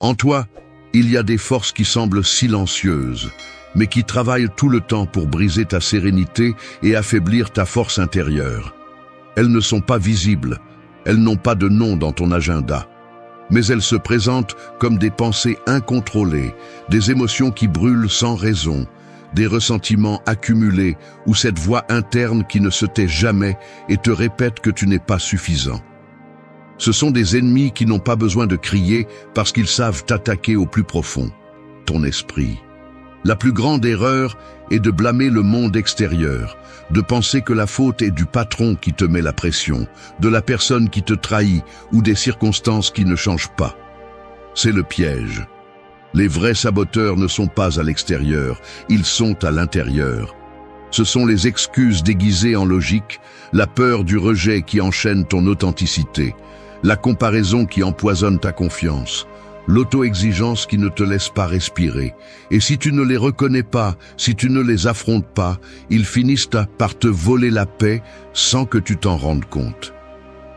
En toi, il y a des forces qui semblent silencieuses, mais qui travaillent tout le temps pour briser ta sérénité et affaiblir ta force intérieure. Elles ne sont pas visibles, elles n'ont pas de nom dans ton agenda, mais elles se présentent comme des pensées incontrôlées, des émotions qui brûlent sans raison, des ressentiments accumulés ou cette voix interne qui ne se tait jamais et te répète que tu n'es pas suffisant. Ce sont des ennemis qui n'ont pas besoin de crier parce qu'ils savent t'attaquer au plus profond, ton esprit. La plus grande erreur est de blâmer le monde extérieur, de penser que la faute est du patron qui te met la pression, de la personne qui te trahit ou des circonstances qui ne changent pas. C'est le piège. Les vrais saboteurs ne sont pas à l'extérieur, ils sont à l'intérieur. Ce sont les excuses déguisées en logique, la peur du rejet qui enchaîne ton authenticité, la comparaison qui empoisonne ta confiance, l'auto-exigence qui ne te laisse pas respirer. Et si tu ne les reconnais pas, si tu ne les affrontes pas, ils finissent par te voler la paix sans que tu t'en rendes compte.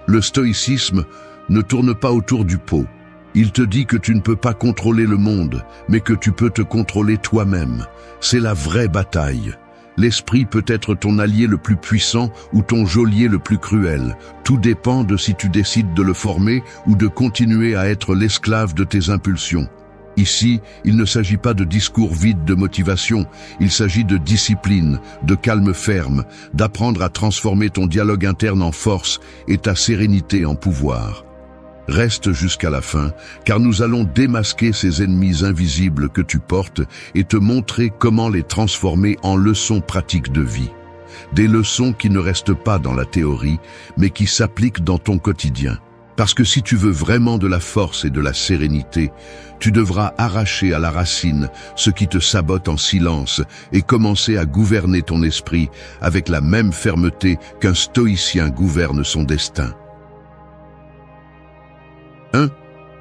Le stoïcisme ne tourne pas autour du pot. Il te dit que tu ne peux pas contrôler le monde, mais que tu peux te contrôler toi-même. C'est la vraie bataille. L'esprit peut être ton allié le plus puissant ou ton geôlier le plus cruel. Tout dépend de si tu décides de le former ou de continuer à être l'esclave de tes impulsions. Ici, il ne s'agit pas de discours vides de motivation, il s'agit de discipline, de calme ferme, d'apprendre à transformer ton dialogue interne en force et ta sérénité en pouvoir. Reste jusqu'à la fin, car nous allons démasquer ces ennemis invisibles que tu portes et te montrer comment les transformer en leçons pratiques de vie. Des leçons qui ne restent pas dans la théorie, mais qui s'appliquent dans ton quotidien. Parce que si tu veux vraiment de la force et de la sérénité, tu devras arracher à la racine ce qui te sabote en silence et commencer à gouverner ton esprit avec la même fermeté qu'un stoïcien gouverne son destin. 1.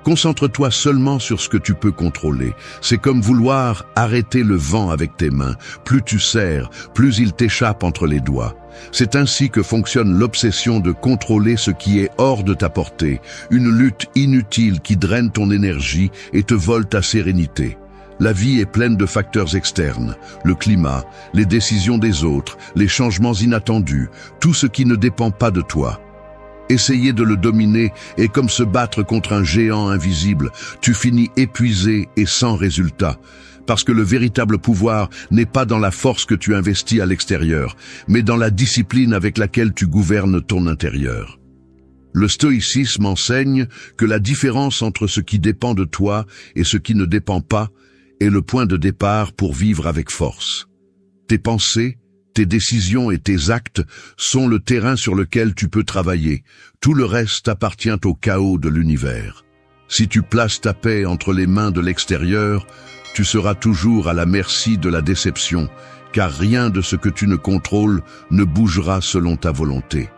Concentre-toi seulement sur ce que tu peux contrôler. C'est comme vouloir arrêter le vent avec tes mains. Plus tu serres, plus il t'échappe entre les doigts. C'est ainsi que fonctionne l'obsession de contrôler ce qui est hors de ta portée, une lutte inutile qui draine ton énergie et te vole ta sérénité. La vie est pleine de facteurs externes, le climat, les décisions des autres, les changements inattendus, tout ce qui ne dépend pas de toi. Essayer de le dominer est comme se battre contre un géant invisible. Tu finis épuisé et sans résultat. Parce que le véritable pouvoir n'est pas dans la force que tu investis à l'extérieur, mais dans la discipline avec laquelle tu gouvernes ton intérieur. Le stoïcisme enseigne que la différence entre ce qui dépend de toi et ce qui ne dépend pas est le point de départ pour vivre avec force. Tes pensées, tes décisions et tes actes sont le terrain sur lequel tu peux travailler. Tout le reste appartient au chaos de l'univers. Si tu places ta paix entre les mains de l'extérieur, tu seras toujours à la merci de la déception, car rien de ce que tu ne contrôles ne bougera selon ta volonté.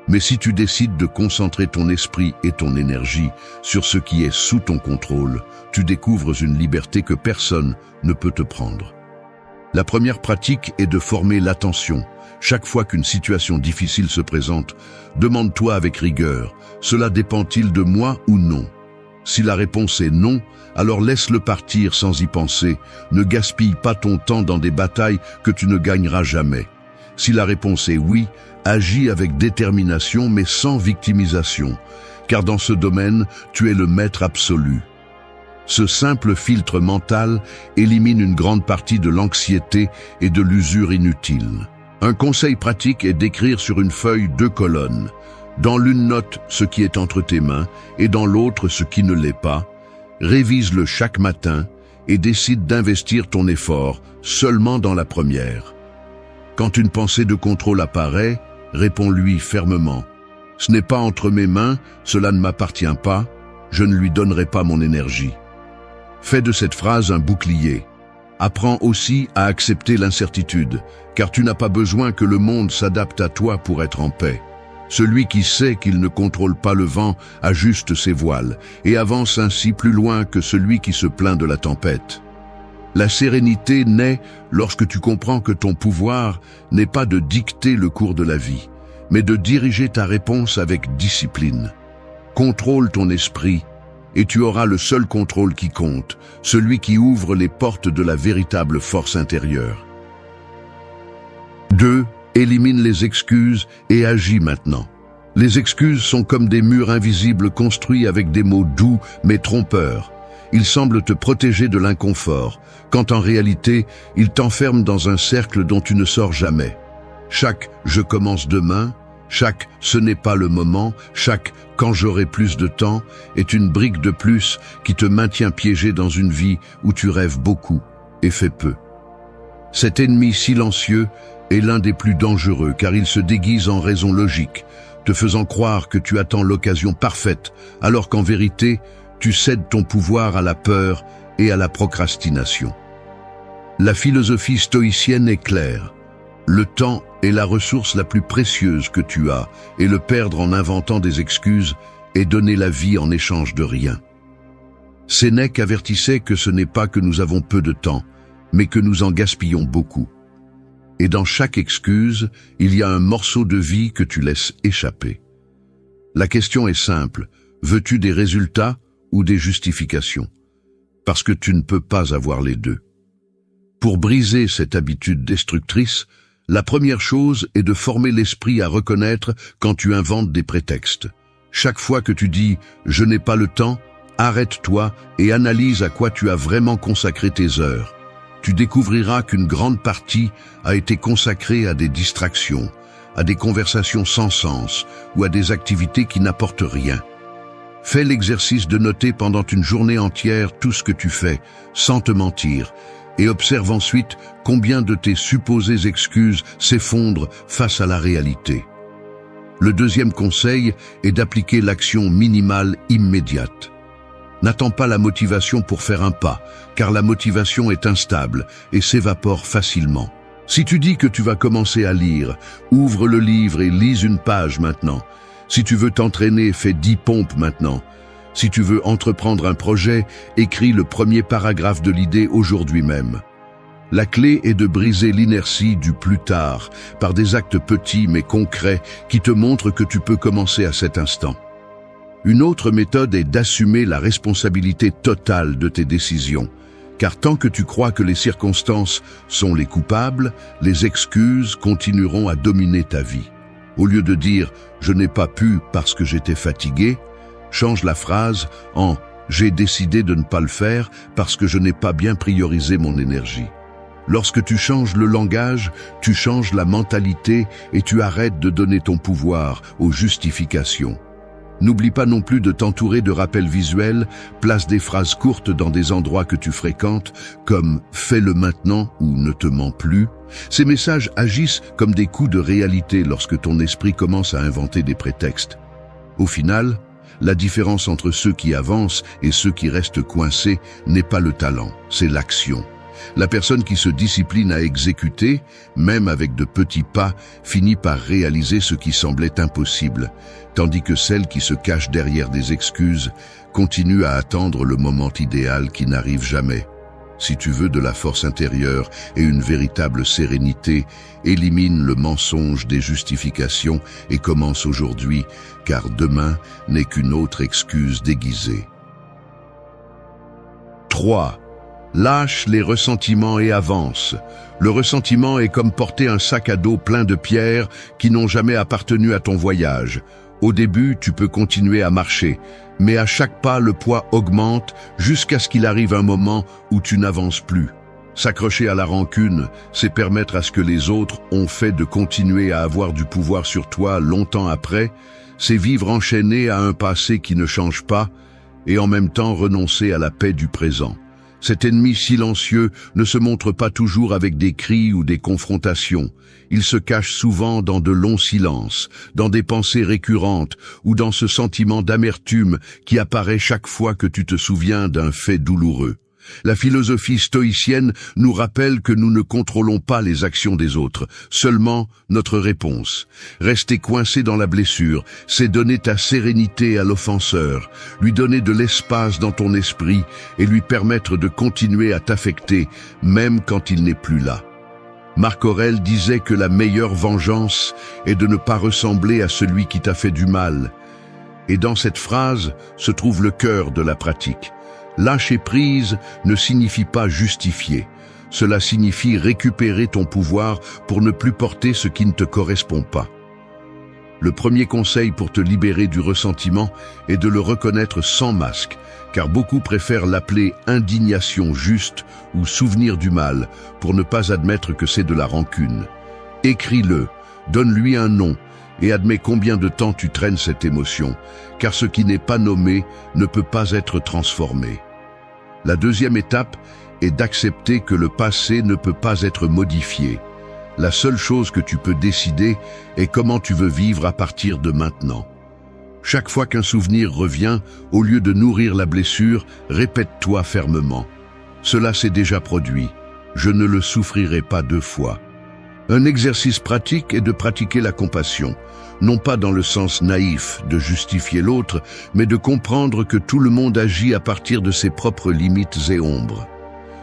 Mais si tu décides de concentrer ton esprit et ton énergie sur ce qui est sous ton contrôle, tu découvres une liberté que personne ne peut te prendre. La première pratique est de former l'attention. Chaque fois qu'une situation difficile se présente, demande-toi avec rigueur, cela dépend-il de moi ou non? Si la réponse est non, alors laisse-le partir sans y penser. Ne gaspille pas ton temps dans des batailles que tu ne gagneras jamais. Si la réponse est oui, agis avec détermination mais sans victimisation, car dans ce domaine, tu es le maître absolu. Ce simple filtre mental élimine une grande partie de l'anxiété et de l'usure inutile. Un conseil pratique est d'écrire sur une feuille 2 colonnes. Dans l'une note ce qui est entre tes mains et dans l'autre ce qui ne l'est pas. Révise-le chaque matin et décide d'investir ton effort seulement dans la première. Quand une pensée de contrôle apparaît, réponds-lui fermement. Ce n'est pas entre mes mains, cela ne m'appartient pas, je ne lui donnerai pas mon énergie. Fais de cette phrase un bouclier. Apprends aussi à accepter l'incertitude, car tu n'as pas besoin que le monde s'adapte à toi pour être en paix. Celui qui sait qu'il ne contrôle pas le vent ajuste ses voiles et avance ainsi plus loin que celui qui se plaint de la tempête. La sérénité naît lorsque tu comprends que ton pouvoir n'est pas de dicter le cours de la vie, mais de diriger ta réponse avec discipline. Contrôle ton esprit, et tu auras le seul contrôle qui compte, celui qui ouvre les portes de la véritable force intérieure. 2. Élimine les excuses et agis maintenant. Les excuses sont comme des murs invisibles construits avec des mots doux mais trompeurs. Ils semblent te protéger de l'inconfort, quand en réalité, ils t'enferment dans un cercle dont tu ne sors jamais. Chaque « je commence demain », chaque « ce n'est pas le moment », chaque « quand j'aurai plus de temps » est une brique de plus qui te maintient piégé dans une vie où tu rêves beaucoup et fais peu. Cet ennemi silencieux est l'un des plus dangereux car il se déguise en raison logique, te faisant croire que tu attends l'occasion parfaite, alors qu'en vérité, tu cèdes ton pouvoir à la peur et à la procrastination. La philosophie stoïcienne est claire. Le temps est la ressource la plus précieuse que tu as, et le perdre en inventant des excuses est donner la vie en échange de rien. Sénèque avertissait que ce n'est pas que nous avons peu de temps, mais que nous en gaspillons beaucoup. Et dans chaque excuse, il y a un morceau de vie que tu laisses échapper. La question est simple, veux-tu des résultats ou des justifications? Parce que tu ne peux pas avoir les deux. Pour briser cette habitude destructrice, la première chose est de former l'esprit à reconnaître quand tu inventes des prétextes. Chaque fois que tu dis « je n'ai pas le temps », arrête-toi et analyse à quoi tu as vraiment consacré tes heures. Tu découvriras qu'une grande partie a été consacrée à des distractions, à des conversations sans sens ou à des activités qui n'apportent rien. Fais l'exercice de noter pendant une journée entière tout ce que tu fais, sans te mentir, et observe ensuite combien de tes supposées excuses s'effondrent face à la réalité. Le deuxième conseil est d'appliquer l'action minimale immédiate. N'attends pas la motivation pour faire un pas, car la motivation est instable et s'évapore facilement. Si tu dis que tu vas commencer à lire, ouvre le livre et lis une page maintenant. Si tu veux t'entraîner, fais 10 pompes maintenant. Si tu veux entreprendre un projet, écris le premier paragraphe de l'idée aujourd'hui même. La clé est de briser l'inertie du plus tard par des actes petits mais concrets qui te montrent que tu peux commencer à cet instant. Une autre méthode est d'assumer la responsabilité totale de tes décisions, car tant que tu crois que les circonstances sont les coupables, les excuses continueront à dominer ta vie. Au lieu de dire « je n'ai pas pu parce que j'étais fatigué », change la phrase en « j'ai décidé de ne pas le faire parce que je n'ai pas bien priorisé mon énergie ». Lorsque tu changes le langage, tu changes la mentalité et tu arrêtes de donner ton pouvoir aux justifications. N'oublie pas non plus de t'entourer de rappels visuels, place des phrases courtes dans des endroits que tu fréquentes, comme « fais-le maintenant » ou « ne te mens plus ». Ces messages agissent comme des coups de réalité lorsque ton esprit commence à inventer des prétextes. Au final, la différence entre ceux qui avancent et ceux qui restent coincés n'est pas le talent, c'est l'action. La personne qui se discipline à exécuter, même avec de petits pas, finit par réaliser ce qui semblait impossible, tandis que celle qui se cache derrière des excuses continue à attendre le moment idéal qui n'arrive jamais. Si tu veux de la force intérieure et une véritable sérénité, élimine le mensonge des justifications et commence aujourd'hui, car demain n'est qu'une autre excuse déguisée. 3. Lâche les ressentiments et avance. Le ressentiment est comme porter un sac à dos plein de pierres qui n'ont jamais appartenu à ton voyage. Au début, tu peux continuer à marcher, mais à chaque pas, le poids augmente jusqu'à ce qu'il arrive un moment où tu n'avances plus. S'accrocher à la rancune, c'est permettre à ce que les autres ont fait de continuer à avoir du pouvoir sur toi longtemps après, c'est vivre enchaîné à un passé qui ne change pas et en même temps renoncer à la paix du présent. Cet ennemi silencieux ne se montre pas toujours avec des cris ou des confrontations. Il se cache souvent dans de longs silences, dans des pensées récurrentes ou dans ce sentiment d'amertume qui apparaît chaque fois que tu te souviens d'un fait douloureux. La philosophie stoïcienne nous rappelle que nous ne contrôlons pas les actions des autres, seulement notre réponse. Rester coincé dans la blessure, c'est donner ta sérénité à l'offenseur, lui donner de l'espace dans ton esprit et lui permettre de continuer à t'affecter, même quand il n'est plus là. Marc Aurèle disait que la meilleure vengeance est de ne pas ressembler à celui qui t'a fait du mal. Et dans cette phrase se trouve le cœur de la pratique. Lâcher prise ne signifie pas justifier. Cela signifie récupérer ton pouvoir pour ne plus porter ce qui ne te correspond pas. Le premier conseil pour te libérer du ressentiment est de le reconnaître sans masque, car beaucoup préfèrent l'appeler indignation juste ou souvenir du mal pour ne pas admettre que c'est de la rancune. Écris-le, donne-lui un nom et admets combien de temps tu traînes cette émotion, car ce qui n'est pas nommé ne peut pas être transformé. La deuxième étape est d'accepter que le passé ne peut pas être modifié. La seule chose que tu peux décider est comment tu veux vivre à partir de maintenant. Chaque fois qu'un souvenir revient, au lieu de nourrir la blessure, répète-toi fermement. Cela s'est déjà produit. Je ne le souffrirai pas deux fois. Un exercice pratique est de pratiquer la compassion, non pas dans le sens naïf de justifier l'autre, mais de comprendre que tout le monde agit à partir de ses propres limites et ombres.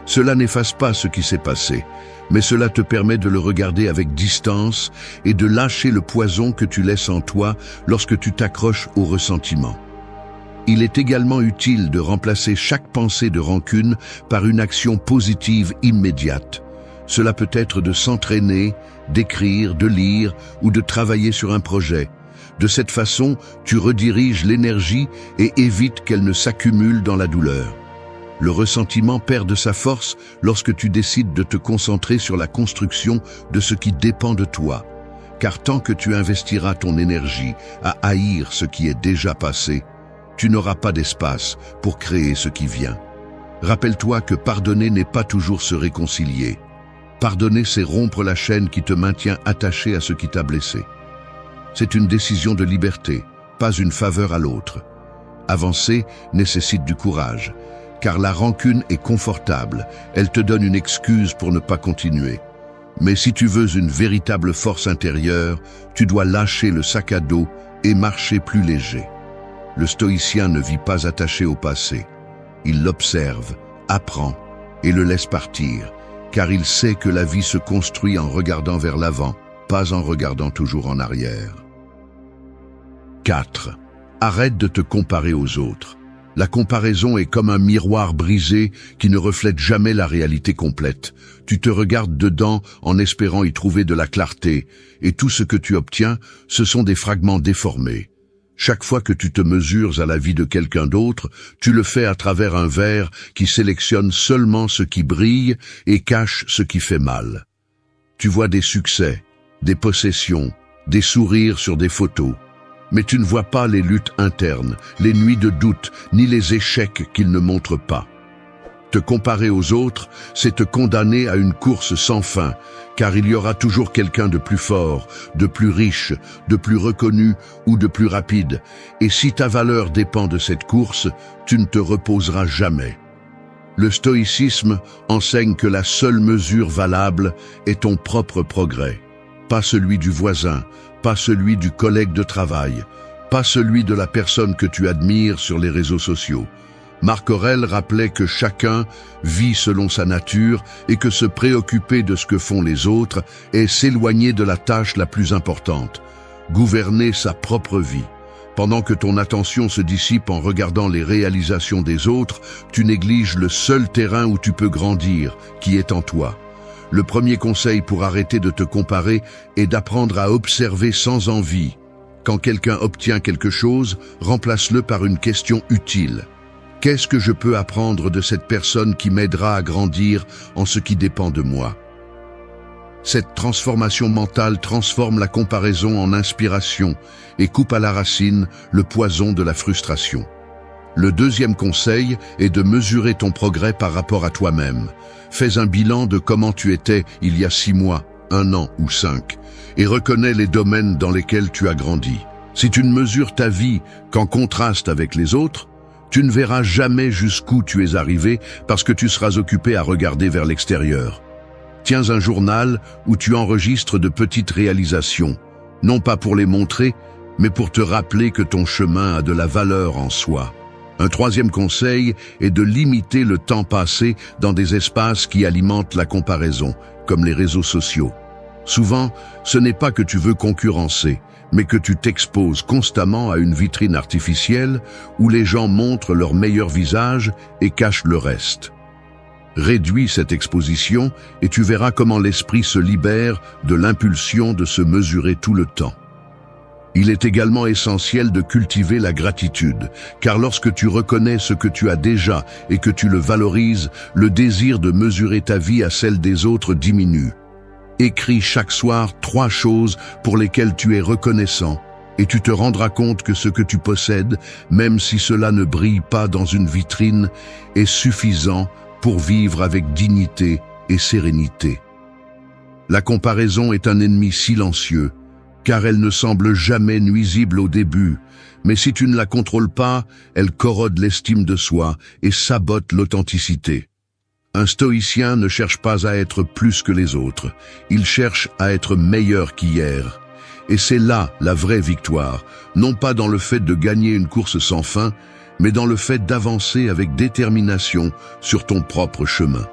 Cela n'efface pas ce qui s'est passé, mais cela te permet de le regarder avec distance et de lâcher le poison que tu laisses en toi lorsque tu t'accroches au ressentiment. Il est également utile de remplacer chaque pensée de rancune par une action positive immédiate. Cela peut être de s'entraîner, d'écrire, de lire ou de travailler sur un projet. De cette façon, tu rediriges l'énergie et évites qu'elle ne s'accumule dans la douleur. Le ressentiment perd de sa force lorsque tu décides de te concentrer sur la construction de ce qui dépend de toi. Car tant que tu investiras ton énergie à haïr ce qui est déjà passé, tu n'auras pas d'espace pour créer ce qui vient. Rappelle-toi que pardonner n'est pas toujours se réconcilier. Pardonner, c'est rompre la chaîne qui te maintient attaché à ce qui t'a blessé. C'est une décision de liberté, pas une faveur à l'autre. Avancer nécessite du courage, car la rancune est confortable, elle te donne une excuse pour ne pas continuer. Mais si tu veux une véritable force intérieure, tu dois lâcher le sac à dos et marcher plus léger. Le stoïcien ne vit pas attaché au passé. Il l'observe, apprend et le laisse partir, car il sait que la vie se construit en regardant vers l'avant, pas en regardant toujours en arrière. 4. Arrête de te comparer aux autres. La comparaison est comme un miroir brisé qui ne reflète jamais la réalité complète. Tu te regardes dedans en espérant y trouver de la clarté, et tout ce que tu obtiens, ce sont des fragments déformés. Chaque fois que tu te mesures à la vie de quelqu'un d'autre, tu le fais à travers un verre qui sélectionne seulement ce qui brille et cache ce qui fait mal. Tu vois des succès, des possessions, des sourires sur des photos. Mais tu ne vois pas les luttes internes, les nuits de doute, ni les échecs qu'ils ne montrent pas. Te comparer aux autres, c'est te condamner à une course sans fin, car il y aura toujours quelqu'un de plus fort, de plus riche, de plus reconnu ou de plus rapide. Et si ta valeur dépend de cette course, tu ne te reposeras jamais. Le stoïcisme enseigne que la seule mesure valable est ton propre progrès, pas celui du voisin, pas celui du collègue de travail, pas celui de la personne que tu admires sur les réseaux sociaux. Marc Aurèle rappelait que chacun vit selon sa nature et que se préoccuper de ce que font les autres est s'éloigner de la tâche la plus importante, gouverner sa propre vie. Pendant que ton attention se dissipe en regardant les réalisations des autres, tu négliges le seul terrain où tu peux grandir, qui est en toi. Le premier conseil pour arrêter de te comparer est d'apprendre à observer sans envie. Quand quelqu'un obtient quelque chose, remplace-le par une question utile. Qu'est-ce que je peux apprendre de cette personne qui m'aidera à grandir en ce qui dépend de moi? Cette transformation mentale transforme la comparaison en inspiration et coupe à la racine le poison de la frustration. Le deuxième conseil est de mesurer ton progrès par rapport à toi-même. Fais un bilan de comment tu étais il y a 6 mois, 1 an ou 5, et reconnais les domaines dans lesquels tu as grandi. Si tu ne mesures ta vie qu'en contraste avec les autres, tu ne verras jamais jusqu'où tu es arrivé parce que tu seras occupé à regarder vers l'extérieur. Tiens un journal où tu enregistres de petites réalisations, non pas pour les montrer, mais pour te rappeler que ton chemin a de la valeur en soi. Un troisième conseil est de limiter le temps passé dans des espaces qui alimentent la comparaison, comme les réseaux sociaux. Souvent, ce n'est pas que tu veux concurrencer, mais que tu t'exposes constamment à une vitrine artificielle où les gens montrent leur meilleur visage et cachent le reste. Réduis cette exposition et tu verras comment l'esprit se libère de l'impulsion de se mesurer tout le temps. Il est également essentiel de cultiver la gratitude, car lorsque tu reconnais ce que tu as déjà et que tu le valorises, le désir de mesurer ta vie à celle des autres diminue. Écris chaque soir 3 choses pour lesquelles tu es reconnaissant, et tu te rendras compte que ce que tu possèdes, même si cela ne brille pas dans une vitrine, est suffisant pour vivre avec dignité et sérénité. La comparaison est un ennemi silencieux, car elle ne semble jamais nuisible au début, mais si tu ne la contrôles pas, elle corrode l'estime de soi et sabote l'authenticité. Un stoïcien ne cherche pas à être plus que les autres, il cherche à être meilleur qu'hier. Et c'est là la vraie victoire, non pas dans le fait de gagner une course sans fin, mais dans le fait d'avancer avec détermination sur ton propre chemin.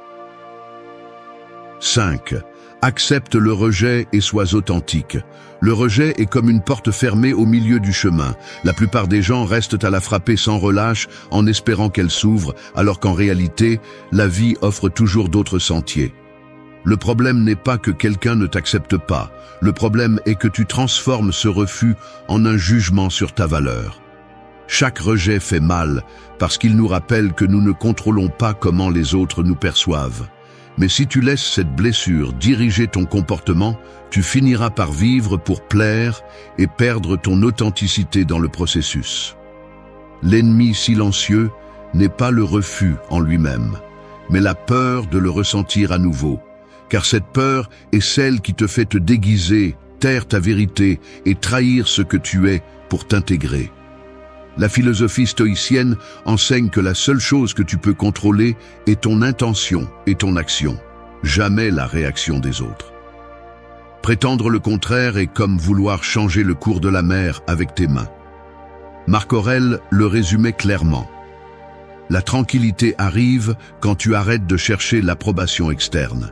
5. Accepte le rejet et sois authentique. Le rejet est comme une porte fermée au milieu du chemin. La plupart des gens restent à la frapper sans relâche en espérant qu'elle s'ouvre, alors qu'en réalité, la vie offre toujours d'autres sentiers. Le problème n'est pas que quelqu'un ne t'accepte pas. Le problème est que tu transformes ce refus en un jugement sur ta valeur. Chaque rejet fait mal parce qu'il nous rappelle que nous ne contrôlons pas comment les autres nous perçoivent. Mais si tu laisses cette blessure diriger ton comportement, tu finiras par vivre pour plaire et perdre ton authenticité dans le processus. L'ennemi silencieux n'est pas le refus en lui-même, mais la peur de le ressentir à nouveau. Car cette peur est celle qui te fait te déguiser, taire ta vérité et trahir ce que tu es pour t'intégrer. La philosophie stoïcienne enseigne que la seule chose que tu peux contrôler est ton intention et ton action, jamais la réaction des autres. Prétendre le contraire est comme vouloir changer le cours de la mer avec tes mains. Marc Aurèle le résumait clairement. La tranquillité arrive quand tu arrêtes de chercher l'approbation externe.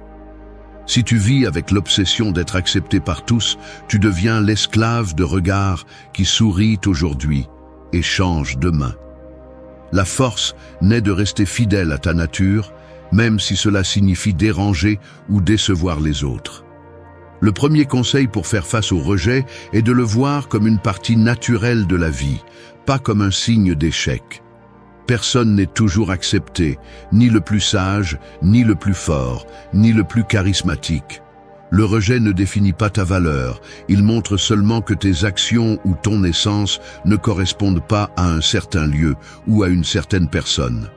Si tu vis avec l'obsession d'être accepté par tous, tu deviens l'esclave de regards qui sourient aujourd'hui et changent demain. La force naît de rester fidèle à ta nature, même si cela signifie déranger ou décevoir les autres. Le premier conseil pour faire face au rejet est de le voir comme une partie naturelle de la vie, pas comme un signe d'échec. Personne n'est toujours accepté, ni le plus sage, ni le plus fort, ni le plus charismatique. Le rejet ne définit pas ta valeur, il montre seulement que tes actions ou ton essence ne correspondent pas à un certain lieu ou à une certaine personne.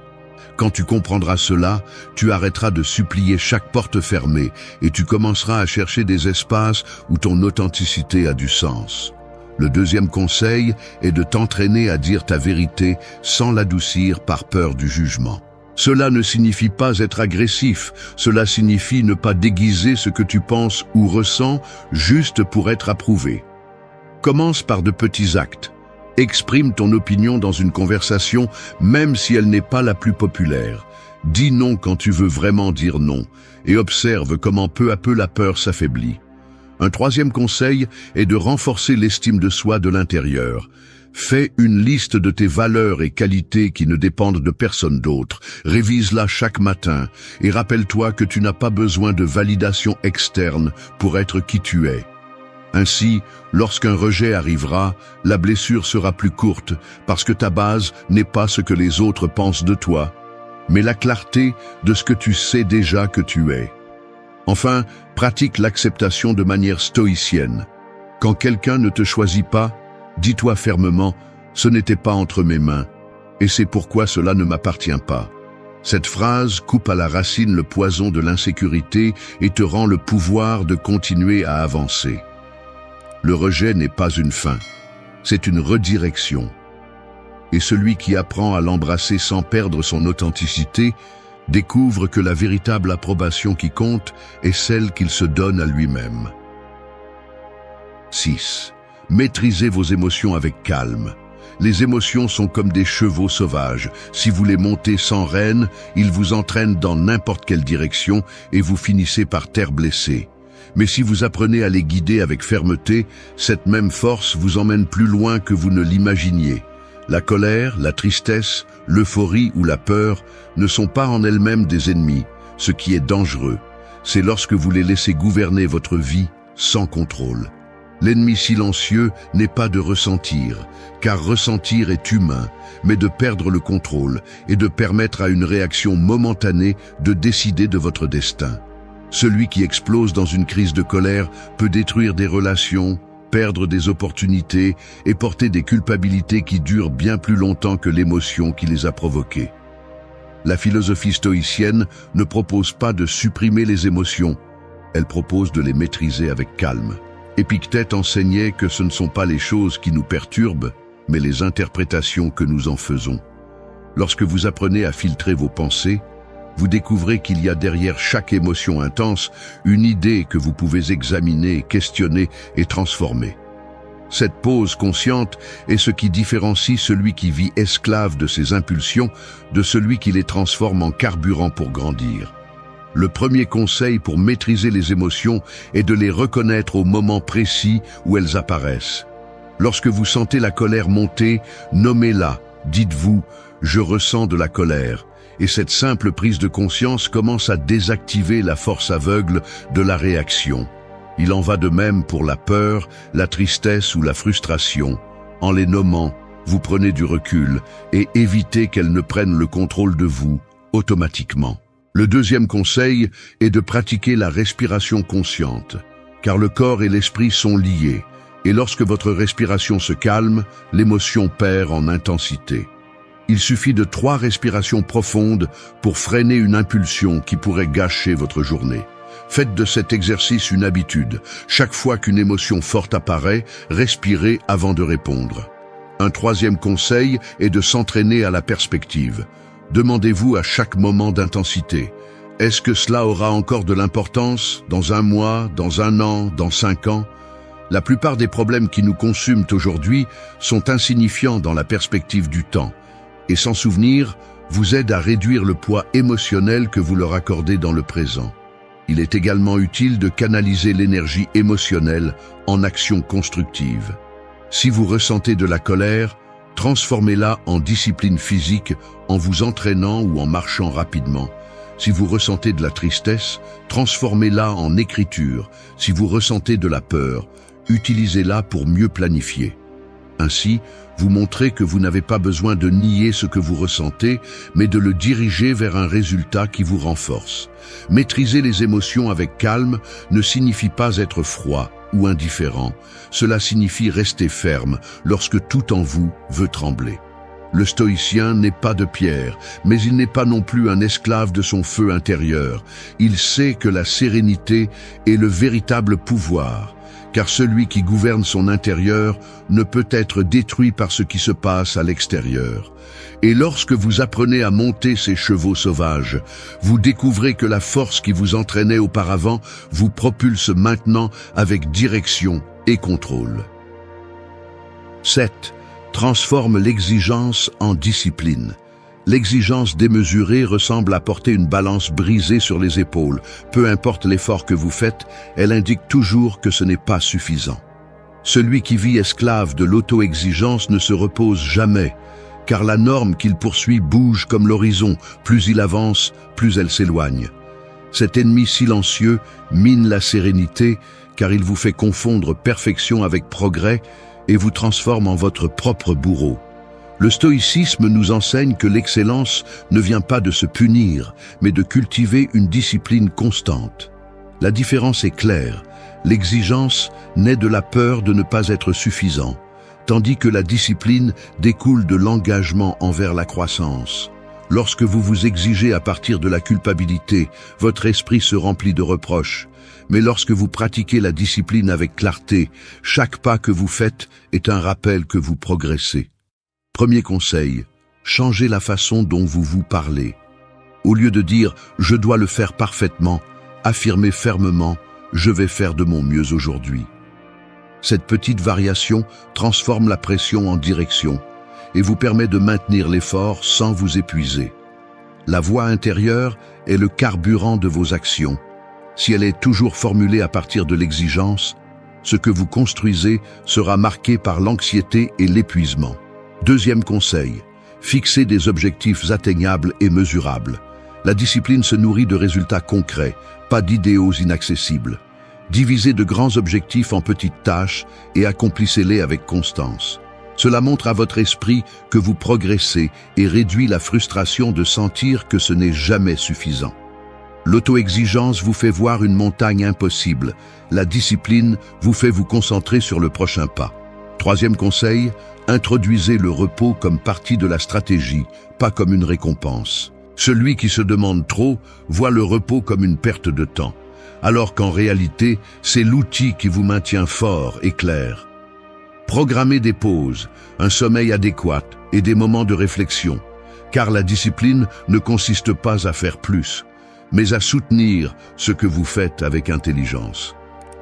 Quand tu comprendras cela, tu arrêteras de supplier chaque porte fermée et tu commenceras à chercher des espaces où ton authenticité a du sens. Le deuxième conseil est de t'entraîner à dire ta vérité sans l'adoucir par peur du jugement. Cela ne signifie pas être agressif, cela signifie ne pas déguiser ce que tu penses ou ressens juste pour être approuvé. Commence par de petits actes. Exprime ton opinion dans une conversation, même si elle n'est pas la plus populaire. Dis non quand tu veux vraiment dire non, et observe comment peu à peu la peur s'affaiblit. Un troisième conseil est de renforcer l'estime de soi de l'intérieur. Fais une liste de tes valeurs et qualités qui ne dépendent de personne d'autre. Révise-la chaque matin et rappelle-toi que tu n'as pas besoin de validation externe pour être qui tu es. Ainsi, lorsqu'un rejet arrivera, la blessure sera plus courte parce que ta base n'est pas ce que les autres pensent de toi, mais la clarté de ce que tu sais déjà que tu es. Enfin, pratique l'acceptation de manière stoïcienne. Quand quelqu'un ne te choisit pas, dis-toi fermement, ce n'était pas entre mes mains, et c'est pourquoi cela ne m'appartient pas. Cette phrase coupe à la racine le poison de l'insécurité et te rend le pouvoir de continuer à avancer. Le rejet n'est pas une fin, c'est une redirection. Et celui qui apprend à l'embrasser sans perdre son authenticité découvre que la véritable approbation qui compte est celle qu'il se donne à lui-même. 6. Maîtrisez vos émotions avec calme. Les émotions sont comme des chevaux sauvages. Si vous les montez sans rêne, ils vous entraînent dans n'importe quelle direction et vous finissez par terre blessée. Mais si vous apprenez à les guider avec fermeté, cette même force vous emmène plus loin que vous ne l'imaginiez. La colère, la tristesse, l'euphorie ou la peur ne sont pas en elles-mêmes des ennemis. Ce qui est dangereux, c'est lorsque vous les laissez gouverner votre vie sans contrôle. L'ennemi silencieux n'est pas de ressentir, car ressentir est humain, mais de perdre le contrôle et de permettre à une réaction momentanée de décider de votre destin. Celui qui explose dans une crise de colère peut détruire des relations, perdre des opportunités et porter des culpabilités qui durent bien plus longtemps que l'émotion qui les a provoquées. La philosophie stoïcienne ne propose pas de supprimer les émotions, elle propose de les maîtriser avec calme. Épictète enseignait que ce ne sont pas les choses qui nous perturbent, mais les interprétations que nous en faisons. Lorsque vous apprenez à filtrer vos pensées, vous découvrez qu'il y a derrière chaque émotion intense une idée que vous pouvez examiner, questionner et transformer. Cette pause consciente est ce qui différencie celui qui vit esclave de ses impulsions de celui qui les transforme en carburant pour grandir. Le premier conseil pour maîtriser les émotions est de les reconnaître au moment précis où elles apparaissent. Lorsque vous sentez la colère monter, nommez-la, dites-vous « je ressens de la colère ». Et cette simple prise de conscience commence à désactiver la force aveugle de la réaction. Il en va de même pour la peur, la tristesse ou la frustration. En les nommant, vous prenez du recul et évitez qu'elles ne prennent le contrôle de vous automatiquement. Le deuxième conseil est de pratiquer la respiration consciente, car le corps et l'esprit sont liés, et lorsque votre respiration se calme, l'émotion perd en intensité. Il suffit de 3 respirations profondes pour freiner une impulsion qui pourrait gâcher votre journée. Faites de cet exercice une habitude. Chaque fois qu'une émotion forte apparaît, respirez avant de répondre. Un troisième conseil est de s'entraîner à la perspective. Demandez-vous à chaque moment d'intensité. Est-ce que cela aura encore de l'importance dans 1 mois, dans 1 an, dans 5 ans? La plupart des problèmes qui nous consument aujourd'hui sont insignifiants dans la perspective du temps. Et s'en souvenir vous aide à réduire le poids émotionnel que vous leur accordez dans le présent. Il est également utile de canaliser l'énergie émotionnelle en action constructive. Si vous ressentez de la colère, transformez-la en discipline physique en vous entraînant ou en marchant rapidement. Si vous ressentez de la tristesse, transformez-la en écriture. Si vous ressentez de la peur, utilisez-la pour mieux planifier. Ainsi, vous montrez que vous n'avez pas besoin de nier ce que vous ressentez, mais de le diriger vers un résultat qui vous renforce. Maîtriser les émotions avec calme ne signifie pas être froid ou indifférent. Cela signifie rester ferme lorsque tout en vous veut trembler. Le stoïcien n'est pas de pierre, mais il n'est pas non plus un esclave de son feu intérieur. Il sait que la sérénité est le véritable pouvoir, car celui qui gouverne son intérieur ne peut être détruit par ce qui se passe à l'extérieur. Et lorsque vous apprenez à monter ces chevaux sauvages, vous découvrez que la force qui vous entraînait auparavant vous propulse maintenant avec direction et contrôle. 7. Transforme l'exigence en discipline. L'exigence démesurée ressemble à porter une balance brisée sur les épaules. Peu importe l'effort que vous faites, elle indique toujours que ce n'est pas suffisant. Celui qui vit esclave de l'auto-exigence ne se repose jamais, car la norme qu'il poursuit bouge comme l'horizon. Plus il avance, plus elle s'éloigne. Cet ennemi silencieux mine la sérénité, car il vous fait confondre perfection avec progrès et vous transforme en votre propre bourreau. Le stoïcisme nous enseigne que l'excellence ne vient pas de se punir, mais de cultiver une discipline constante. La différence est claire. L'exigence naît de la peur de ne pas être suffisant, tandis que la discipline découle de l'engagement envers la croissance. Lorsque vous vous exigez à partir de la culpabilité, votre esprit se remplit de reproches. Mais lorsque vous pratiquez la discipline avec clarté, chaque pas que vous faites est un rappel que vous progressez. Premier conseil, changez la façon dont vous vous parlez. Au lieu de dire « je dois le faire parfaitement », affirmez fermement « je vais faire de mon mieux aujourd'hui ». Cette petite variation transforme la pression en direction et vous permet de maintenir l'effort sans vous épuiser. La voix intérieure est le carburant de vos actions. Si elle est toujours formulée à partir de l'exigence, ce que vous construisez sera marqué par l'anxiété et l'épuisement. Deuxième conseil, fixez des objectifs atteignables et mesurables. La discipline se nourrit de résultats concrets, pas d'idéaux inaccessibles. Divisez de grands objectifs en petites tâches et accomplissez-les avec constance. Cela montre à votre esprit que vous progressez et réduit la frustration de sentir que ce n'est jamais suffisant. L'auto-exigence vous fait voir une montagne impossible. La discipline vous fait vous concentrer sur le prochain pas. Troisième conseil, introduisez le repos comme partie de la stratégie, pas comme une récompense. Celui qui se demande trop voit le repos comme une perte de temps, alors qu'en réalité, c'est l'outil qui vous maintient fort et clair. Programmez des pauses, un sommeil adéquat et des moments de réflexion, car la discipline ne consiste pas à faire plus, mais à soutenir ce que vous faites avec intelligence.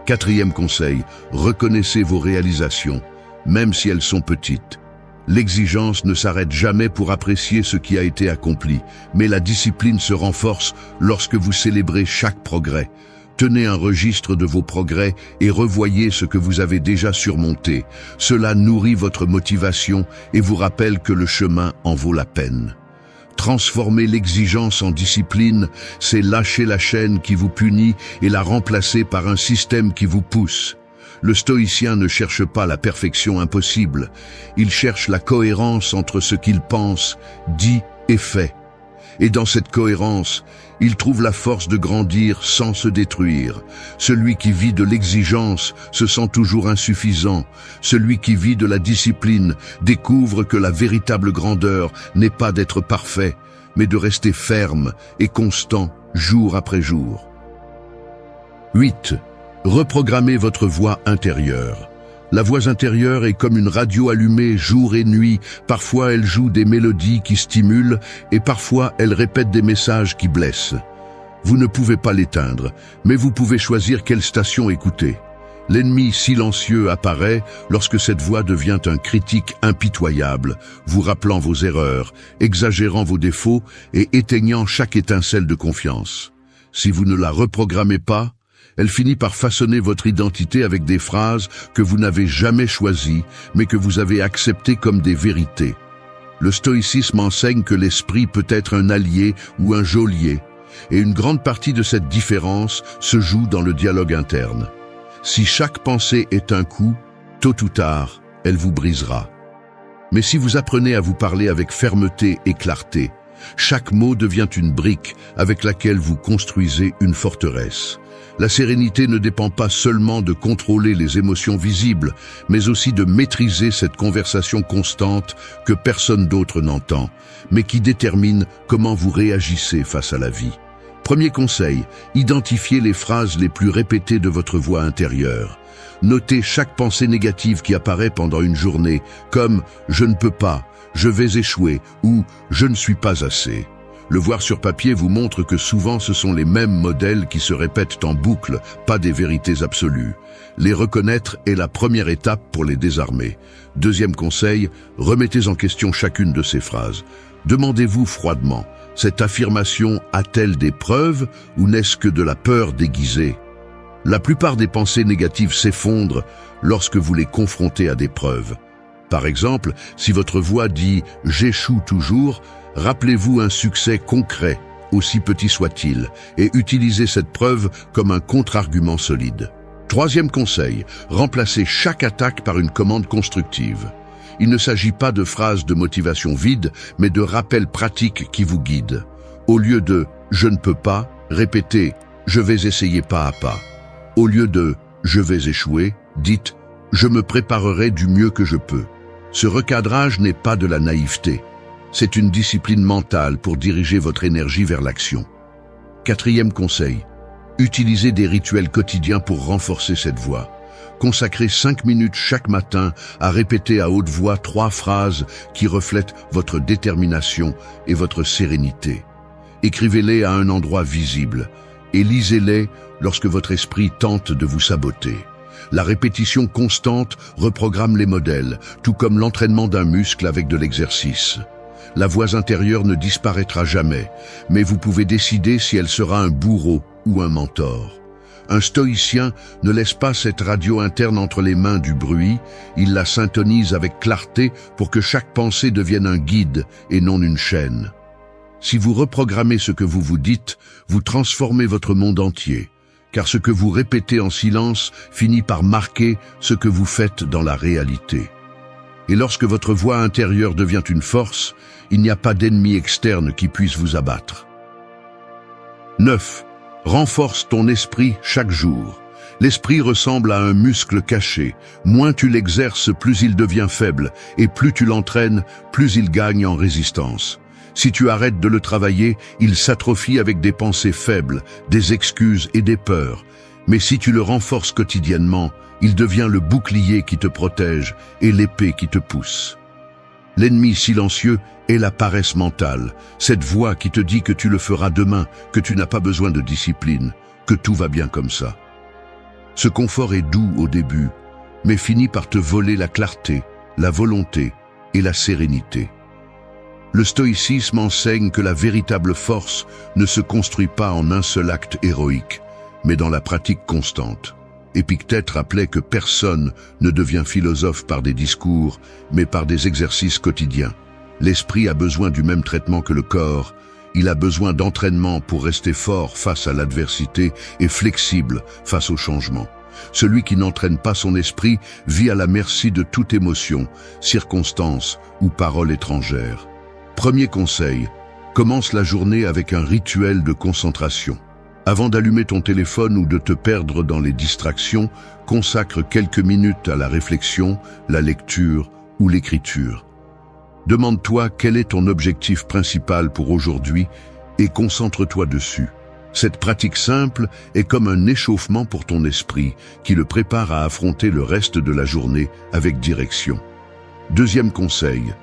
Quatrième conseil, reconnaissez vos réalisations, même si elles sont petites. L'exigence ne s'arrête jamais pour apprécier ce qui a été accompli, mais la discipline se renforce lorsque vous célébrez chaque progrès. Tenez un registre de vos progrès et revoyez ce que vous avez déjà surmonté. Cela nourrit votre motivation et vous rappelle que le chemin en vaut la peine. Transformer l'exigence en discipline, c'est lâcher la chaîne qui vous punit et la remplacer par un système qui vous pousse. Le stoïcien ne cherche pas la perfection impossible, il cherche la cohérence entre ce qu'il pense, dit et fait. Et dans cette cohérence, il trouve la force de grandir sans se détruire. Celui qui vit de l'exigence se sent toujours insuffisant. Celui qui vit de la discipline découvre que la véritable grandeur n'est pas d'être parfait, mais de rester ferme et constant jour après jour. 8. Reprogrammez votre voix intérieure. La voix intérieure est comme une radio allumée jour et nuit. Parfois elle joue des mélodies qui stimulent et parfois elle répète des messages qui blessent. Vous ne pouvez pas l'éteindre, mais vous pouvez choisir quelle station écouter. L'ennemi silencieux apparaît lorsque cette voix devient un critique impitoyable, vous rappelant vos erreurs, exagérant vos défauts et éteignant chaque étincelle de confiance. Si vous ne la reprogrammez pas, elle finit par façonner votre identité avec des phrases que vous n'avez jamais choisies, mais que vous avez acceptées comme des vérités. Le stoïcisme enseigne que l'esprit peut être un allié ou un geôlier, et une grande partie de cette différence se joue dans le dialogue interne. Si chaque pensée est un coup, tôt ou tard, elle vous brisera. Mais si vous apprenez à vous parler avec fermeté et clarté, chaque mot devient une brique avec laquelle vous construisez une forteresse. La sérénité ne dépend pas seulement de contrôler les émotions visibles, mais aussi de maîtriser cette conversation constante que personne d'autre n'entend, mais qui détermine comment vous réagissez face à la vie. Premier conseil, identifiez les phrases les plus répétées de votre voix intérieure. Notez chaque pensée négative qui apparaît pendant une journée, comme « je ne peux pas »,« je vais échouer » ou « je ne suis pas assez ». Le voir sur papier vous montre que souvent ce sont les mêmes modèles qui se répètent en boucle, pas des vérités absolues. Les reconnaître est la première étape pour les désarmer. Deuxième conseil, remettez en question chacune de ces phrases. Demandez-vous froidement, cette affirmation a-t-elle des preuves ou n'est-ce que de la peur déguisée? La plupart des pensées négatives s'effondrent lorsque vous les confrontez à des preuves. Par exemple, si votre voix dit « j'échoue toujours », rappelez-vous un succès concret, aussi petit soit-il, et utilisez cette preuve comme un contre-argument solide. Troisième conseil, remplacez chaque attaque par une commande constructive. Il ne s'agit pas de phrases de motivation vide, mais de rappels pratiques qui vous guident. Au lieu de « je ne peux pas », répétez « je vais essayer pas à pas ». Au lieu de « je vais échouer », dites « je me préparerai du mieux que je peux ». Ce recadrage n'est pas de la naïveté. C'est une discipline mentale pour diriger votre énergie vers l'action. Quatrième conseil, utilisez des rituels quotidiens pour renforcer cette voix. Consacrez 5 minutes chaque matin à répéter à haute voix 3 phrases qui reflètent votre détermination et votre sérénité. Écrivez-les à un endroit visible et lisez-les lorsque votre esprit tente de vous saboter. La répétition constante reprogramme les modèles, tout comme l'entraînement d'un muscle avec de l'exercice. La voix intérieure ne disparaîtra jamais, mais vous pouvez décider si elle sera un bourreau ou un mentor. Un stoïcien ne laisse pas cette radio interne entre les mains du bruit, il la syntonise avec clarté pour que chaque pensée devienne un guide et non une chaîne. Si vous reprogrammez ce que vous vous dites, vous transformez votre monde entier, car ce que vous répétez en silence finit par marquer ce que vous faites dans la réalité. Et lorsque votre voix intérieure devient une force, il n'y a pas d'ennemi externe qui puisse vous abattre. 9. Renforce ton esprit chaque jour. L'esprit ressemble à un muscle caché. Moins tu l'exerces, plus il devient faible, et plus tu l'entraînes, plus il gagne en résistance. Si tu arrêtes de le travailler, il s'atrophie avec des pensées faibles, des excuses et des peurs. Mais si tu le renforces quotidiennement, il devient le bouclier qui te protège et l'épée qui te pousse. L'ennemi silencieux est la paresse mentale, cette voix qui te dit que tu le feras demain, que tu n'as pas besoin de discipline, que tout va bien comme ça. Ce confort est doux au début, mais finit par te voler la clarté, la volonté et la sérénité. Le stoïcisme enseigne que la véritable force ne se construit pas en un seul acte héroïque, mais dans la pratique constante. Épictète rappelait que personne ne devient philosophe par des discours, mais par des exercices quotidiens. L'esprit a besoin du même traitement que le corps. Il a besoin d'entraînement pour rester fort face à l'adversité et flexible face au changement. Celui qui n'entraîne pas son esprit vit à la merci de toute émotion, circonstance ou parole étrangère. Premier conseil, commence la journée avec un rituel de concentration. Avant d'allumer ton téléphone ou de te perdre dans les distractions, consacre quelques minutes à la réflexion, la lecture ou l'écriture. Demande-toi quel est ton objectif principal pour aujourd'hui et concentre-toi dessus. Cette pratique simple est comme un échauffement pour ton esprit qui le prépare à affronter le reste de la journée avec direction. Deuxième conseil,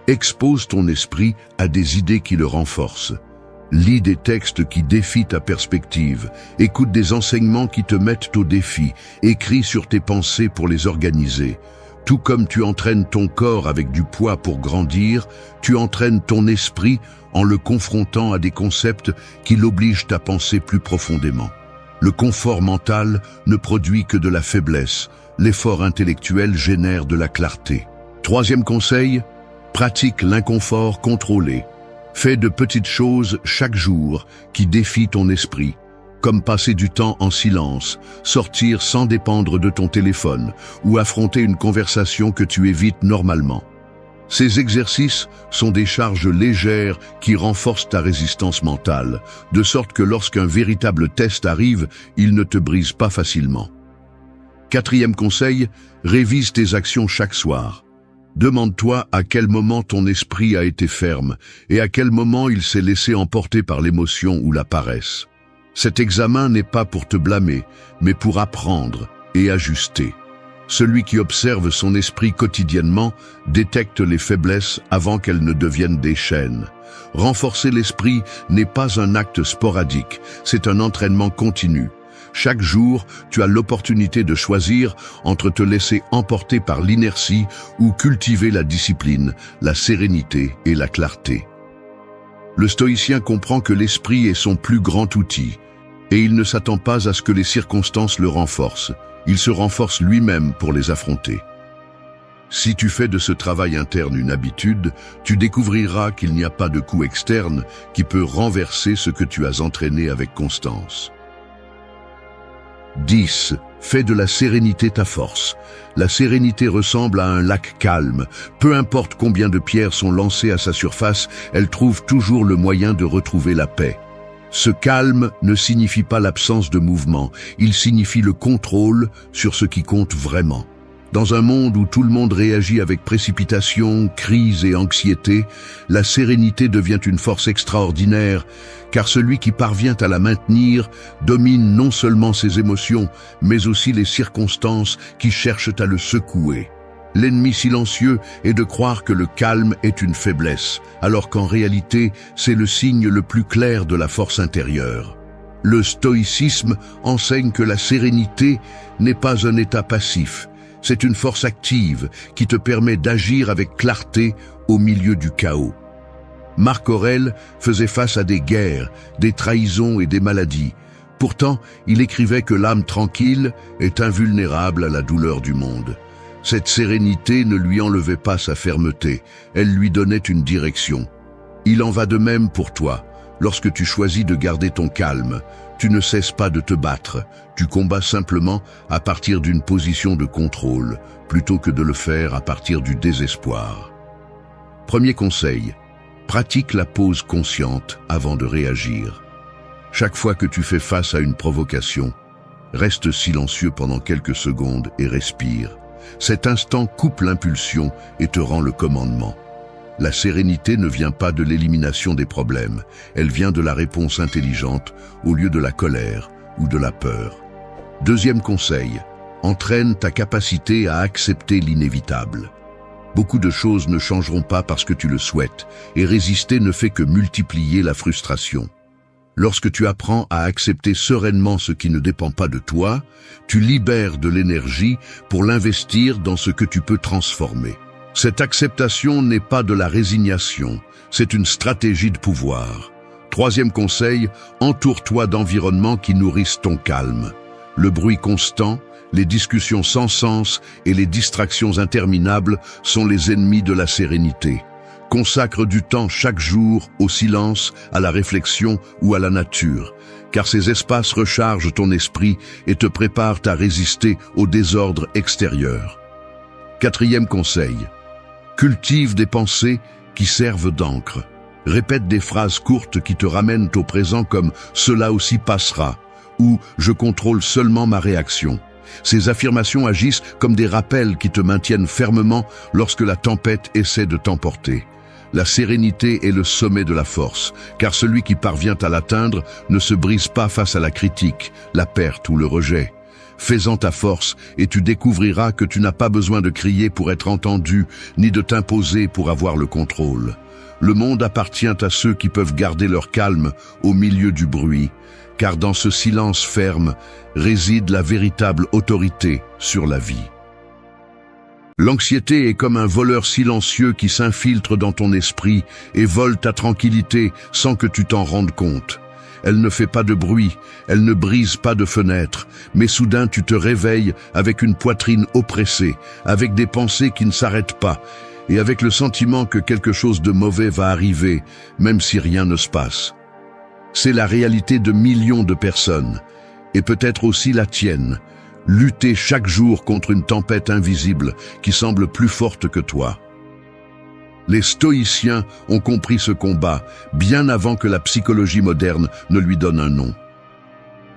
expose ton esprit à des idées qui le renforcent. Lis des textes qui défient ta perspective, écoute des enseignements qui te mettent au défi, écris sur tes pensées pour les organiser. Tout comme tu entraînes ton corps avec du poids pour grandir, tu entraînes ton esprit en le confrontant à des concepts qui l'obligent à penser plus profondément. Le confort mental ne produit que de la faiblesse, l'effort intellectuel génère de la clarté. Troisième conseil, pratique l'inconfort contrôlé. Fais de petites choses chaque jour qui défient ton esprit, comme passer du temps en silence, sortir sans dépendre de ton téléphone ou affronter une conversation que tu évites normalement. Ces exercices sont des charges légères qui renforcent ta résistance mentale, de sorte que lorsqu'un véritable test arrive, il ne te brise pas facilement. Quatrième conseil, révise tes actions chaque soir. Demande-toi à quel moment ton esprit a été ferme et à quel moment il s'est laissé emporter par l'émotion ou la paresse. Cet examen n'est pas pour te blâmer, mais pour apprendre et ajuster. Celui qui observe son esprit quotidiennement détecte les faiblesses avant qu'elles ne deviennent des chaînes. Renforcer l'esprit n'est pas un acte sporadique, c'est un entraînement continu. Chaque jour, tu as l'opportunité de choisir entre te laisser emporter par l'inertie ou cultiver la discipline, la sérénité et la clarté. Le stoïcien comprend que l'esprit est son plus grand outil, et il ne s'attend pas à ce que les circonstances le renforcent. Il se renforce lui-même pour les affronter. Si tu fais de ce travail interne une habitude, tu découvriras qu'il n'y a pas de coup externe qui peut renverser ce que tu as entraîné avec constance. 10. Fais de la sérénité ta force. La sérénité ressemble à un lac calme. Peu importe combien de pierres sont lancées à sa surface, elle trouve toujours le moyen de retrouver la paix. Ce calme ne signifie pas l'absence de mouvement, il signifie le contrôle sur ce qui compte vraiment. Dans un monde où tout le monde réagit avec précipitation, crise et anxiété, la sérénité devient une force extraordinaire, car celui qui parvient à la maintenir domine non seulement ses émotions, mais aussi les circonstances qui cherchent à le secouer. L'ennemi silencieux est de croire que le calme est une faiblesse, alors qu'en réalité, c'est le signe le plus clair de la force intérieure. Le stoïcisme enseigne que la sérénité n'est pas un état passif, c'est une force active qui te permet d'agir avec clarté au milieu du chaos. Marc Aurèle faisait face à des guerres, des trahisons et des maladies. Pourtant, il écrivait que l'âme tranquille est invulnérable à la douleur du monde. Cette sérénité ne lui enlevait pas sa fermeté, elle lui donnait une direction. Il en va de même pour toi. Lorsque tu choisis de garder ton calme, tu ne cesses pas de te battre, tu combats simplement à partir d'une position de contrôle, plutôt que de le faire à partir du désespoir. Premier conseil, pratique la pause consciente avant de réagir. Chaque fois que tu fais face à une provocation, reste silencieux pendant quelques secondes et respire. Cet instant coupe l'impulsion et te rend le commandement. La sérénité ne vient pas de l'élimination des problèmes, elle vient de la réponse intelligente au lieu de la colère ou de la peur. Deuxième conseil, entraîne ta capacité à accepter l'inévitable. Beaucoup de choses ne changeront pas parce que tu le souhaites, et résister ne fait que multiplier la frustration. Lorsque tu apprends à accepter sereinement ce qui ne dépend pas de toi, tu libères de l'énergie pour l'investir dans ce que tu peux transformer. Cette acceptation n'est pas de la résignation, c'est une stratégie de pouvoir. Troisième conseil, entoure-toi d'environnements qui nourrissent ton calme. Le bruit constant, les discussions sans sens et les distractions interminables sont les ennemis de la sérénité. Consacre du temps chaque jour au silence, à la réflexion ou à la nature, car ces espaces rechargent ton esprit et te préparent à résister au désordre extérieur. Quatrième conseil, cultive des pensées qui servent d'encre. Répète des phrases courtes qui te ramènent au présent comme « cela aussi passera » ou « je contrôle seulement ma réaction ». Ces affirmations agissent comme des rappels qui te maintiennent fermement lorsque la tempête essaie de t'emporter. La sérénité est le sommet de la force, car celui qui parvient à l'atteindre ne se brise pas face à la critique, la perte ou le rejet. Fais-en ta force et tu découvriras que tu n'as pas besoin de crier pour être entendu, ni de t'imposer pour avoir le contrôle. Le monde appartient à ceux qui peuvent garder leur calme au milieu du bruit, car dans ce silence ferme réside la véritable autorité sur la vie. L'anxiété est comme un voleur silencieux qui s'infiltre dans ton esprit et vole ta tranquillité sans que tu t'en rendes compte. Elle ne fait pas de bruit, elle ne brise pas de fenêtre, mais soudain tu te réveilles avec une poitrine oppressée, avec des pensées qui ne s'arrêtent pas, et avec le sentiment que quelque chose de mauvais va arriver, même si rien ne se passe. C'est la réalité de millions de personnes, et peut-être aussi la tienne. Lutter chaque jour contre une tempête invisible qui semble plus forte que toi. Les stoïciens ont compris ce combat bien avant que la psychologie moderne ne lui donne un nom.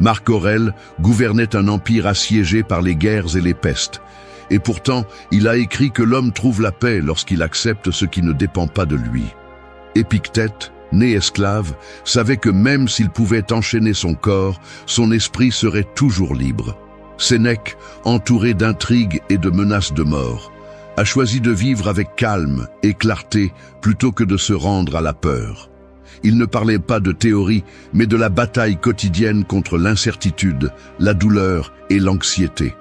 Marc Aurèle gouvernait un empire assiégé par les guerres et les pestes, et pourtant il a écrit que l'homme trouve la paix lorsqu'il accepte ce qui ne dépend pas de lui. Épictète, né esclave, savait que même s'il pouvait enchaîner son corps, son esprit serait toujours libre. Sénèque, entouré d'intrigues et de menaces de mort, a choisi de vivre avec calme et clarté plutôt que de se rendre à la peur. Il ne parlait pas de théorie, mais de la bataille quotidienne contre l'incertitude, la douleur et l'anxiété.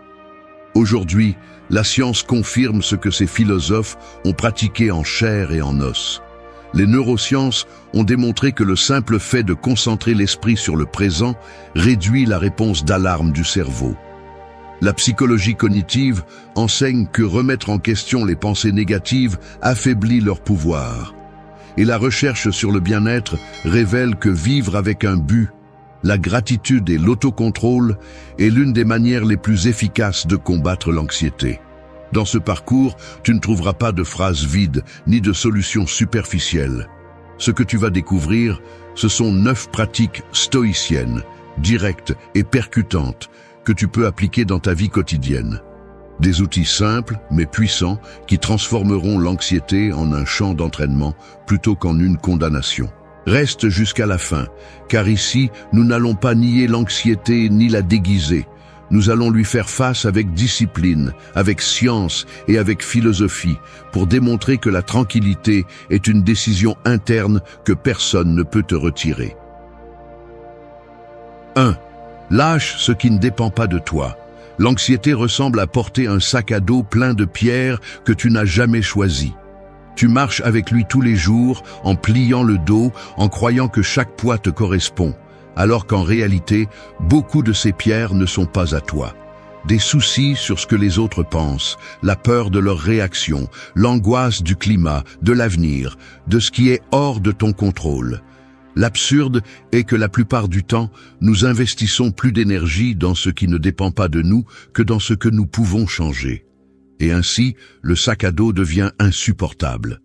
Aujourd'hui, la science confirme ce que ces philosophes ont pratiqué en chair et en os. Les neurosciences ont démontré que le simple fait de concentrer l'esprit sur le présent réduit la réponse d'alarme du cerveau. La psychologie cognitive enseigne que remettre en question les pensées négatives affaiblit leur pouvoir. Et la recherche sur le bien-être révèle que vivre avec un but, la gratitude et l'autocontrôle est l'une des manières les plus efficaces de combattre l'anxiété. Dans ce parcours, tu ne trouveras pas de phrases vides ni de solutions superficielles. Ce que tu vas découvrir, ce sont 9 pratiques stoïciennes, directes et percutantes, que tu peux appliquer dans ta vie quotidienne. Des outils simples mais puissants qui transformeront l'anxiété en un champ d'entraînement plutôt qu'en une condamnation. Reste jusqu'à la fin, car ici, nous n'allons pas nier l'anxiété ni la déguiser. Nous allons lui faire face avec discipline, avec science et avec philosophie pour démontrer que la tranquillité est une décision interne que personne ne peut te retirer. 1. Lâche ce qui ne dépend pas de toi. L'anxiété ressemble à porter un sac à dos plein de pierres que tu n'as jamais choisi. Tu marches avec lui tous les jours en pliant le dos, en croyant que chaque poids te correspond. alors qu'en réalité, beaucoup de ces pierres ne sont pas à toi. Des soucis sur ce que les autres pensent, la peur de leur réaction, l'angoisse du climat, de l'avenir, de ce qui est hors de ton contrôle. L'absurde est que la plupart du temps, nous investissons plus d'énergie dans ce qui ne dépend pas de nous que dans ce que nous pouvons changer. Et ainsi, le sac à dos devient insupportable.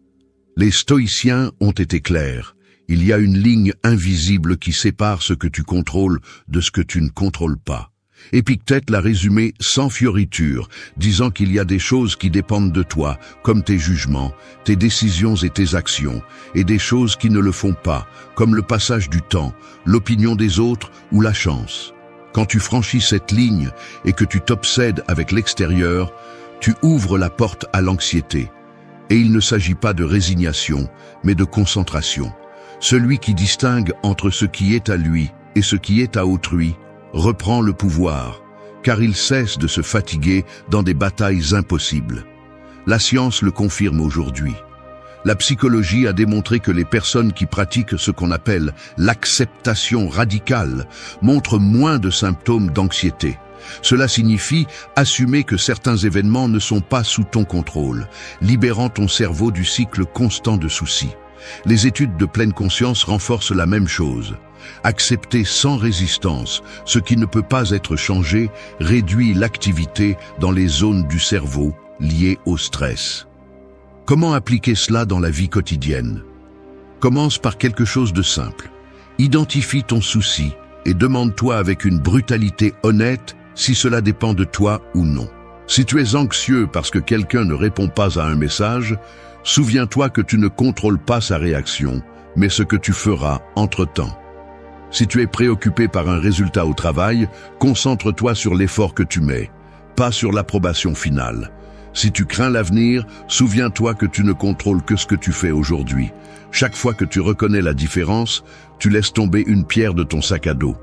Les stoïciens ont été clairs. Il y a une ligne invisible qui sépare ce que tu contrôles de ce que tu ne contrôles pas. Épictète l'a résumé sans fioriture, disant qu'il y a des choses qui dépendent de toi, comme tes jugements, tes décisions et tes actions, et des choses qui ne le font pas, comme le passage du temps, l'opinion des autres ou la chance. Quand tu franchis cette ligne et que tu t'obsèdes avec l'extérieur, tu ouvres la porte à l'anxiété. Et il ne s'agit pas de résignation, mais de concentration. Celui qui distingue entre ce qui est à lui et ce qui est à autrui reprend le pouvoir, car il cesse de se fatiguer dans des batailles impossibles. La science le confirme aujourd'hui. La psychologie a démontré que les personnes qui pratiquent ce qu'on appelle l'acceptation radicale montrent moins de symptômes d'anxiété. Cela signifie assumer que certains événements ne sont pas sous ton contrôle, libérant ton cerveau du cycle constant de soucis. Les études de pleine conscience renforcent la même chose. Accepter sans résistance ce qui ne peut pas être changé réduit l'activité dans les zones du cerveau liées au stress. Comment appliquer cela dans la vie quotidienne? Commence par quelque chose de simple. Identifie ton souci et demande-toi avec une brutalité honnête si cela dépend de toi ou non. Si tu es anxieux parce que quelqu'un ne répond pas à un message, souviens-toi que tu ne contrôles pas sa réaction, mais ce que tu feras entre-temps. Si tu es préoccupé par un résultat au travail, concentre-toi sur l'effort que tu mets, pas sur l'approbation finale. Si tu crains l'avenir, souviens-toi que tu ne contrôles que ce que tu fais aujourd'hui. Chaque fois que tu reconnais la différence, tu laisses tomber une pierre de ton sac à dos.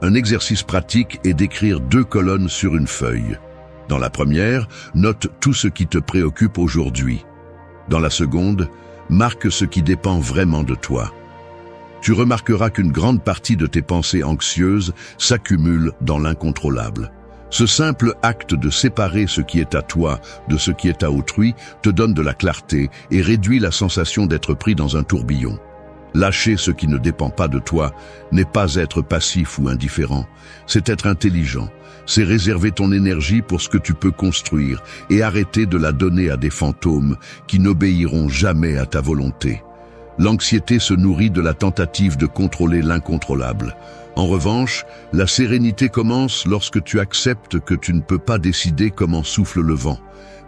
Un exercice pratique est d'écrire 2 colonnes sur une feuille. Dans la première, note tout ce qui te préoccupe aujourd'hui. Dans la seconde, marque ce qui dépend vraiment de toi. Tu remarqueras qu'une grande partie de tes pensées anxieuses s'accumule dans l'incontrôlable. Ce simple acte de séparer ce qui est à toi de ce qui est à autrui te donne de la clarté et réduit la sensation d'être pris dans un tourbillon. Lâcher ce qui ne dépend pas de toi n'est pas être passif ou indifférent, c'est être intelligent. C'est réserver ton énergie pour ce que tu peux construire et arrêter de la donner à des fantômes qui n'obéiront jamais à ta volonté. L'anxiété se nourrit de la tentative de contrôler l'incontrôlable. En revanche, la sérénité commence lorsque tu acceptes que tu ne peux pas décider comment souffle le vent,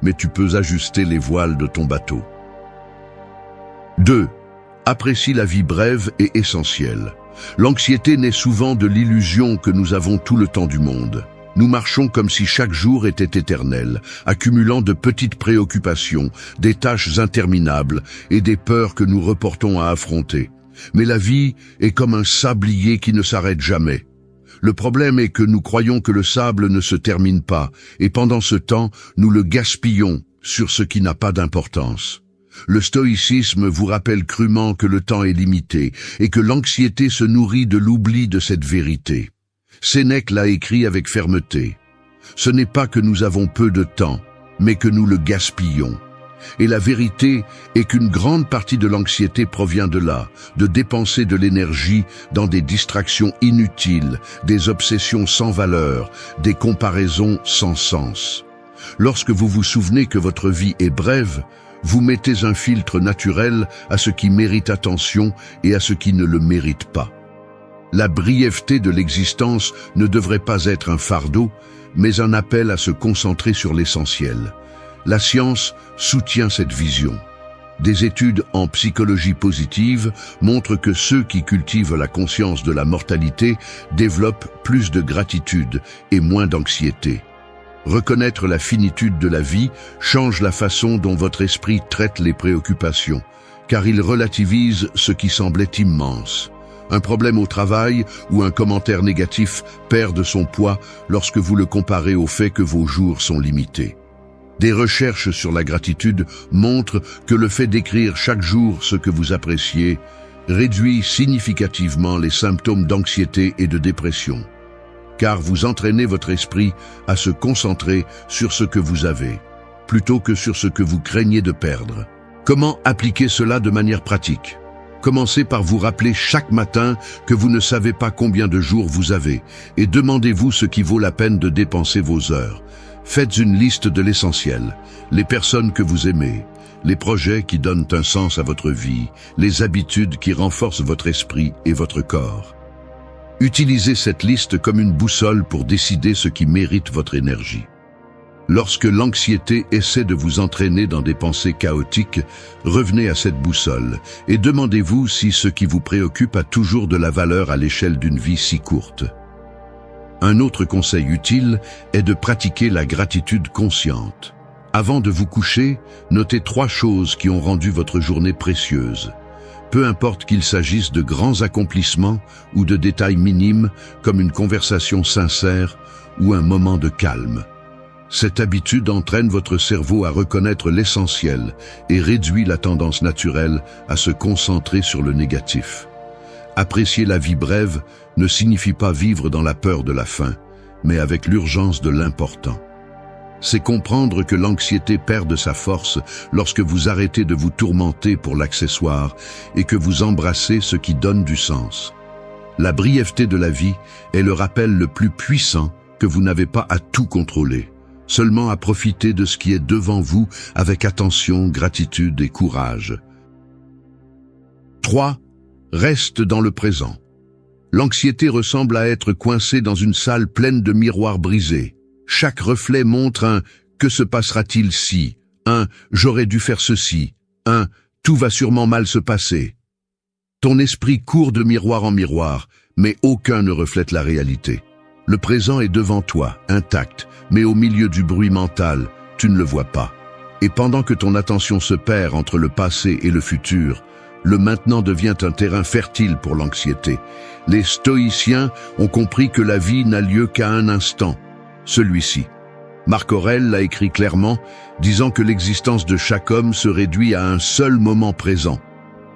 mais tu peux ajuster les voiles de ton bateau. 2. Apprécie la vie brève et essentielle. L'anxiété naît souvent de l'illusion que nous avons tout le temps du monde. Nous marchons comme si chaque jour était éternel, accumulant de petites préoccupations, des tâches interminables et des peurs que nous reportons à affronter. Mais la vie est comme un sablier qui ne s'arrête jamais. Le problème est que nous croyons que le sable ne se termine pas, et pendant ce temps, nous le gaspillons sur ce qui n'a pas d'importance. Le stoïcisme vous rappelle crûment que le temps est limité et que l'anxiété se nourrit de l'oubli de cette vérité. Sénèque l'a écrit avec fermeté. Ce n'est pas que nous avons peu de temps, mais que nous le gaspillons. Et la vérité est qu'une grande partie de l'anxiété provient de là, de dépenser de l'énergie dans des distractions inutiles, des obsessions sans valeur, des comparaisons sans sens. Lorsque vous vous souvenez que votre vie est brève, vous mettez un filtre naturel à ce qui mérite attention et à ce qui ne le mérite pas. La brièveté de l'existence ne devrait pas être un fardeau, mais un appel à se concentrer sur l'essentiel. La science soutient cette vision. Des études en psychologie positive montrent que ceux qui cultivent la conscience de la mortalité développent plus de gratitude et moins d'anxiété. Reconnaître la finitude de la vie change la façon dont votre esprit traite les préoccupations, car il relativise ce qui semblait immense. Un problème au travail ou un commentaire négatif perd de son poids lorsque vous le comparez au fait que vos jours sont limités. Des recherches sur la gratitude montrent que le fait d'écrire chaque jour ce que vous appréciez réduit significativement les symptômes d'anxiété et de dépression, car vous entraînez votre esprit à se concentrer sur ce que vous avez, plutôt que sur ce que vous craignez de perdre. Comment appliquer cela de manière pratique? Commencez par vous rappeler chaque matin que vous ne savez pas combien de jours vous avez, et demandez-vous ce qui vaut la peine de dépenser vos heures. Faites une liste de l'essentiel, les personnes que vous aimez, les projets qui donnent un sens à votre vie, les habitudes qui renforcent votre esprit et votre corps. Utilisez cette liste comme une boussole pour décider ce qui mérite votre énergie. Lorsque l'anxiété essaie de vous entraîner dans des pensées chaotiques, revenez à cette boussole et demandez-vous si ce qui vous préoccupe a toujours de la valeur à l'échelle d'une vie si courte. Un autre conseil utile est de pratiquer la gratitude consciente. Avant de vous coucher, notez 3 choses qui ont rendu votre journée précieuse. Peu importe qu'il s'agisse de grands accomplissements ou de détails minimes comme une conversation sincère ou un moment de calme. Cette habitude entraîne votre cerveau à reconnaître l'essentiel et réduit la tendance naturelle à se concentrer sur le négatif. Apprécier la vie brève ne signifie pas vivre dans la peur de la fin, mais avec l'urgence de l'important. C'est comprendre que l'anxiété perd de sa force lorsque vous arrêtez de vous tourmenter pour l'accessoire et que vous embrassez ce qui donne du sens. La brièveté de la vie est le rappel le plus puissant que vous n'avez pas à tout contrôler, seulement à profiter de ce qui est devant vous avec attention, gratitude et courage. 3. Reste dans le présent. L'anxiété ressemble à être coincée dans une salle pleine de miroirs brisés. Chaque reflet montre un « que se passera-t-il si ?» un « j'aurais dû faire ceci » un « tout va sûrement mal se passer ». Ton esprit court de miroir en miroir, mais aucun ne reflète la réalité. Le présent est devant toi, intact, mais au milieu du bruit mental, tu ne le vois pas. Et pendant que ton attention se perd entre le passé et le futur, le maintenant devient un terrain fertile pour l'anxiété. Les stoïciens ont compris que la vie n'a lieu qu'à un instant, celui-ci. Marc Aurèle l'a écrit clairement, disant que l'existence de chaque homme se réduit à un seul moment présent.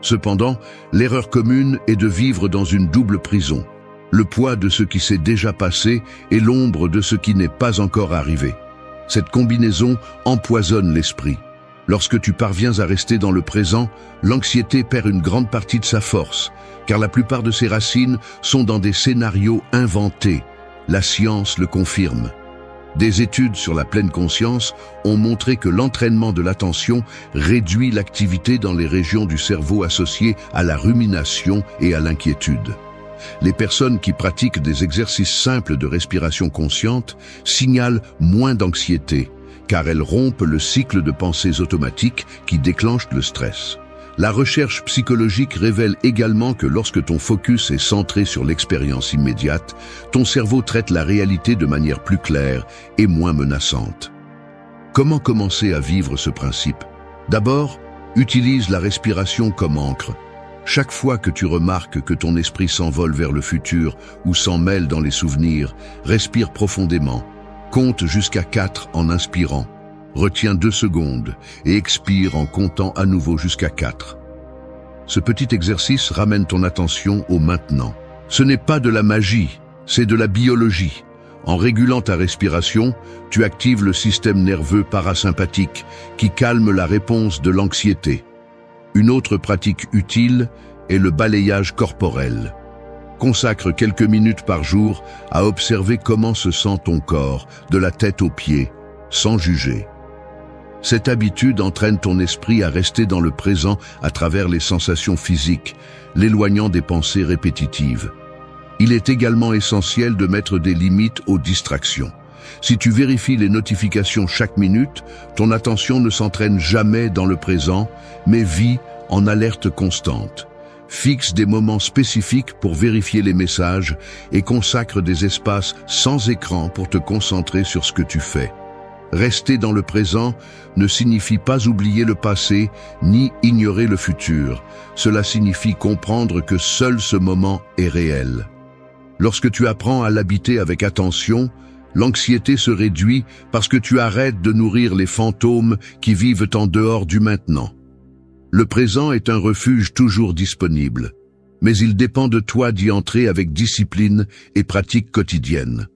Cependant, l'erreur commune est de vivre dans une double prison. Le poids de ce qui s'est déjà passé et l'ombre de ce qui n'est pas encore arrivé. Cette combinaison empoisonne l'esprit. Lorsque tu parviens à rester dans le présent, l'anxiété perd une grande partie de sa force, car la plupart de ses racines sont dans des scénarios inventés. La science le confirme. Des études sur la pleine conscience ont montré que l'entraînement de l'attention réduit l'activité dans les régions du cerveau associées à la rumination et à l'inquiétude. Les personnes qui pratiquent des exercices simples de respiration consciente signalent moins d'anxiété, car elles rompent le cycle de pensées automatiques qui déclenchent le stress. La recherche psychologique révèle également que lorsque ton focus est centré sur l'expérience immédiate, ton cerveau traite la réalité de manière plus claire et moins menaçante. Comment commencer à vivre ce principe? D'abord, utilise la respiration comme encre. Chaque fois que tu remarques que ton esprit s'envole vers le futur ou s'en mêle dans les souvenirs, respire profondément. Compte jusqu'à 4 en inspirant. Retiens 2 secondes et expire en comptant à nouveau jusqu'à 4. Ce petit exercice ramène ton attention au maintenant. Ce n'est pas de la magie, c'est de la biologie. En régulant ta respiration, tu actives le système nerveux parasympathique qui calme la réponse de l'anxiété. Une autre pratique utile est le balayage corporel. Consacre quelques minutes par jour à observer comment se sent ton corps, de la tête aux pieds, sans juger. Cette habitude entraîne ton esprit à rester dans le présent à travers les sensations physiques, l'éloignant des pensées répétitives. Il est également essentiel de mettre des limites aux distractions. Si tu vérifies les notifications chaque minute, ton attention ne s'entraîne jamais dans le présent, mais vit en alerte constante. Fixe des moments spécifiques pour vérifier les messages et consacre des espaces sans écran pour te concentrer sur ce que tu fais. Rester dans le présent ne signifie pas oublier le passé ni ignorer le futur. Cela signifie comprendre que seul ce moment est réel. Lorsque tu apprends à l'habiter avec attention, l'anxiété se réduit parce que tu arrêtes de nourrir les fantômes qui vivent en dehors du maintenant. Le présent est un refuge toujours disponible. mais il dépend de toi d'y entrer avec discipline et pratique quotidienne.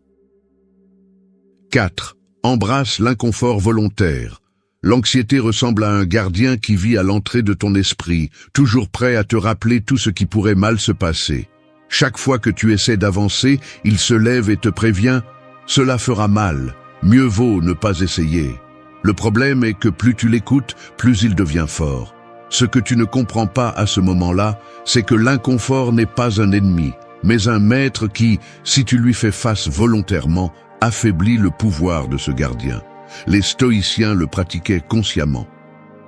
4. Embrasse l'inconfort volontaire. L'anxiété ressemble à un gardien qui vit à l'entrée de ton esprit, toujours prêt à te rappeler tout ce qui pourrait mal se passer. Chaque fois que tu essaies d'avancer, il se lève et te prévient « Cela fera mal, mieux vaut ne pas essayer ». Le problème est que plus tu l'écoutes, plus il devient fort. Ce que tu ne comprends pas à ce moment-là, c'est que l'inconfort n'est pas un ennemi, mais un maître qui, si tu lui fais face volontairement, affaiblit le pouvoir de ce gardien. Les stoïciens le pratiquaient consciemment.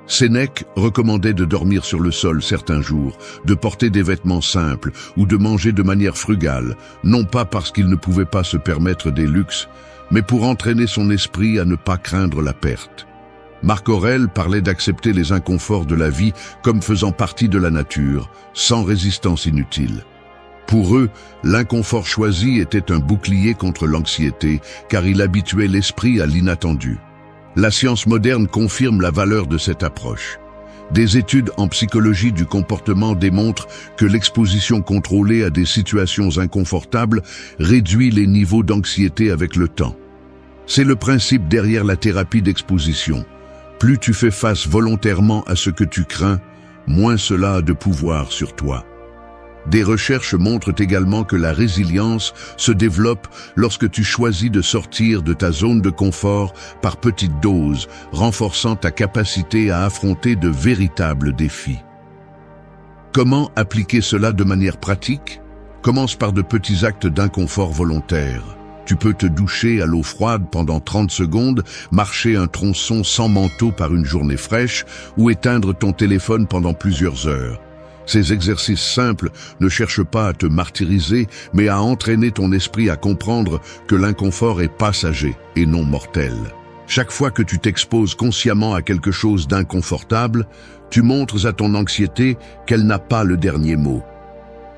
Sénèque recommandait de dormir sur le sol certains jours, de porter des vêtements simples ou de manger de manière frugale, non pas parce qu'il ne pouvait pas se permettre des luxes, mais pour entraîner son esprit à ne pas craindre la perte. Marc Aurèle parlait d'accepter les inconforts de la vie comme faisant partie de la nature, sans résistance inutile. Pour eux, l'inconfort choisi était un bouclier contre l'anxiété, car il habituait l'esprit à l'inattendu. La science moderne confirme la valeur de cette approche. Des études en psychologie du comportement démontrent que l'exposition contrôlée à des situations inconfortables réduit les niveaux d'anxiété avec le temps. C'est le principe derrière la thérapie d'exposition. Plus tu fais face volontairement à ce que tu crains, moins cela a de pouvoir sur toi. Des recherches montrent également que la résilience se développe lorsque tu choisis de sortir de ta zone de confort par petites doses, renforçant ta capacité à affronter de véritables défis. Comment appliquer cela de manière pratique? Commence par de petits actes d'inconfort volontaire. Tu peux te doucher à l'eau froide pendant 30 secondes, marcher un tronçon sans manteau par une journée fraîche ou éteindre ton téléphone pendant plusieurs heures. Ces exercices simples ne cherchent pas à te martyriser, mais à entraîner ton esprit à comprendre que l'inconfort est passager et non mortel. Chaque fois que tu t'exposes consciemment à quelque chose d'inconfortable, tu montres à ton anxiété qu'elle n'a pas le dernier mot.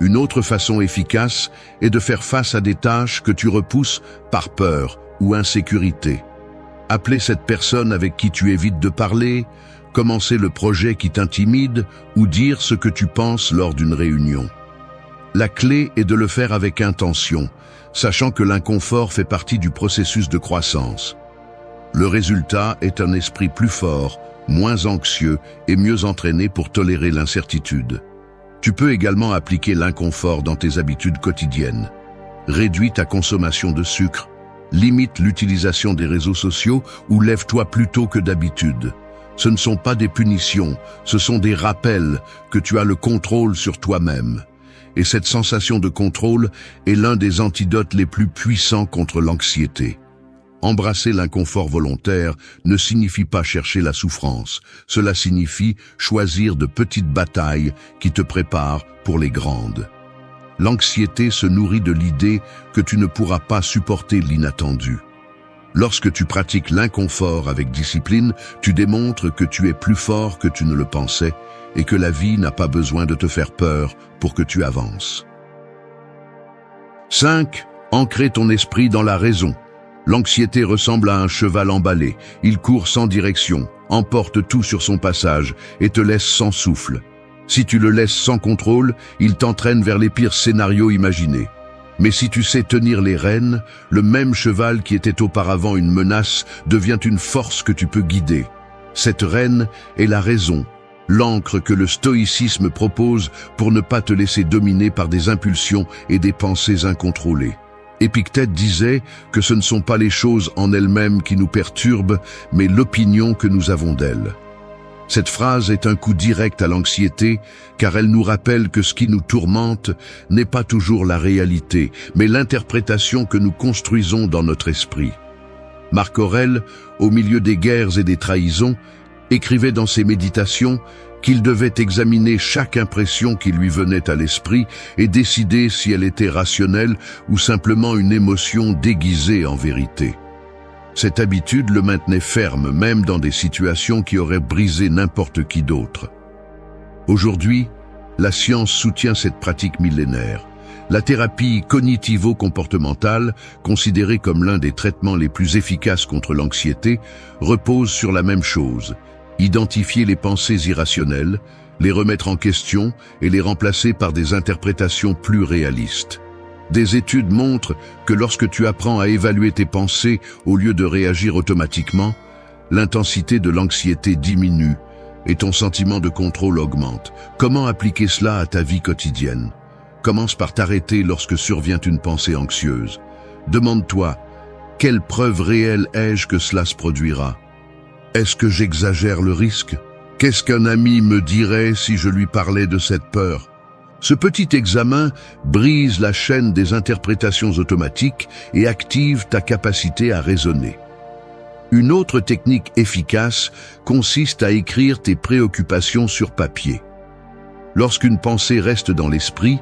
Une autre façon efficace est de faire face à des tâches que tu repousses par peur ou insécurité. Appeler cette personne avec qui tu évites de parler, commencer le projet qui t'intimide ou dire ce que tu penses lors d'une réunion. La clé est de le faire avec intention, sachant que l'inconfort fait partie du processus de croissance. Le résultat est un esprit plus fort, moins anxieux et mieux entraîné pour tolérer l'incertitude. Tu peux également appliquer l'inconfort dans tes habitudes quotidiennes. Réduis ta consommation de sucre, limite l'utilisation des réseaux sociaux ou lève-toi plus tôt que d'habitude. Ce ne sont pas des punitions, ce sont des rappels que tu as le contrôle sur toi-même. Et cette sensation de contrôle est l'un des antidotes les plus puissants contre l'anxiété. Embrasser l'inconfort volontaire ne signifie pas chercher la souffrance. Cela signifie choisir de petites batailles qui te préparent pour les grandes. L'anxiété se nourrit de l'idée que tu ne pourras pas supporter l'inattendu. Lorsque tu pratiques l'inconfort avec discipline, tu démontres que tu es plus fort que tu ne le pensais et que la vie n'a pas besoin de te faire peur pour que tu avances. 5. Ancrer ton esprit dans la raison. L'anxiété ressemble à un cheval emballé. Il court sans direction, emporte tout sur son passage et te laisse sans souffle. Si tu le laisses sans contrôle, il t'entraîne vers les pires scénarios imaginés. Mais si tu sais tenir les rênes, le même cheval qui était auparavant une menace devient une force que tu peux guider. Cette reine est la raison, l'ancre que le stoïcisme propose pour ne pas te laisser dominer par des impulsions et des pensées incontrôlées. Épictète disait que ce ne sont pas les choses en elles-mêmes qui nous perturbent, mais l'opinion que nous avons d'elles. Cette phrase est un coup direct à l'anxiété, car elle nous rappelle que ce qui nous tourmente n'est pas toujours la réalité, mais l'interprétation que nous construisons dans notre esprit. Marc Aurèle, au milieu des guerres et des trahisons, écrivait dans ses méditations qu'il devait examiner chaque impression qui lui venait à l'esprit et décider si elle était rationnelle ou simplement une émotion déguisée en vérité. Cette habitude le maintenait ferme, même dans des situations qui auraient brisé n'importe qui d'autre. Aujourd'hui, la science soutient cette pratique millénaire. La thérapie cognitivo-comportementale, considérée comme l'un des traitements les plus efficaces contre l'anxiété, repose sur la même chose: identifier les pensées irrationnelles, les remettre en question et les remplacer par des interprétations plus réalistes. Des études montrent que lorsque tu apprends à évaluer tes pensées au lieu de réagir automatiquement, l'intensité de l'anxiété diminue et ton sentiment de contrôle augmente. Comment appliquer cela à ta vie quotidienne? Commence par t'arrêter lorsque survient une pensée anxieuse. Demande-toi, quelle preuve réelle ai-je que cela se produira? Est-ce que j'exagère le risque? Qu'est-ce qu'un ami me dirait si je lui parlais de cette peur? Ce petit examen brise la chaîne des interprétations automatiques et active ta capacité à raisonner. Une autre technique efficace consiste à écrire tes préoccupations sur papier. Lorsqu'une pensée reste dans l'esprit,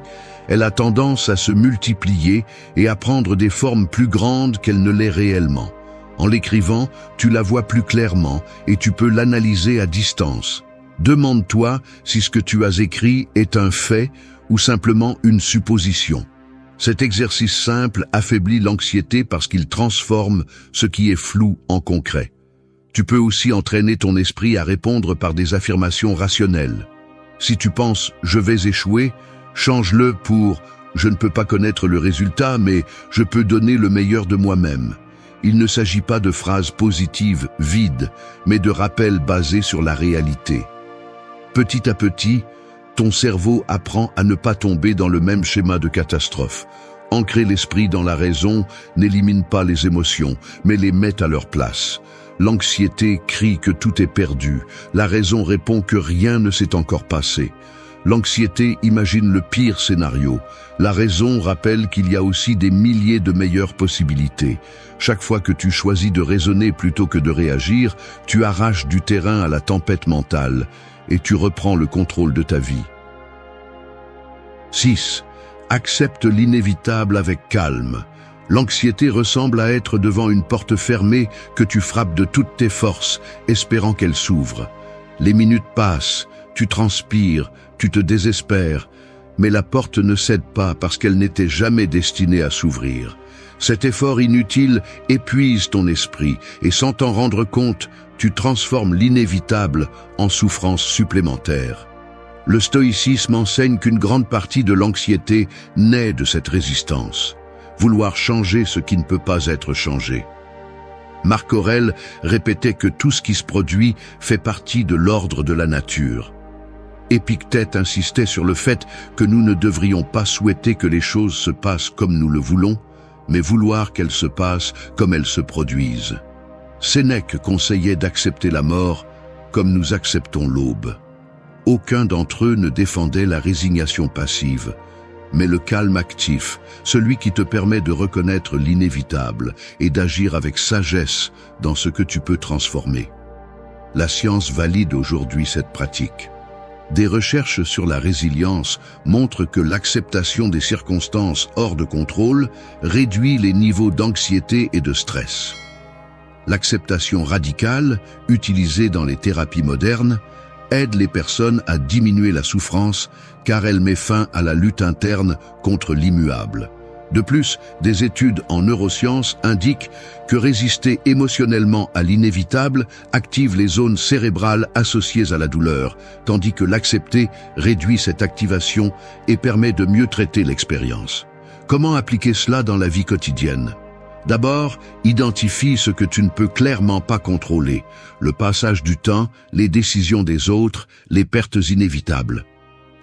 elle a tendance à se multiplier et à prendre des formes plus grandes qu'elle ne l'est réellement. En l'écrivant, tu la vois plus clairement et tu peux l'analyser à distance. Demande-toi si ce que tu as écrit est un fait ou simplement une supposition. Cet exercice simple affaiblit l'anxiété parce qu'il transforme ce qui est flou en concret. Tu peux aussi entraîner ton esprit à répondre par des affirmations rationnelles. Si tu penses « je vais échouer », change-le pour « je ne peux pas connaître le résultat, mais je peux donner le meilleur de moi-même ». Il ne s'agit pas de phrases positives vides, mais de rappels basés sur la réalité. Petit à petit, ton cerveau apprend à ne pas tomber dans le même schéma de catastrophe. Ancrer l'esprit dans la raison n'élimine pas les émotions, mais les met à leur place. L'anxiété crie que tout est perdu. La raison répond que rien ne s'est encore passé. L'anxiété imagine le pire scénario. La raison rappelle qu'il y a aussi des milliers de meilleures possibilités. Chaque fois que tu choisis de raisonner plutôt que de réagir, tu arraches du terrain à la tempête mentale et tu reprends le contrôle de ta vie. 6. Accepte l'inévitable avec calme. L'anxiété ressemble à être devant une porte fermée que tu frappes de toutes tes forces, espérant qu'elle s'ouvre. Les minutes passent, tu transpires, tu te désespères, mais la porte ne cède pas parce qu'elle n'était jamais destinée à s'ouvrir. Cet effort inutile épuise ton esprit et sans t'en rendre compte, tu transformes l'inévitable en souffrance supplémentaire. Le stoïcisme enseigne qu'une grande partie de l'anxiété naît de cette résistance. Vouloir changer ce qui ne peut pas être changé. Marc Aurèle répétait que tout ce qui se produit fait partie de l'ordre de la nature. Épictète insistait sur le fait que nous ne devrions pas souhaiter que les choses se passent comme nous le voulons, mais vouloir qu'elles se passent comme elles se produisent. Sénèque conseillait d'accepter la mort comme nous acceptons l'aube. Aucun d'entre eux ne défendait la résignation passive, mais le calme actif, celui qui te permet de reconnaître l'inévitable et d'agir avec sagesse dans ce que tu peux transformer. La science valide aujourd'hui cette pratique. Des recherches sur la résilience montrent que l'acceptation des circonstances hors de contrôle réduit les niveaux d'anxiété et de stress. L'acceptation radicale, utilisée dans les thérapies modernes, aide les personnes à diminuer la souffrance car elle met fin à la lutte interne contre l'immuable. De plus, des études en neurosciences indiquent que résister émotionnellement à l'inévitable active les zones cérébrales associées à la douleur, tandis que l'accepter réduit cette activation et permet de mieux traiter l'expérience. Comment appliquer cela dans la vie quotidienne? D'abord, identifie ce que tu ne peux clairement pas contrôler, le passage du temps, les décisions des autres, les pertes inévitables.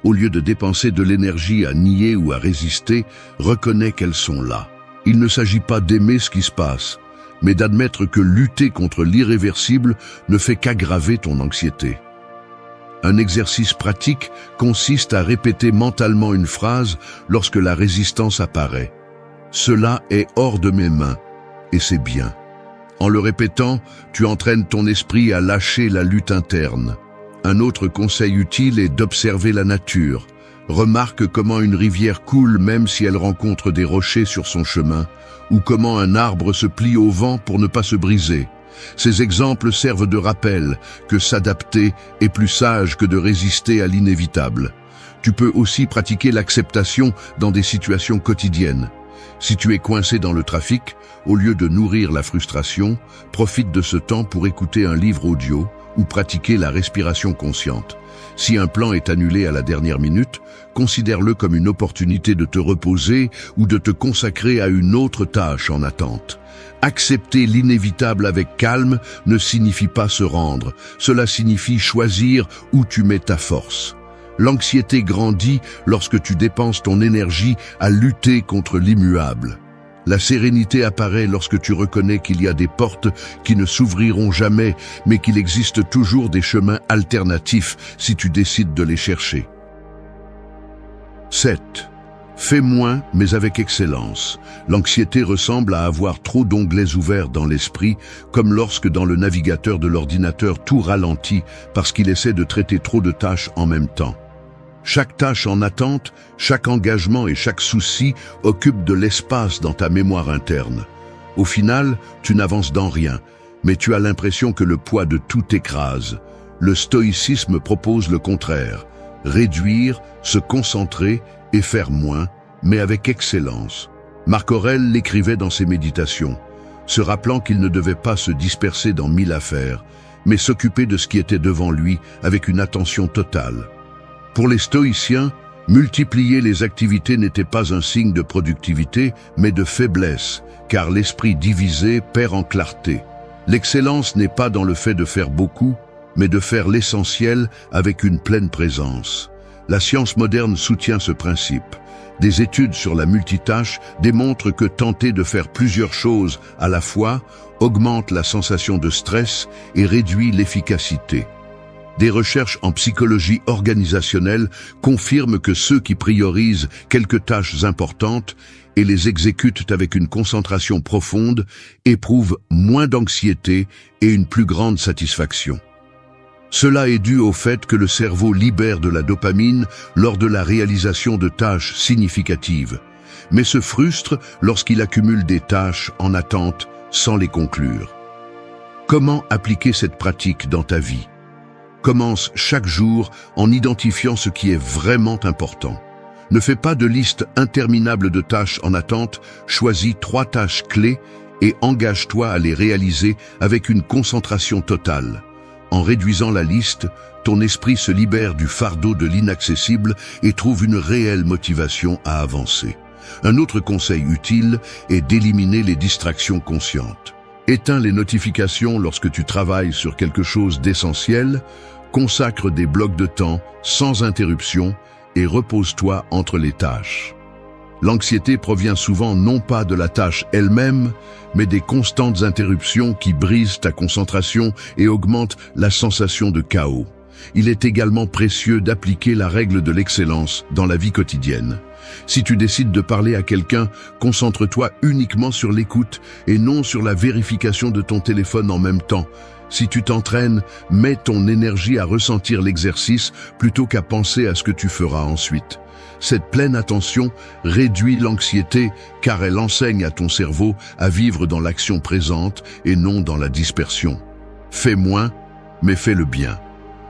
Au lieu de dépenser de l'énergie à nier ou à résister, reconnais qu'elles sont là. Il ne s'agit pas d'aimer ce qui se passe, mais d'admettre que lutter contre l'irréversible ne fait qu'aggraver ton anxiété. Un exercice pratique consiste à répéter mentalement une phrase lorsque la résistance apparaît. « Cela est hors de mes mains, et c'est bien ». En le répétant, tu entraînes ton esprit à lâcher la lutte interne. Un autre conseil utile est d'observer la nature. Remarque comment une rivière coule même si elle rencontre des rochers sur son chemin, ou comment un arbre se plie au vent pour ne pas se briser. Ces exemples servent de rappel que s'adapter est plus sage que de résister à l'inévitable. Tu peux aussi pratiquer l'acceptation dans des situations quotidiennes. Si tu es coincé dans le trafic, au lieu de nourrir la frustration, profite de ce temps pour écouter un livre audio ou pratiquer la respiration consciente. Si un plan est annulé à la dernière minute, considère-le comme une opportunité de te reposer ou de te consacrer à une autre tâche en attente. Accepter l'inévitable avec calme ne signifie pas se rendre, cela signifie choisir où tu mets ta force. L'anxiété grandit lorsque tu dépenses ton énergie à lutter contre l'immuable. La sérénité apparaît lorsque tu reconnais qu'il y a des portes qui ne s'ouvriront jamais, mais qu'il existe toujours des chemins alternatifs si tu décides de les chercher. 7. Fais moins, mais avec excellence. L'anxiété ressemble à avoir trop d'onglets ouverts dans l'esprit, comme lorsque dans le navigateur de l'ordinateur tout ralentit parce qu'il essaie de traiter trop de tâches en même temps. Chaque tâche en attente, chaque engagement et chaque souci occupent de l'espace dans ta mémoire interne. Au final, tu n'avances dans rien, mais tu as l'impression que le poids de tout t'écrase. Le stoïcisme propose le contraire. Réduire, se concentrer et faire moins, mais avec excellence. Marc Aurèle l'écrivait dans ses méditations, se rappelant qu'il ne devait pas se disperser dans 1000 affaires, mais s'occuper de ce qui était devant lui avec une attention totale. Pour les stoïciens, multiplier les activités n'était pas un signe de productivité, mais de faiblesse, car l'esprit divisé perd en clarté. L'excellence n'est pas dans le fait de faire beaucoup, mais de faire l'essentiel avec une pleine présence. La science moderne soutient ce principe. Des études sur la multitâche démontrent que tenter de faire plusieurs choses à la fois augmente la sensation de stress et réduit l'efficacité. Des recherches en psychologie organisationnelle confirment que ceux qui priorisent quelques tâches importantes et les exécutent avec une concentration profonde éprouvent moins d'anxiété et une plus grande satisfaction. Cela est dû au fait que le cerveau libère de la dopamine lors de la réalisation de tâches significatives, mais se frustre lorsqu'il accumule des tâches en attente sans les conclure. Comment appliquer cette pratique dans ta vie ? Commence chaque jour en identifiant ce qui est vraiment important. Ne fais pas de liste interminable de tâches en attente, choisis 3 tâches clés et engage-toi à les réaliser avec une concentration totale. En réduisant la liste, ton esprit se libère du fardeau de l'inaccessible et trouve une réelle motivation à avancer. Un autre conseil utile est d'éliminer les distractions conscientes. Éteins les notifications lorsque tu travailles sur quelque chose d'essentiel, consacre des blocs de temps sans interruption et repose-toi entre les tâches. L'anxiété provient souvent non pas de la tâche elle-même, mais des constantes interruptions qui brisent ta concentration et augmentent la sensation de chaos. Il est également précieux d'appliquer la règle de l'excellence dans la vie quotidienne. Si tu décides de parler à quelqu'un, concentre-toi uniquement sur l'écoute et non sur la vérification de ton téléphone en même temps. Si tu t'entraînes, mets ton énergie à ressentir l'exercice plutôt qu'à penser à ce que tu feras ensuite. Cette pleine attention réduit l'anxiété car elle enseigne à ton cerveau à vivre dans l'action présente et non dans la dispersion. Fais moins, mais fais le bien.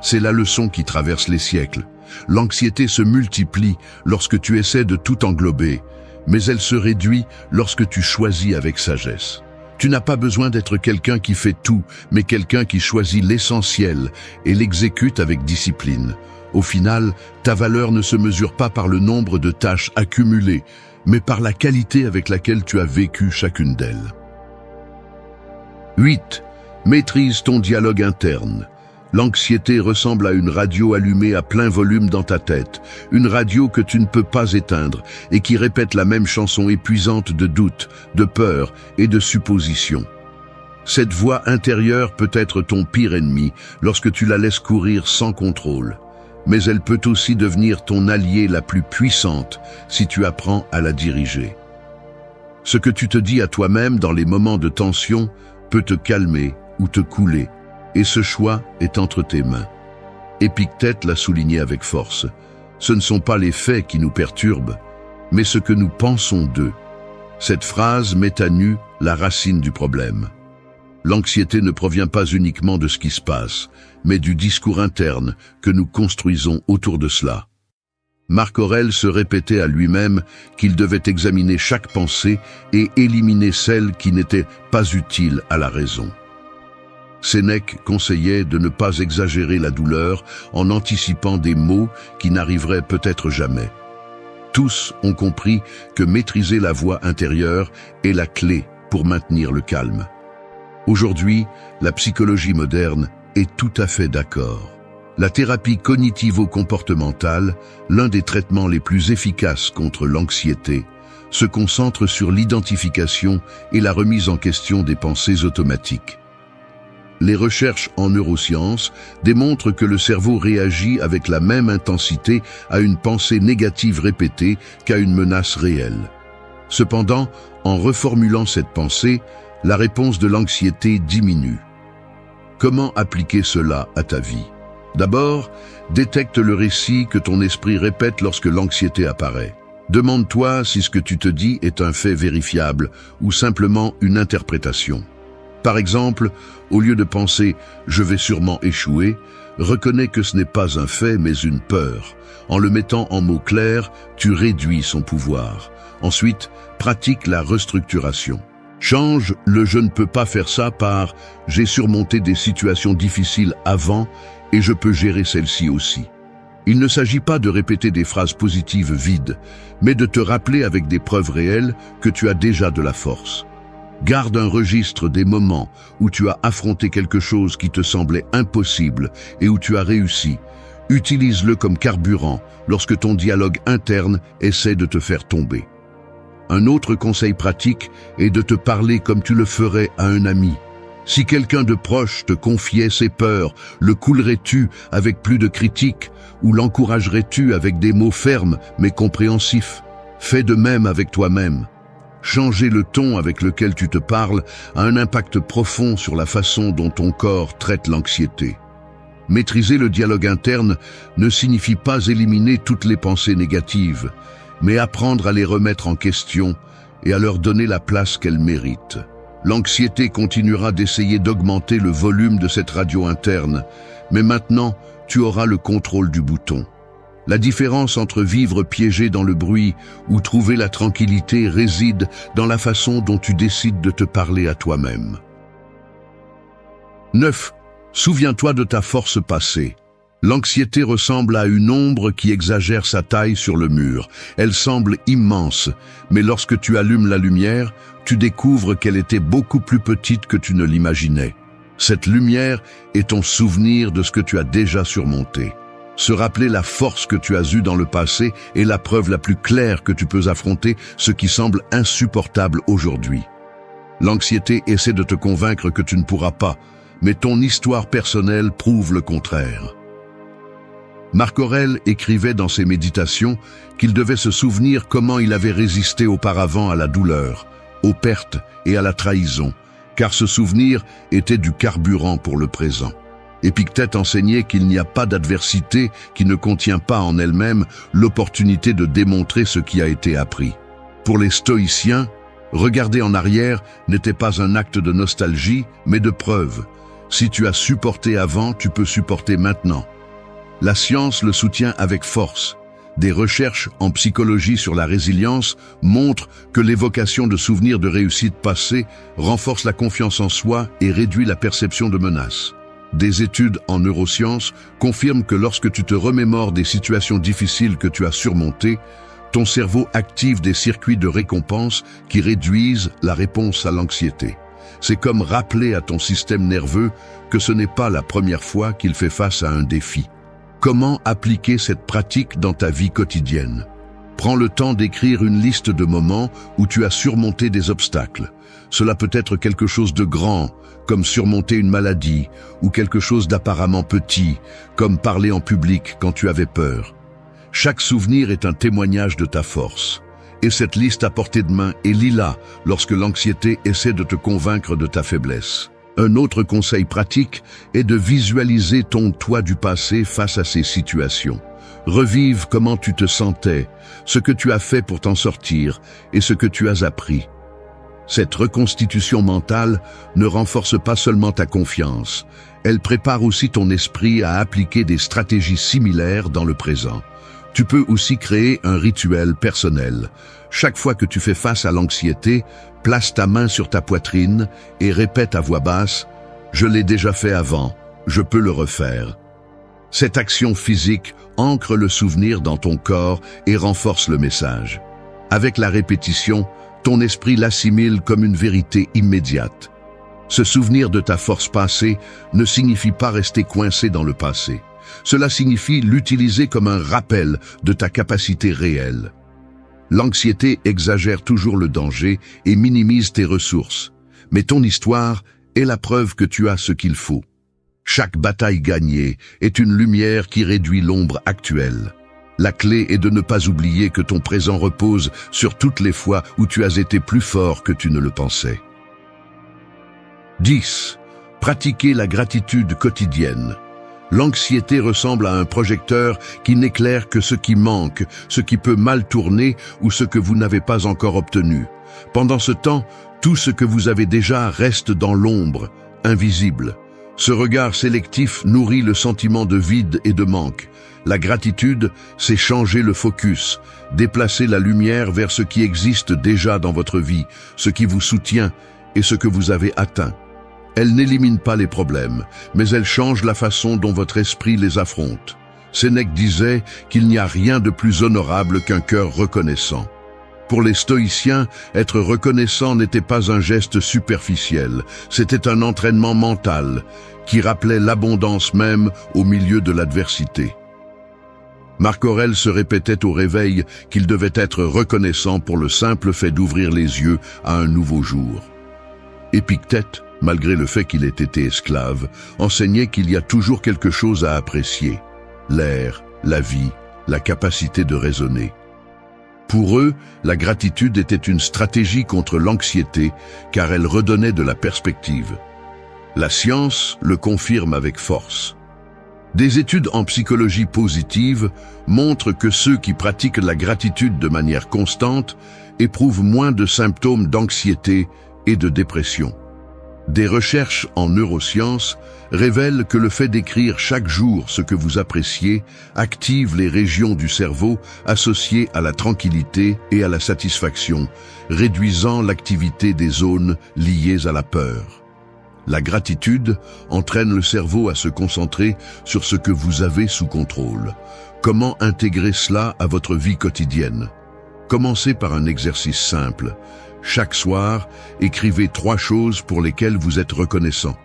C'est la leçon qui traverse les siècles. L'anxiété se multiplie lorsque tu essaies de tout englober, mais elle se réduit lorsque tu choisis avec sagesse. Tu n'as pas besoin d'être quelqu'un qui fait tout, mais quelqu'un qui choisit l'essentiel et l'exécute avec discipline. Au final, ta valeur ne se mesure pas par le nombre de tâches accumulées, mais par la qualité avec laquelle tu as vécu chacune d'elles. 8. Maîtrise ton dialogue interne. L'anxiété ressemble à une radio allumée à plein volume dans ta tête, une radio que tu ne peux pas éteindre et qui répète la même chanson épuisante de doute, de peur et de supposition. Cette voix intérieure peut être ton pire ennemi lorsque tu la laisses courir sans contrôle, mais elle peut aussi devenir ton allié la plus puissante si tu apprends à la diriger. Ce que tu te dis à toi-même dans les moments de tension peut te calmer ou te couler. Et ce choix est entre tes mains. Épictète l'a souligné avec force. Ce ne sont pas les faits qui nous perturbent, mais ce que nous pensons d'eux. Cette phrase met à nu la racine du problème. L'anxiété ne provient pas uniquement de ce qui se passe, mais du discours interne que nous construisons autour de cela. Marc Aurèle se répétait à lui-même qu'il devait examiner chaque pensée et éliminer celle qui n'était pas utile à la raison. Sénèque conseillait de ne pas exagérer la douleur en anticipant des maux qui n'arriveraient peut-être jamais. Tous ont compris que maîtriser la voix intérieure est la clé pour maintenir le calme. Aujourd'hui, la psychologie moderne est tout à fait d'accord. La thérapie cognitivo-comportementale, l'un des traitements les plus efficaces contre l'anxiété, se concentre sur l'identification et la remise en question des pensées automatiques. Les recherches en neurosciences démontrent que le cerveau réagit avec la même intensité à une pensée négative répétée qu'à une menace réelle. Cependant, en reformulant cette pensée, la réponse de l'anxiété diminue. Comment appliquer cela à ta vie? D'abord, détecte le récit que ton esprit répète lorsque l'anxiété apparaît. Demande-toi si ce que tu te dis est un fait vérifiable ou simplement une interprétation. Par exemple, au lieu de penser « je vais sûrement échouer », reconnais que ce n'est pas un fait mais une peur. En le mettant en mots clairs, tu réduis son pouvoir. Ensuite, pratique la restructuration. Change le « je ne peux pas faire ça » par « j'ai surmonté des situations difficiles avant et je peux gérer celles-ci aussi ». Il ne s'agit pas de répéter des phrases positives vides, mais de te rappeler avec des preuves réelles que tu as déjà de la force. Garde un registre des moments où tu as affronté quelque chose qui te semblait impossible et où tu as réussi. Utilise-le comme carburant lorsque ton dialogue interne essaie de te faire tomber. Un autre conseil pratique est de te parler comme tu le ferais à un ami. Si quelqu'un de proche te confiait ses peurs, le coulerais-tu avec plus de critique ou l'encouragerais-tu avec des mots fermes mais compréhensifs? Fais de même avec toi-même. Changer le ton avec lequel tu te parles a un impact profond sur la façon dont ton corps traite l'anxiété. Maîtriser le dialogue interne ne signifie pas éliminer toutes les pensées négatives, mais apprendre à les remettre en question et à leur donner la place qu'elles méritent. L'anxiété continuera d'essayer d'augmenter le volume de cette radio interne, mais maintenant, tu auras le contrôle du bouton. La différence entre vivre piégé dans le bruit ou trouver la tranquillité réside dans la façon dont tu décides de te parler à toi-même. 9. Souviens-toi de ta force passée. L'anxiété ressemble à une ombre qui exagère sa taille sur le mur. Elle semble immense, mais lorsque tu allumes la lumière, tu découvres qu'elle était beaucoup plus petite que tu ne l'imaginais. Cette lumière est ton souvenir de ce que tu as déjà surmonté. Se rappeler la force que tu as eue dans le passé est la preuve la plus claire que tu peux affronter ce qui semble insupportable aujourd'hui. L'anxiété essaie de te convaincre que tu ne pourras pas, mais ton histoire personnelle prouve le contraire. Marc Aurèle écrivait dans ses méditations qu'il devait se souvenir comment il avait résisté auparavant à la douleur, aux pertes et à la trahison, car ce souvenir était du carburant pour le présent. Épictète enseignait qu'il n'y a pas d'adversité qui ne contient pas en elle-même l'opportunité de démontrer ce qui a été appris. Pour les stoïciens, regarder en arrière n'était pas un acte de nostalgie, mais de preuve. Si tu as supporté avant, tu peux supporter maintenant. La science le soutient avec force. Des recherches en psychologie sur la résilience montrent que l'évocation de souvenirs de réussite passée renforce la confiance en soi et réduit la perception de menace. Des études en neurosciences confirment que lorsque tu te remémores des situations difficiles que tu as surmontées, ton cerveau active des circuits de récompense qui réduisent la réponse à l'anxiété. C'est comme rappeler à ton système nerveux que ce n'est pas la première fois qu'il fait face à un défi. Comment appliquer cette pratique dans ta vie quotidienne? Prends le temps d'écrire une liste de moments où tu as surmonté des obstacles. Cela peut être quelque chose de grand, comme surmonter une maladie, ou quelque chose d'apparemment petit, comme parler en public quand tu avais peur. Chaque souvenir est un témoignage de ta force. Et cette liste à portée de main est lis-la lorsque l'anxiété essaie de te convaincre de ta faiblesse. Un autre conseil pratique est de visualiser ton toi du passé face à ces situations. Revive comment tu te sentais, ce que tu as fait pour t'en sortir et ce que tu as appris. Cette reconstitution mentale ne renforce pas seulement ta confiance, elle prépare aussi ton esprit à appliquer des stratégies similaires dans le présent. Tu peux aussi créer un rituel personnel. Chaque fois que tu fais face à l'anxiété, place ta main sur ta poitrine et répète à voix basse « Je l'ai déjà fait avant, je peux le refaire. Cette action physique ancre le souvenir dans ton corps et renforce le message. Avec la répétition, ton esprit l'assimile comme une vérité immédiate. Ce souvenir de ta force passée ne signifie pas rester coincé dans le passé. Cela signifie l'utiliser comme un rappel de ta capacité réelle. L'anxiété exagère toujours le danger et minimise tes ressources. Mais ton histoire est la preuve que tu as ce qu'il faut. Chaque bataille gagnée est une lumière qui réduit l'ombre actuelle. La clé est de ne pas oublier que ton présent repose sur toutes les fois où tu as été plus fort que tu ne le pensais. 10. Pratiquer la gratitude quotidienne. L'anxiété ressemble à un projecteur qui n'éclaire que ce qui manque, ce qui peut mal tourner ou ce que vous n'avez pas encore obtenu. Pendant ce temps, tout ce que vous avez déjà reste dans l'ombre, invisible. Ce regard sélectif nourrit le sentiment de vide et de manque. La gratitude, c'est changer le focus, déplacer la lumière vers ce qui existe déjà dans votre vie, ce qui vous soutient et ce que vous avez atteint. Elle n'élimine pas les problèmes, mais elle change la façon dont votre esprit les affronte. Sénèque disait qu'il n'y a rien de plus honorable qu'un cœur reconnaissant. Pour les stoïciens, être reconnaissant n'était pas un geste superficiel, c'était un entraînement mental qui rappelait l'abondance même au milieu de l'adversité. Marc Aurèle se répétait au réveil qu'il devait être reconnaissant pour le simple fait d'ouvrir les yeux à un nouveau jour. Épictète, malgré le fait qu'il ait été esclave, enseignait qu'il y a toujours quelque chose à apprécier. L'air, la vie, la capacité de raisonner. Pour eux, la gratitude était une stratégie contre l'anxiété, car elle redonnait de la perspective. La science le confirme avec force. Des études en psychologie positive montrent que ceux qui pratiquent la gratitude de manière constante éprouvent moins de symptômes d'anxiété et de dépression. Des recherches en neurosciences révèlent que le fait d'écrire chaque jour ce que vous appréciez active les régions du cerveau associées à la tranquillité et à la satisfaction, réduisant l'activité des zones liées à la peur. La gratitude entraîne le cerveau à se concentrer sur ce que vous avez sous contrôle. Comment intégrer cela à votre vie quotidienne? Commencez par un exercice simple. Chaque soir, écrivez 3 choses pour lesquelles vous êtes reconnaissant.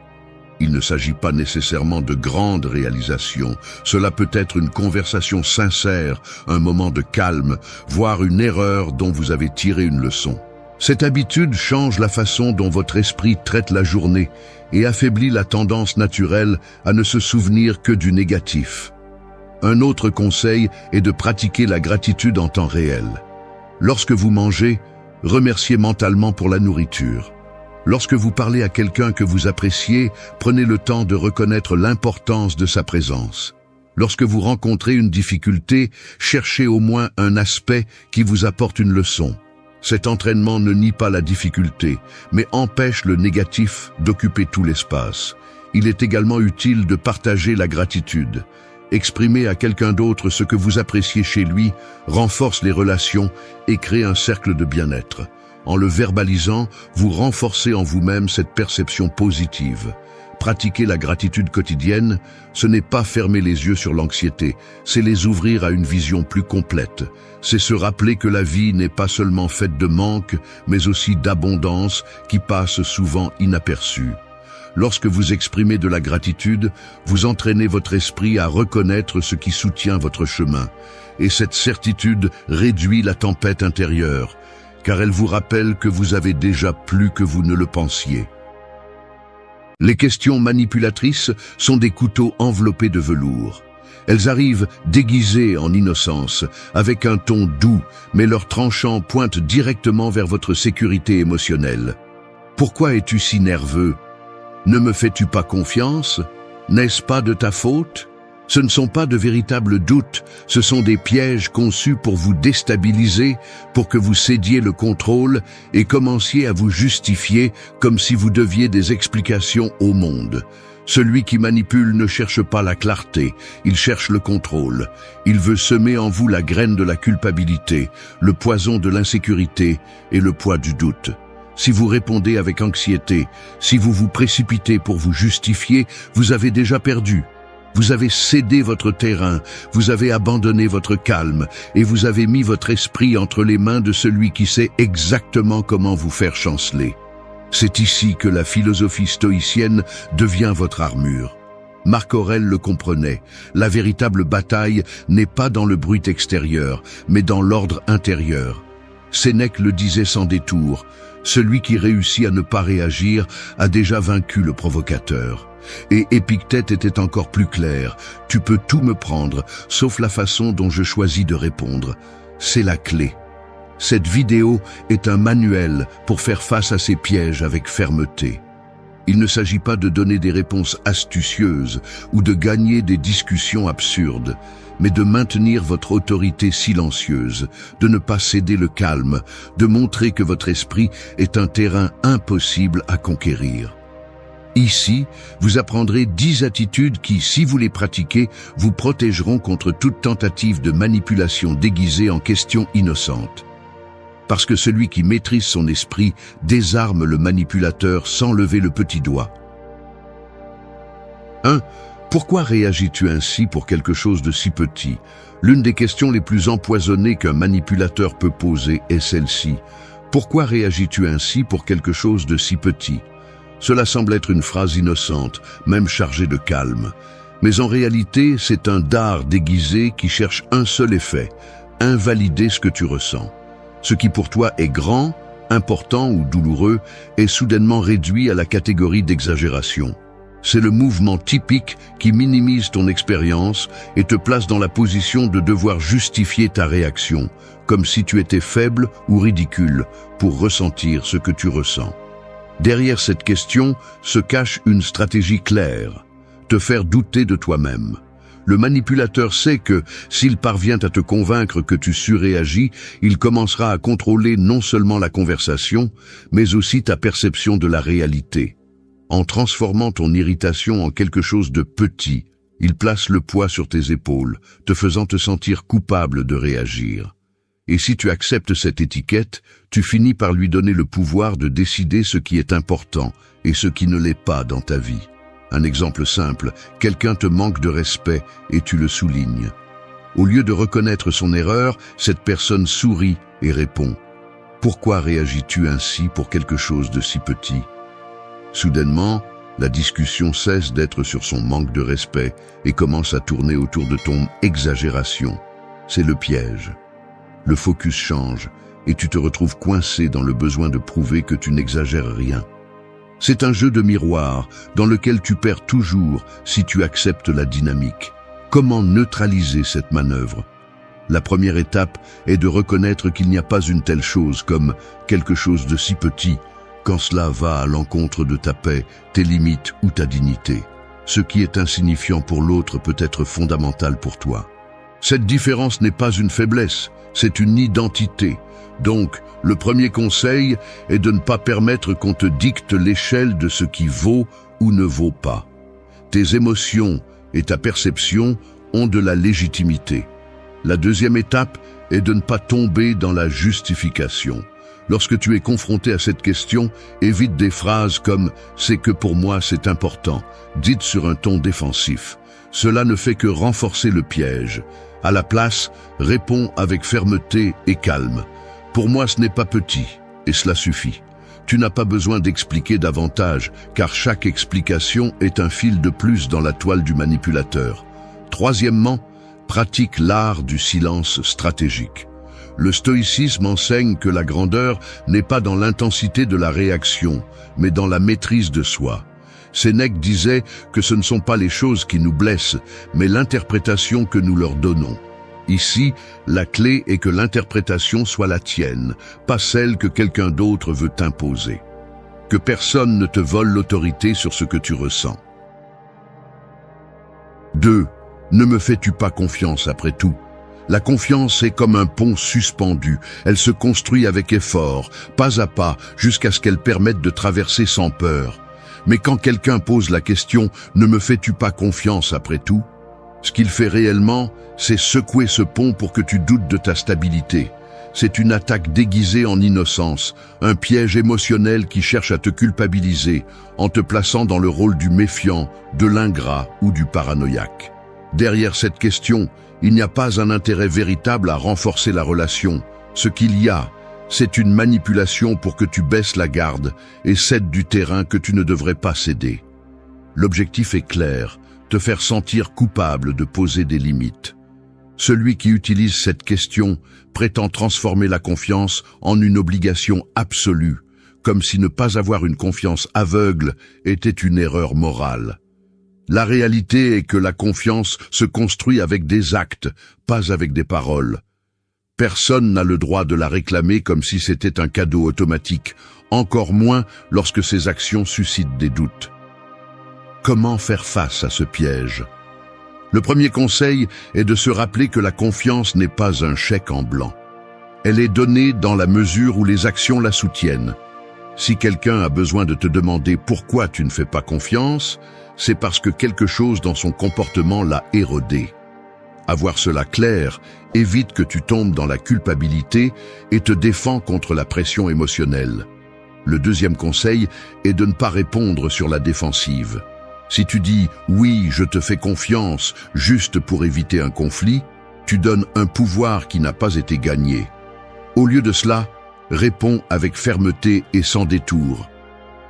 Il ne s'agit pas nécessairement de grandes réalisations. Cela peut être une conversation sincère, un moment de calme, voire une erreur dont vous avez tiré une leçon. Cette habitude change la façon dont votre esprit traite la journée et affaiblit la tendance naturelle à ne se souvenir que du négatif. Un autre conseil est de pratiquer la gratitude en temps réel. Lorsque vous mangez, remerciez mentalement pour la nourriture. Lorsque vous parlez à quelqu'un que vous appréciez, prenez le temps de reconnaître l'importance de sa présence. Lorsque vous rencontrez une difficulté, cherchez au moins un aspect qui vous apporte une leçon. Cet entraînement ne nie pas la difficulté, mais empêche le négatif d'occuper tout l'espace. Il est également utile de partager la gratitude. Exprimer à quelqu'un d'autre ce que vous appréciez chez lui renforce les relations et crée un cercle de bien-être. En le verbalisant, vous renforcez en vous-même cette perception positive. Pratiquer la gratitude quotidienne, ce n'est pas fermer les yeux sur l'anxiété, c'est les ouvrir à une vision plus complète. C'est se rappeler que la vie n'est pas seulement faite de manque, mais aussi d'abondance qui passe souvent inaperçue. Lorsque vous exprimez de la gratitude, vous entraînez votre esprit à reconnaître ce qui soutient votre chemin. Et cette certitude réduit la tempête intérieure, car elle vous rappelle que vous avez déjà plus que vous ne le pensiez. Les questions manipulatrices sont des couteaux enveloppés de velours. Elles arrivent déguisées en innocence, avec un ton doux, mais leur tranchant pointe directement vers votre sécurité émotionnelle. Pourquoi es-tu si nerveux? Ne me fais-tu pas confiance? N'est-ce pas de ta faute? Ce ne sont pas de véritables doutes, ce sont des pièges conçus pour vous déstabiliser, pour que vous cédiez le contrôle et commenciez à vous justifier comme si vous deviez des explications au monde. Celui qui manipule ne cherche pas la clarté, il cherche le contrôle. Il veut semer en vous la graine de la culpabilité, le poison de l'insécurité et le poids du doute. Si vous répondez avec anxiété, si vous vous précipitez pour vous justifier, vous avez déjà perdu. Vous avez cédé votre terrain, vous avez abandonné votre calme et vous avez mis votre esprit entre les mains de celui qui sait exactement comment vous faire chanceler. C'est ici que la philosophie stoïcienne devient votre armure. Marc Aurèle le comprenait, la véritable bataille n'est pas dans le bruit extérieur, mais dans l'ordre intérieur. Sénèque le disait sans détour, celui qui réussit à ne pas réagir a déjà vaincu le provocateur. Et Épictète était encore plus clair, tu peux tout me prendre, sauf la façon dont je choisis de répondre. C'est la clé. Cette vidéo est un manuel pour faire face à ces pièges avec fermeté. Il ne s'agit pas de donner des réponses astucieuses ou de gagner des discussions absurdes, mais de maintenir votre autorité silencieuse, de ne pas céder le calme, de montrer que votre esprit est un terrain impossible à conquérir. Ici, vous apprendrez 10 attitudes qui, si vous les pratiquez, vous protégeront contre toute tentative de manipulation déguisée en questions innocentes. Parce que celui qui maîtrise son esprit désarme le manipulateur sans lever le petit doigt. 1. Pourquoi réagis-tu ainsi pour quelque chose de si petit? L'une des questions les plus empoisonnées qu'un manipulateur peut poser est celle-ci. Pourquoi réagis-tu ainsi pour quelque chose de si petit? Cela semble être une phrase innocente, même chargée de calme. Mais en réalité, c'est un dard déguisé qui cherche un seul effet, invalider ce que tu ressens. Ce qui pour toi est grand, important ou douloureux est soudainement réduit à la catégorie d'exagération. C'est le mouvement typique qui minimise ton expérience et te place dans la position de devoir justifier ta réaction, comme si tu étais faible ou ridicule pour ressentir ce que tu ressens. Derrière cette question se cache une stratégie claire, te faire douter de toi-même. Le manipulateur sait que, s'il parvient à te convaincre que tu surréagis, il commencera à contrôler non seulement la conversation, mais aussi ta perception de la réalité. En transformant ton irritation en quelque chose de petit, il place le poids sur tes épaules, te faisant te sentir coupable de réagir. Et si tu acceptes cette étiquette, tu finis par lui donner le pouvoir de décider ce qui est important et ce qui ne l'est pas dans ta vie. Un exemple simple, quelqu'un te manque de respect et tu le soulignes. Au lieu de reconnaître son erreur, cette personne sourit et répond « Pourquoi réagis-tu ainsi pour quelque chose de si petit ?» Soudainement, la discussion cesse d'être sur son manque de respect et commence à tourner autour de ton exagération. C'est le piège. Le focus change et tu te retrouves coincé dans le besoin de prouver que tu n'exagères rien. C'est un jeu de miroir dans lequel tu perds toujours si tu acceptes la dynamique. Comment neutraliser cette manœuvre? La première étape est de reconnaître qu'il n'y a pas une telle chose comme quelque chose de si petit quand cela va à l'encontre de ta paix, tes limites ou ta dignité. Ce qui est insignifiant pour l'autre peut être fondamental pour toi. Cette différence n'est pas une faiblesse, c'est une identité. Donc, le premier conseil est de ne pas permettre qu'on te dicte l'échelle de ce qui vaut ou ne vaut pas. Tes émotions et ta perception ont de la légitimité. La deuxième étape est de ne pas tomber dans la justification. Lorsque tu es confronté à cette question, évite des phrases comme « c'est que pour moi c'est important », dites sur un ton défensif. Cela ne fait que renforcer le piège. À la place, réponds avec fermeté et calme. Pour moi, ce n'est pas petit, et cela suffit. Tu n'as pas besoin d'expliquer davantage, car chaque explication est un fil de plus dans la toile du manipulateur. Troisièmement, pratique l'art du silence stratégique. Le stoïcisme enseigne que la grandeur n'est pas dans l'intensité de la réaction, mais dans la maîtrise de soi. Sénèque disait que ce ne sont pas les choses qui nous blessent, mais l'interprétation que nous leur donnons. Ici, la clé est que l'interprétation soit la tienne, pas celle que quelqu'un d'autre veut t'imposer. Que personne ne te vole l'autorité sur ce que tu ressens. 2. Ne me fais-tu pas confiance après tout? La confiance est comme un pont suspendu. Elle se construit avec effort, pas à pas, jusqu'à ce qu'elle permette de traverser sans peur. Mais quand quelqu'un pose la question « Ne me fais-tu pas confiance après tout ?» ce qu'il fait réellement, c'est secouer ce pont pour que tu doutes de ta stabilité. c'est une attaque déguisée en innocence, un piège émotionnel qui cherche à te culpabiliser en te plaçant dans le rôle du méfiant, de l'ingrat ou du paranoïaque. Derrière cette question, il n'y a pas un intérêt véritable à renforcer la relation. Ce qu'il y a, c'est une manipulation pour que tu baisses la garde et cèdes du terrain que tu ne devrais pas céder. L'objectif est clair, te faire sentir coupable de poser des limites. Celui qui utilise cette question prétend transformer la confiance en une obligation absolue, comme si ne pas avoir une confiance aveugle était une erreur morale. La réalité est que la confiance se construit avec des actes, pas avec des paroles. Personne n'a le droit de la réclamer comme si c'était un cadeau automatique, encore moins lorsque ces actions suscitent des doutes. Comment faire face à ce piège ? Le premier conseil est de se rappeler que la confiance n'est pas un chèque en blanc. Elle est donnée dans la mesure où les actions la soutiennent. Si quelqu'un a besoin de te demander pourquoi tu ne fais pas confiance, c'est parce que quelque chose dans son comportement l'a érodé. Avoir cela clair évite que tu tombes dans la culpabilité et te défends contre la pression émotionnelle. Le deuxième conseil est de ne pas répondre sur la défensive. Si tu dis « oui, je te fais confiance » juste pour éviter un conflit, tu donnes un pouvoir qui n'a pas été gagné. Au lieu de cela, réponds avec fermeté et sans détour.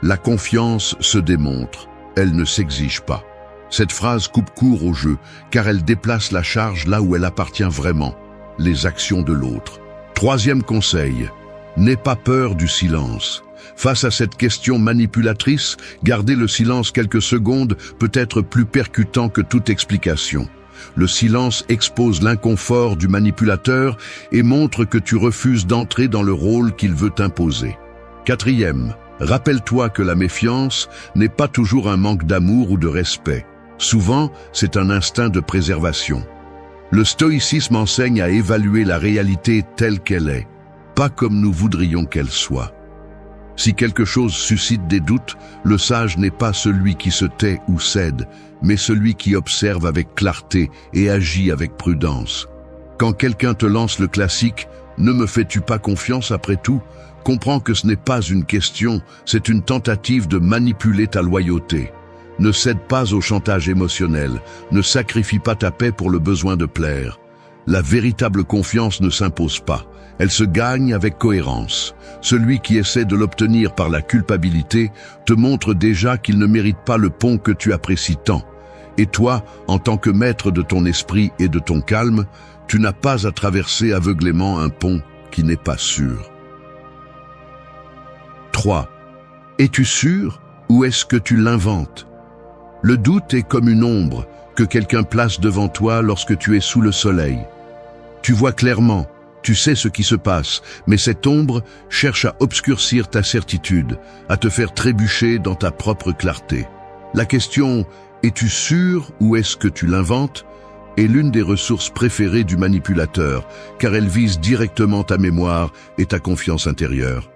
La confiance se démontre, elle ne s'exige pas. Cette phrase coupe court au jeu, car elle déplace la charge là où elle appartient vraiment, les actions de l'autre. Troisième conseil, n'aie pas peur du silence. Face à cette question manipulatrice, garder le silence quelques secondes peut être plus percutant que toute explication. Le silence expose l'inconfort du manipulateur et montre que tu refuses d'entrer dans le rôle qu'il veut imposer. Quatrième, rappelle-toi que la méfiance n'est pas toujours un manque d'amour ou de respect. Souvent, c'est un instinct de préservation. Le stoïcisme enseigne à évaluer la réalité telle qu'elle est, pas comme nous voudrions qu'elle soit. Si quelque chose suscite des doutes, le sage n'est pas celui qui se tait ou cède, mais celui qui observe avec clarté et agit avec prudence. Quand quelqu'un te lance le classique « Ne me fais-tu pas confiance après tout ?», comprends que ce n'est pas une question, c'est une tentative de manipuler ta loyauté. Ne cède pas au chantage émotionnel, ne sacrifie pas ta paix pour le besoin de plaire. La véritable confiance ne s'impose pas, elle se gagne avec cohérence. Celui qui essaie de l'obtenir par la culpabilité te montre déjà qu'il ne mérite pas le pont que tu apprécies tant. Et toi, en tant que maître de ton esprit et de ton calme, tu n'as pas à traverser aveuglément un pont qui n'est pas sûr. 3. Es-tu sûr ou est-ce que tu l'inventes ? Le doute est comme une ombre que quelqu'un place devant toi lorsque tu es sous le soleil. Tu vois clairement, tu sais ce qui se passe, mais cette ombre cherche à obscurcir ta certitude, à te faire trébucher dans ta propre clarté. La question « es-tu sûr ou est-ce que tu l'inventes ?» est l'une des ressources préférées du manipulateur, car elle vise directement ta mémoire et ta confiance intérieure.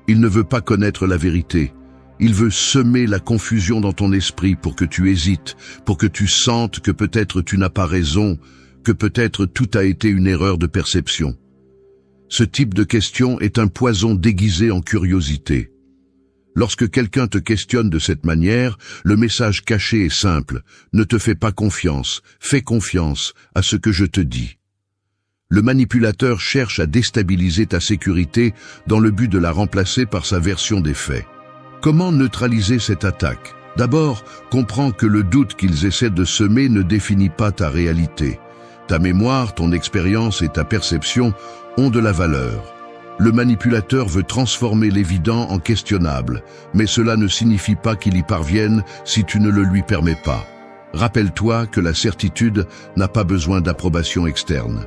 Il ne veut pas connaître la vérité. Il veut semer la confusion dans ton esprit pour que tu hésites, pour que tu sentes que peut-être tu n'as pas raison, que peut-être tout a été une erreur de perception. Ce type de question est un poison déguisé en curiosité. Lorsque quelqu'un te questionne de cette manière, le message caché est simple. Ne te fais pas confiance, fais confiance à ce que je te dis. Le manipulateur cherche à déstabiliser ta sécurité dans le but de la remplacer par sa version des faits. Comment neutraliser cette attaque ? D'abord, comprends que le doute qu'ils essaient de semer ne définit pas ta réalité. Ta mémoire, ton expérience et ta perception ont de la valeur. Le manipulateur veut transformer l'évident en questionnable, mais cela ne signifie pas qu'il y parvienne si tu ne le lui permets pas. Rappelle-toi que la certitude n'a pas besoin d'approbation externe.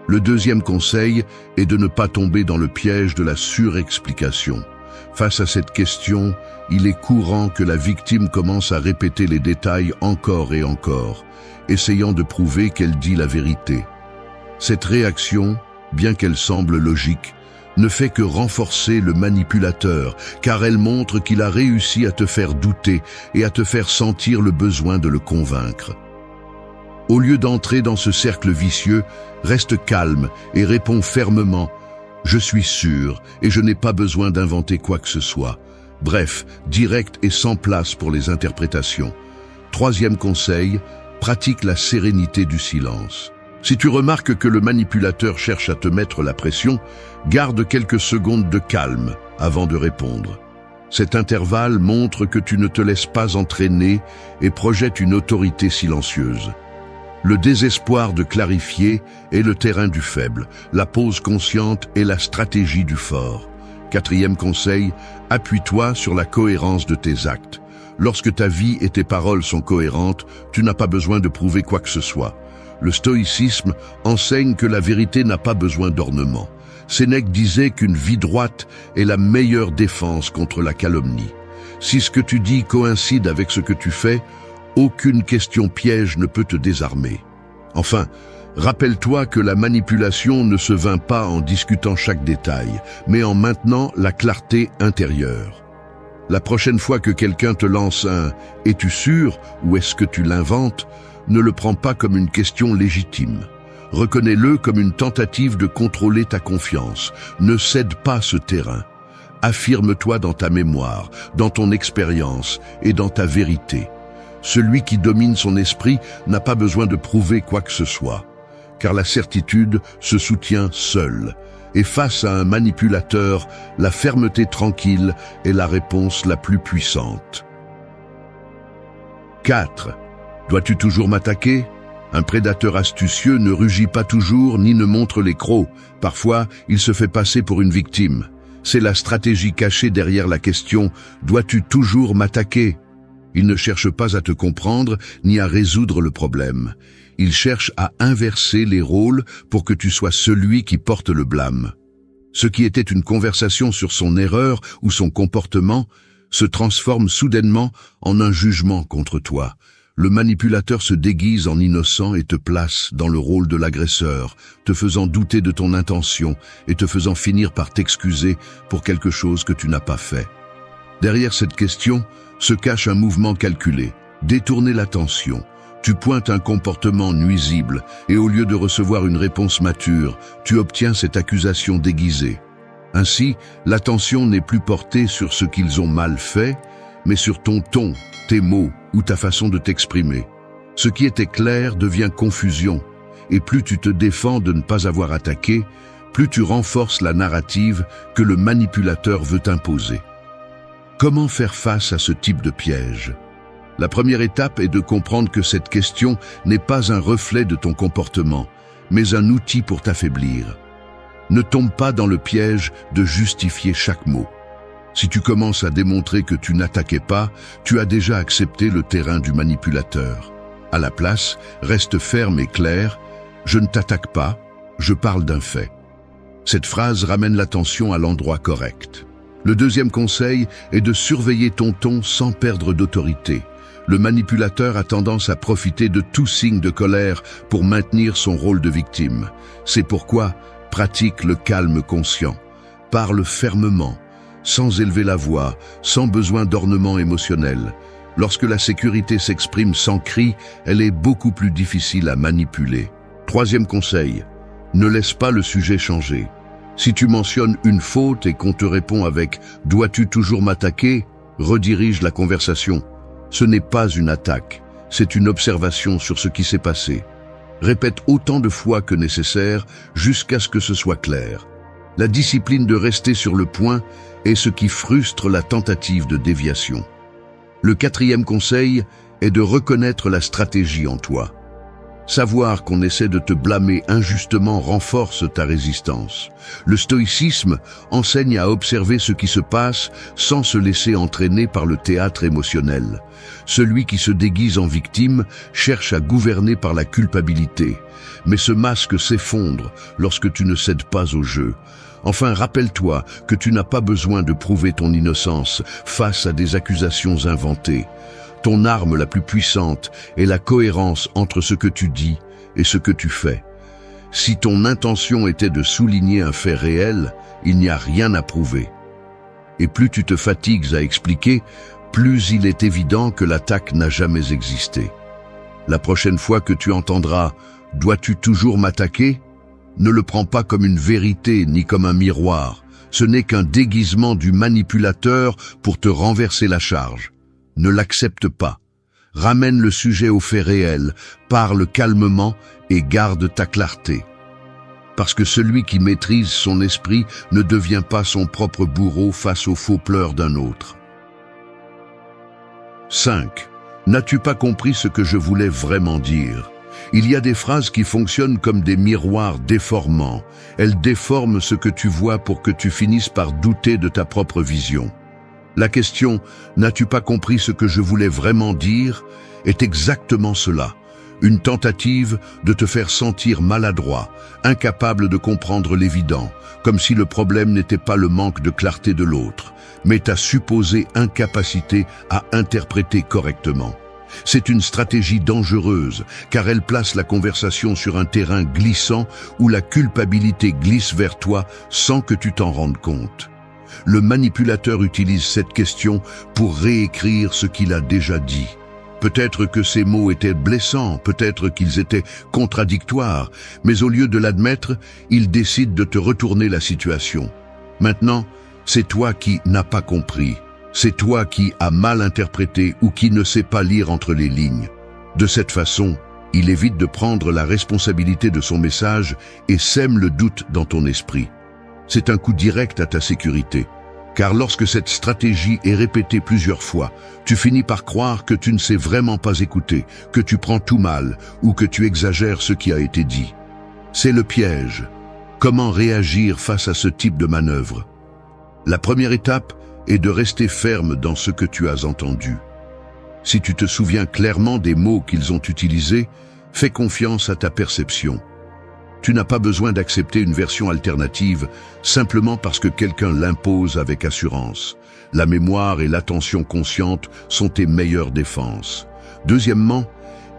Le deuxième conseil est de ne pas tomber dans le piège de la surexplication. Face à cette question, il est courant que la victime commence à répéter les détails encore et encore, essayant de prouver qu'elle dit la vérité. Cette réaction, bien qu'elle semble logique, ne fait que renforcer le manipulateur, car elle montre qu'il a réussi à te faire douter et à te faire sentir le besoin de le convaincre. Au lieu d'entrer dans ce cercle vicieux, reste calme et réponds fermement Je suis sûr et je n'ai pas besoin d'inventer quoi que ce soit. Bref, direct et sans place pour les interprétations. Troisième conseil, pratique la sérénité du silence. Si tu remarques que le manipulateur cherche à te mettre la pression, garde quelques secondes de calme avant de répondre. Cet intervalle montre que tu ne te laisses pas entraîner et projette une autorité silencieuse. Le désespoir de clarifier est le terrain du faible, la pause consciente est la stratégie du fort. Quatrième conseil, appuie-toi sur la cohérence de tes actes. Lorsque ta vie et tes paroles sont cohérentes, tu n'as pas besoin de prouver quoi que ce soit. Le stoïcisme enseigne que la vérité n'a pas besoin d'ornement. Sénèque disait qu'une vie droite est la meilleure défense contre la calomnie. Si ce que tu dis coïncide avec ce que tu fais, aucune question piège ne peut te désarmer. Enfin, rappelle-toi que la manipulation ne se vainc pas en discutant chaque détail, mais en maintenant la clarté intérieure. La prochaine fois que quelqu'un te lance un « Es-tu sûr ?» ou « Est-ce que tu l'inventes ?» ne le prends pas comme une question légitime. Reconnais-le comme une tentative de contrôler ta confiance. Ne cède pas ce terrain. Affirme-toi dans ta mémoire, dans ton expérience et dans ta vérité. Celui qui domine son esprit n'a pas besoin de prouver quoi que ce soit, car la certitude se soutient seule. Et face à un manipulateur, la fermeté tranquille est la réponse la plus puissante. 4. Dois-tu toujours m'attaquer ? Un prédateur astucieux ne rugit pas toujours ni ne montre les crocs. Parfois, il se fait passer pour une victime. C'est la stratégie cachée derrière la question « Dois-tu toujours m'attaquer ?» Il ne cherche pas à te comprendre ni à résoudre le problème. Il cherche à inverser les rôles pour que tu sois celui qui porte le blâme. Ce qui était une conversation sur son erreur ou son comportement se transforme soudainement en un jugement contre toi. Le manipulateur se déguise en innocent et te place dans le rôle de l'agresseur, te faisant douter de ton intention et te faisant finir par t'excuser pour quelque chose que tu n'as pas fait. Derrière cette question se cache un mouvement calculé, détourner l'attention. Tu pointes un comportement nuisible et au lieu de recevoir une réponse mature, tu obtiens cette accusation déguisée. Ainsi, l'attention n'est plus portée sur ce qu'ils ont mal fait, mais sur ton ton, tes mots ou ta façon de t'exprimer. Ce qui était clair devient confusion, et plus tu te défends de ne pas avoir attaqué, plus tu renforces la narrative que le manipulateur veut imposer. Comment faire face à ce type de piège ? La première étape est de comprendre que cette question n'est pas un reflet de ton comportement, mais un outil pour t'affaiblir. Ne tombe pas dans le piège de justifier chaque mot. Si tu commences à démontrer que tu n'attaquais pas, tu as déjà accepté le terrain du manipulateur. À la place, reste ferme et clair, « Je ne t'attaque pas, je parle d'un fait ». Cette phrase ramène l'attention à l'endroit correct. Le deuxième conseil est de surveiller ton ton sans perdre d'autorité. Le manipulateur a tendance à profiter de tout signe de colère pour maintenir son rôle de victime. C'est pourquoi pratique le calme conscient. Parle fermement, sans élever la voix, sans besoin d'ornement émotionnel. Lorsque la sécurité s'exprime sans cri, elle est beaucoup plus difficile à manipuler. Troisième conseil, ne laisse pas le sujet changer. Si tu mentionnes une faute et qu'on te répond avec « Dois-tu toujours m'attaquer ?» redirige la conversation. Ce n'est pas une attaque, c'est une observation sur ce qui s'est passé. Répète autant de fois que nécessaire jusqu'à ce que ce soit clair. La discipline de rester sur le point est ce qui frustre la tentative de déviation. Le quatrième conseil est de reconnaître la stratégie en toi. Savoir qu'on essaie de te blâmer injustement renforce ta résistance. Le stoïcisme enseigne à observer ce qui se passe sans se laisser entraîner par le théâtre émotionnel. Celui qui se déguise en victime cherche à gouverner par la culpabilité, mais ce masque s'effondre lorsque tu ne cèdes pas au jeu. Enfin, rappelle-toi que tu n'as pas besoin de prouver ton innocence face à des accusations inventées. Ton arme la plus puissante est la cohérence entre ce que tu dis et ce que tu fais. Si ton intention était de souligner un fait réel, il n'y a rien à prouver. Et plus tu te fatigues à expliquer, plus il est évident que l'attaque n'a jamais existé. La prochaine fois que tu entendras « Dois-tu toujours m'attaquer ?» Ne le prends pas comme une vérité ni comme un miroir. Ce n'est qu'un déguisement du manipulateur pour te renverser la charge. Ne l'accepte pas. Ramène le sujet aux faits réels, parle calmement et garde ta clarté. Parce que celui qui maîtrise son esprit ne devient pas son propre bourreau face aux faux pleurs d'un autre. 5. N'as-tu pas compris ce que je voulais vraiment dire ? Il y a des phrases qui fonctionnent comme des miroirs déformants. Elles déforment ce que tu vois pour que tu finisses par douter de ta propre vision. La question « N'as-tu pas compris ce que je voulais vraiment dire ?» est exactement cela. Une tentative de te faire sentir maladroit, incapable de comprendre l'évident, comme si le problème n'était pas le manque de clarté de l'autre, mais ta supposée incapacité à interpréter correctement. C'est une stratégie dangereuse, car elle place la conversation sur un terrain glissant où la culpabilité glisse vers toi sans que tu t'en rendes compte. Le manipulateur utilise cette question pour réécrire ce qu'il a déjà dit. Peut-être que ces mots étaient blessants, peut-être qu'ils étaient contradictoires, mais au lieu de l'admettre, il décide de te retourner la situation. Maintenant, c'est toi qui n'as pas compris. C'est toi qui as mal interprété ou qui ne sais pas lire entre les lignes. De cette façon, il évite de prendre la responsabilité de son message et sème le doute dans ton esprit. C'est un coup direct à ta sécurité. Car lorsque cette stratégie est répétée plusieurs fois, tu finis par croire que tu ne sais vraiment pas écouter, que tu prends tout mal ou que tu exagères ce qui a été dit. C'est le piège. Comment réagir face à ce type de manœuvre ? La première étape est de rester ferme dans ce que tu as entendu. Si tu te souviens clairement des mots qu'ils ont utilisés, fais confiance à ta perception. Tu n'as pas besoin d'accepter une version alternative simplement parce que quelqu'un l'impose avec assurance. La mémoire et l'attention consciente sont tes meilleures défenses. Deuxièmement,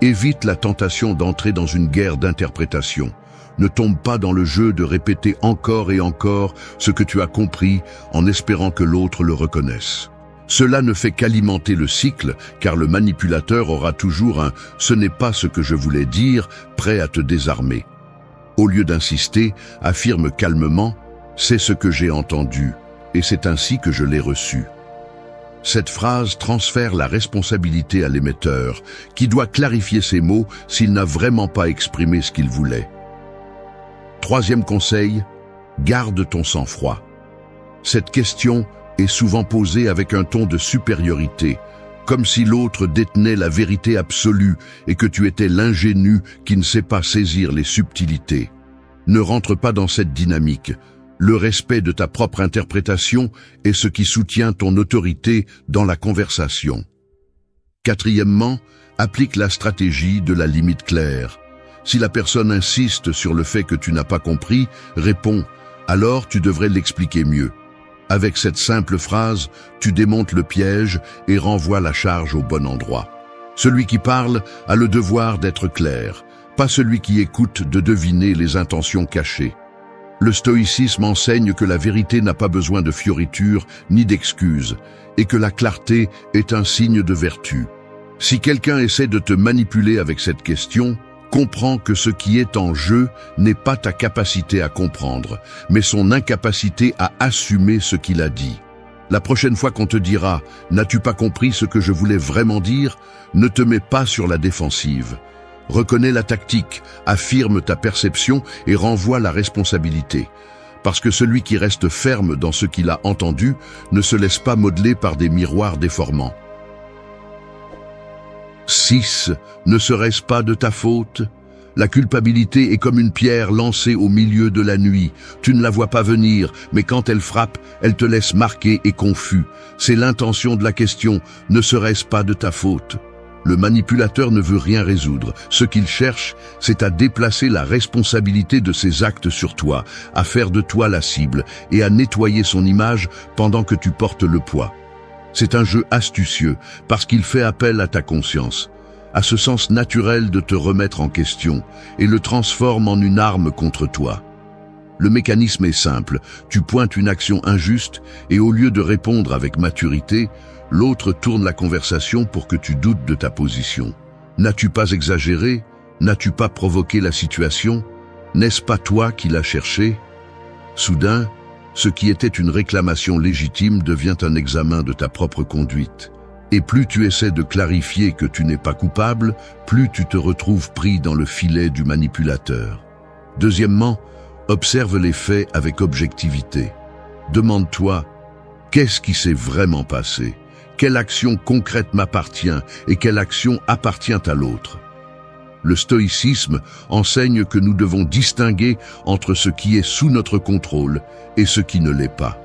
évite la tentation d'entrer dans une guerre d'interprétation. Ne tombe pas dans le jeu de répéter encore et encore ce que tu as compris en espérant que l'autre le reconnaisse. Cela ne fait qu'alimenter le cycle, car le manipulateur aura toujours un « ce n'est pas ce que je voulais dire » prêt à te désarmer. Au lieu d'insister, affirme calmement « c'est ce que j'ai entendu et c'est ainsi que je l'ai reçu ». Cette phrase transfère la responsabilité à l'émetteur, qui doit clarifier ses mots s'il n'a vraiment pas exprimé ce qu'il voulait. Troisième conseil, garde ton sang-froid. Cette question est souvent posée avec un ton de supériorité, comme si l'autre détenait la vérité absolue et que tu étais l'ingénu qui ne sait pas saisir les subtilités. Ne rentre pas dans cette dynamique. Le respect de ta propre interprétation est ce qui soutient ton autorité dans la conversation. Quatrièmement, applique la stratégie de la limite claire. Si la personne insiste sur le fait que tu n'as pas compris, réponds « alors tu devrais l'expliquer mieux ». Avec cette simple phrase, tu démontes le piège et renvoies la charge au bon endroit. Celui qui parle a le devoir d'être clair, pas celui qui écoute de deviner les intentions cachées. Le stoïcisme enseigne que la vérité n'a pas besoin de fioritures ni d'excuses, et que la clarté est un signe de vertu. Si quelqu'un essaie de te manipuler avec cette question, comprends que ce qui est en jeu n'est pas ta capacité à comprendre, mais son incapacité à assumer ce qu'il a dit. La prochaine fois qu'on te dira « N'as-tu pas compris ce que je voulais vraiment dire ?» ne te mets pas sur la défensive. Reconnais la tactique, affirme ta perception et renvoie la responsabilité. Parce que celui qui reste ferme dans ce qu'il a entendu ne se laisse pas modeler par des miroirs déformants. 6. Ne serait-ce pas de ta faute ? La culpabilité est comme une pierre lancée au milieu de la nuit. Tu ne la vois pas venir, mais quand elle frappe, elle te laisse marqué et confus. C'est l'intention de la question, ne serait-ce pas de ta faute ? Le manipulateur ne veut rien résoudre. Ce qu'il cherche, c'est à déplacer la responsabilité de ses actes sur toi, à faire de toi la cible et à nettoyer son image pendant que tu portes le poids. C'est un jeu astucieux parce qu'il fait appel à ta conscience, à ce sens naturel de te remettre en question et le transforme en une arme contre toi. Le mécanisme est simple, tu pointes une action injuste et au lieu de répondre avec maturité, l'autre tourne la conversation pour que tu doutes de ta position. N'as-tu pas exagéré ? N'as-tu pas provoqué la situation ? N'est-ce pas toi qui l'as cherché? Soudain, ce qui était une réclamation légitime devient un examen de ta propre conduite. Et plus tu essaies de clarifier que tu n'es pas coupable, plus tu te retrouves pris dans le filet du manipulateur. Deuxièmement, observe les faits avec objectivité. Demande-toi, qu'est-ce qui s'est vraiment passé? Quelle action concrète m'appartient et quelle action appartient à l'autre? Le stoïcisme enseigne que nous devons distinguer entre ce qui est sous notre contrôle et ce qui ne l'est pas.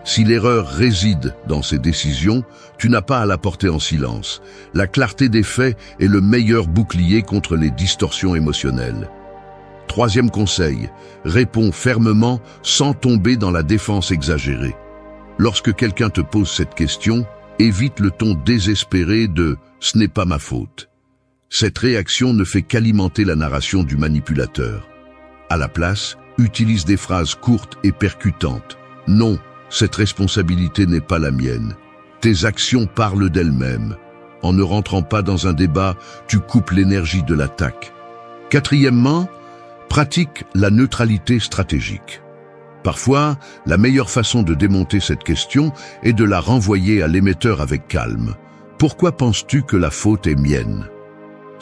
Si l'erreur réside dans ces décisions, tu n'as pas à la porter en silence. La clarté des faits est le meilleur bouclier contre les distorsions émotionnelles. Troisième conseil, réponds fermement sans tomber dans la défense exagérée. Lorsque quelqu'un te pose cette question, évite le ton désespéré de « ce n'est pas ma faute ». Cette réaction ne fait qu'alimenter la narration du manipulateur. À la place, utilise des phrases courtes et percutantes. Non, cette responsabilité n'est pas la mienne. Tes actions parlent d'elles-mêmes. En ne rentrant pas dans un débat, tu coupes l'énergie de l'attaque. Quatrièmement, pratique la neutralité stratégique. Parfois, la meilleure façon de démonter cette question est de la renvoyer à l'émetteur avec calme. Pourquoi penses-tu que la faute est mienne?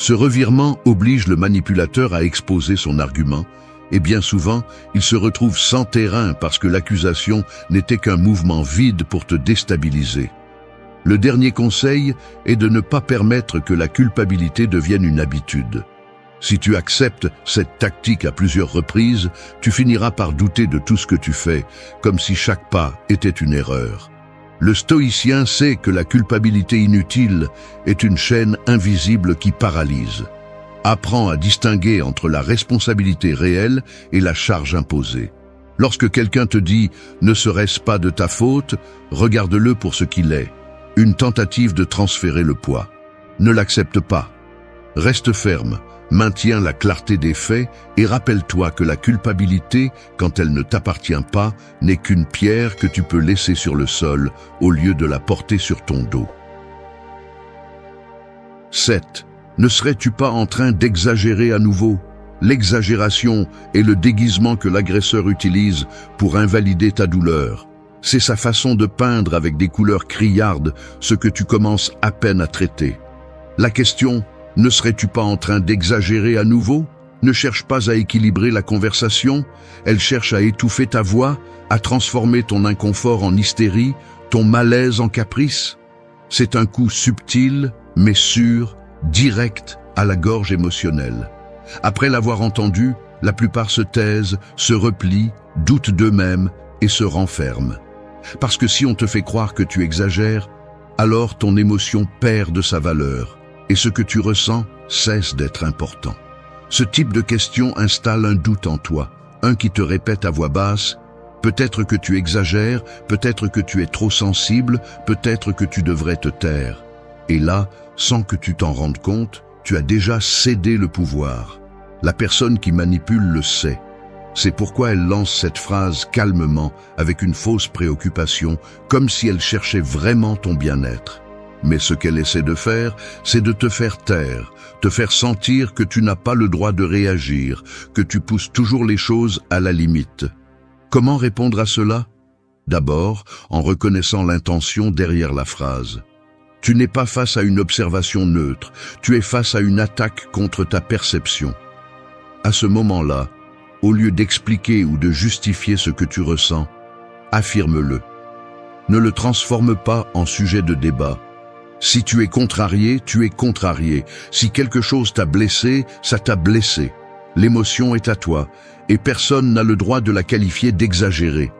Ce revirement oblige le manipulateur à exposer son argument, et bien souvent, il se retrouve sans terrain parce que l'accusation n'était qu'un mouvement vide pour te déstabiliser. Le dernier conseil est de ne pas permettre que la culpabilité devienne une habitude. Si tu acceptes cette tactique à plusieurs reprises, tu finiras par douter de tout ce que tu fais, comme si chaque pas était une erreur. Le stoïcien sait que la culpabilité inutile est une chaîne invisible qui paralyse. Apprends à distinguer entre la responsabilité réelle et la charge imposée. Lorsque quelqu'un te dit « ne serait-ce pas de ta faute », regarde-le pour ce qu'il est, une tentative de transférer le poids. Ne l'accepte pas. Reste ferme, maintiens la clarté des faits et rappelle-toi que la culpabilité, quand elle ne t'appartient pas, n'est qu'une pierre que tu peux laisser sur le sol au lieu de la porter sur ton dos. 7. Ne serais-tu pas en train d'exagérer à nouveau? L'exagération est le déguisement que l'agresseur utilise pour invalider ta douleur. C'est sa façon de peindre avec des couleurs criardes ce que tu commences à peine à traiter. La question: ne serais-tu pas en train d'exagérer à nouveau? Ne cherche pas à équilibrer la conversation, elle cherche à étouffer ta voix, à transformer ton inconfort en hystérie, ton malaise en caprice. C'est un coup subtil, mais sûr, direct à la gorge émotionnelle. Après l'avoir entendu, la plupart se taisent, se replient, doutent d'eux-mêmes et se renferment. Parce que si on te fait croire que tu exagères, alors ton émotion perd de sa valeur. Et ce que tu ressens cesse d'être important. Ce type de question installe un doute en toi, un qui te répète à voix basse « peut-être que tu exagères, peut-être que tu es trop sensible, peut-être que tu devrais te taire ». Et là, sans que tu t'en rendes compte, tu as déjà cédé le pouvoir. La personne qui manipule le sait. C'est pourquoi elle lance cette phrase calmement, avec une fausse préoccupation, comme si elle cherchait vraiment ton bien-être. Mais ce qu'elle essaie de faire, c'est de te faire taire, te faire sentir que tu n'as pas le droit de réagir, que tu pousses toujours les choses à la limite. Comment répondre à cela? D'abord, en reconnaissant l'intention derrière la phrase. Tu n'es pas face à une observation neutre, tu es face à une attaque contre ta perception. À ce moment-là, au lieu d'expliquer ou de justifier ce que tu ressens, affirme-le. Ne le transforme pas en sujet de débat. Si tu es contrarié, tu es contrarié. Si quelque chose t'a blessé, ça t'a blessé. L'émotion est à toi, et personne n'a le droit de la qualifier d'exagérée.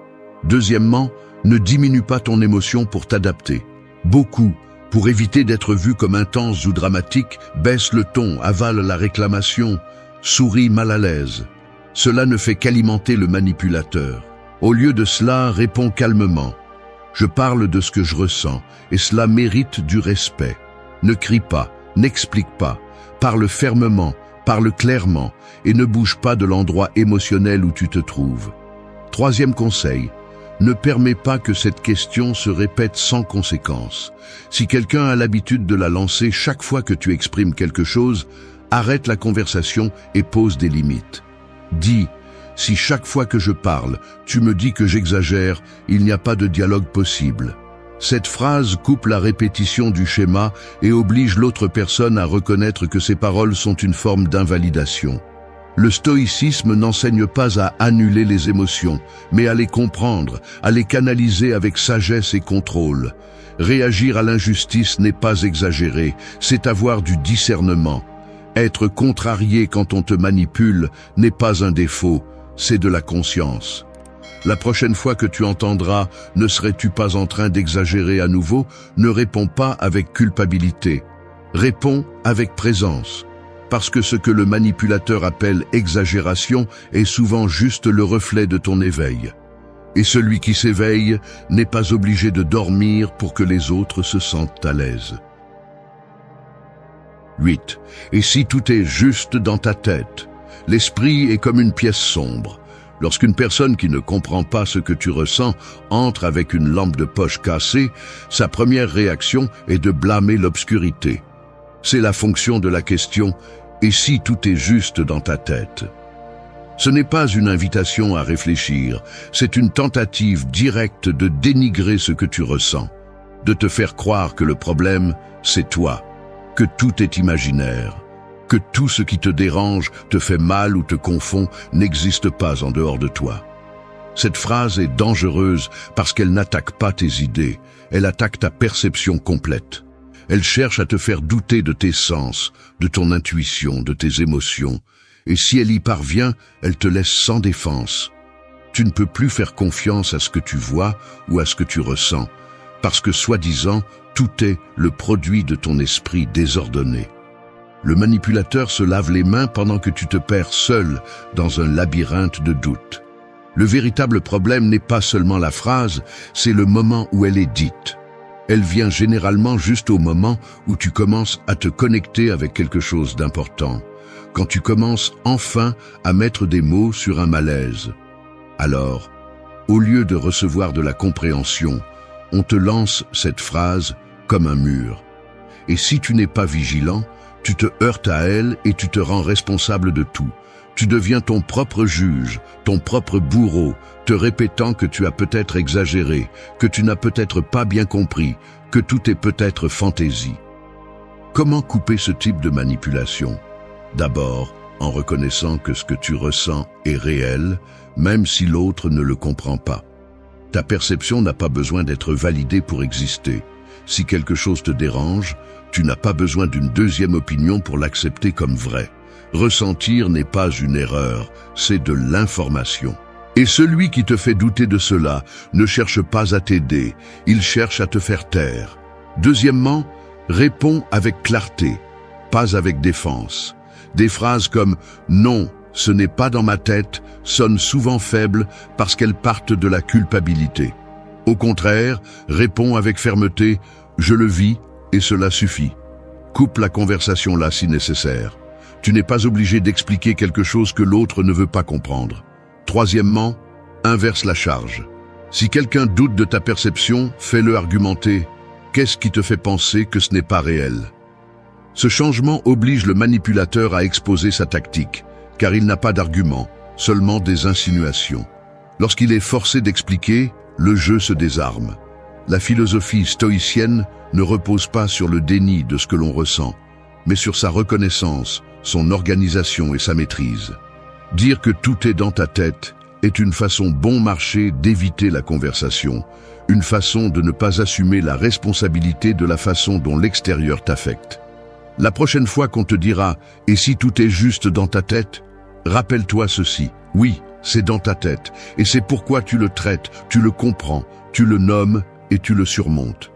Deuxièmement, ne diminue pas ton émotion pour t'adapter. Beaucoup, pour éviter d'être vu comme intense ou dramatique, baissent le ton, avalent la réclamation, sourient mal à l'aise. Cela ne fait qu'alimenter le manipulateur. Au lieu de cela, réponds calmement. Je parle de ce que je ressens, et cela mérite du respect. Ne crie pas, n'explique pas, parle fermement, parle clairement, et ne bouge pas de l'endroit émotionnel où tu te trouves. Troisième conseil, ne permets pas que cette question se répète sans conséquence. Si quelqu'un a l'habitude de la lancer chaque fois que tu exprimes quelque chose, arrête la conversation et pose des limites. Dis, si chaque fois que je parle, tu me dis que j'exagère, il n'y a pas de dialogue possible. Cette phrase coupe la répétition du schéma et oblige l'autre personne à reconnaître que ses paroles sont une forme d'invalidation. Le stoïcisme n'enseigne pas à annuler les émotions, mais à les comprendre, à les canaliser avec sagesse et contrôle. Réagir à l'injustice n'est pas exagérer, c'est avoir du discernement. Être contrarié quand on te manipule n'est pas un défaut, c'est de la conscience. La prochaine fois que tu entendras « Ne serais-tu pas en train d'exagérer à nouveau ?» ne réponds pas avec culpabilité. Réponds avec présence. Parce que ce que le manipulateur appelle exagération est souvent juste le reflet de ton éveil. Et celui qui s'éveille n'est pas obligé de dormir pour que les autres se sentent à l'aise. 8. Et si tout est juste dans ta tête? L'esprit est comme une pièce sombre. Lorsqu'une personne qui ne comprend pas ce que tu ressens entre avec une lampe de poche cassée, sa première réaction est de blâmer l'obscurité. C'est la fonction de la question « Et si tout est juste dans ta tête ?» Ce n'est pas une invitation à réfléchir, c'est une tentative directe de dénigrer ce que tu ressens, de te faire croire que le problème, c'est toi, que tout est imaginaire, que tout ce qui te dérange, te fait mal ou te confond n'existe pas en dehors de toi. Cette phrase est dangereuse parce qu'elle n'attaque pas tes idées, elle attaque ta perception complète. Elle cherche à te faire douter de tes sens, de ton intuition, de tes émotions. Et si elle y parvient, elle te laisse sans défense. Tu ne peux plus faire confiance à ce que tu vois ou à ce que tu ressens, parce que soi-disant, tout est le produit de ton esprit désordonné. Le manipulateur se lave les mains pendant que tu te perds seul dans un labyrinthe de doutes. Le véritable problème n'est pas seulement la phrase, c'est le moment où elle est dite. Elle vient généralement juste au moment où tu commences à te connecter avec quelque chose d'important, quand tu commences enfin à mettre des mots sur un malaise. Alors, au lieu de recevoir de la compréhension, on te lance cette phrase comme un mur. Et si tu n'es pas vigilant, tu te heurtes à elle et tu te rends responsable de tout. Tu deviens ton propre juge, ton propre bourreau, te répétant que tu as peut-être exagéré, que tu n'as peut-être pas bien compris, que tout est peut-être fantaisie. Comment couper ce type de manipulation? D'abord, en reconnaissant que ce que tu ressens est réel, même si l'autre ne le comprend pas. Ta perception n'a pas besoin d'être validée pour exister. Si quelque chose te dérange, tu n'as pas besoin d'une deuxième opinion pour l'accepter comme vrai. Ressentir n'est pas une erreur, c'est de l'information. Et celui qui te fait douter de cela ne cherche pas à t'aider, il cherche à te faire taire. Deuxièmement, réponds avec clarté, pas avec défense. Des phrases comme « non, ce n'est pas dans ma tête » sonnent souvent faibles parce qu'elles partent de la culpabilité. Au contraire, réponds avec fermeté « je le vis et cela suffit ». Coupe la conversation là si nécessaire. Tu n'es pas obligé d'expliquer quelque chose que l'autre ne veut pas comprendre. Troisièmement, inverse la charge. Si quelqu'un doute de ta perception, fais-le argumenter. Qu'est-ce qui te fait penser que ce n'est pas réel? Ce changement oblige le manipulateur à exposer sa tactique, car il n'a pas d'argument, seulement des insinuations. Lorsqu'il est forcé d'expliquer, le jeu se désarme. La philosophie stoïcienne ne repose pas sur le déni de ce que l'on ressent, mais sur sa reconnaissance, son organisation et sa maîtrise. Dire que tout est dans ta tête est une façon bon marché d'éviter la conversation, une façon de ne pas assumer la responsabilité de la façon dont l'extérieur t'affecte. La prochaine fois qu'on te dira « et si tout est juste dans ta tête ?» rappelle-toi ceci, oui, c'est dans ta tête, et c'est pourquoi tu le traites, tu le comprends, tu le nommes et tu le surmontes.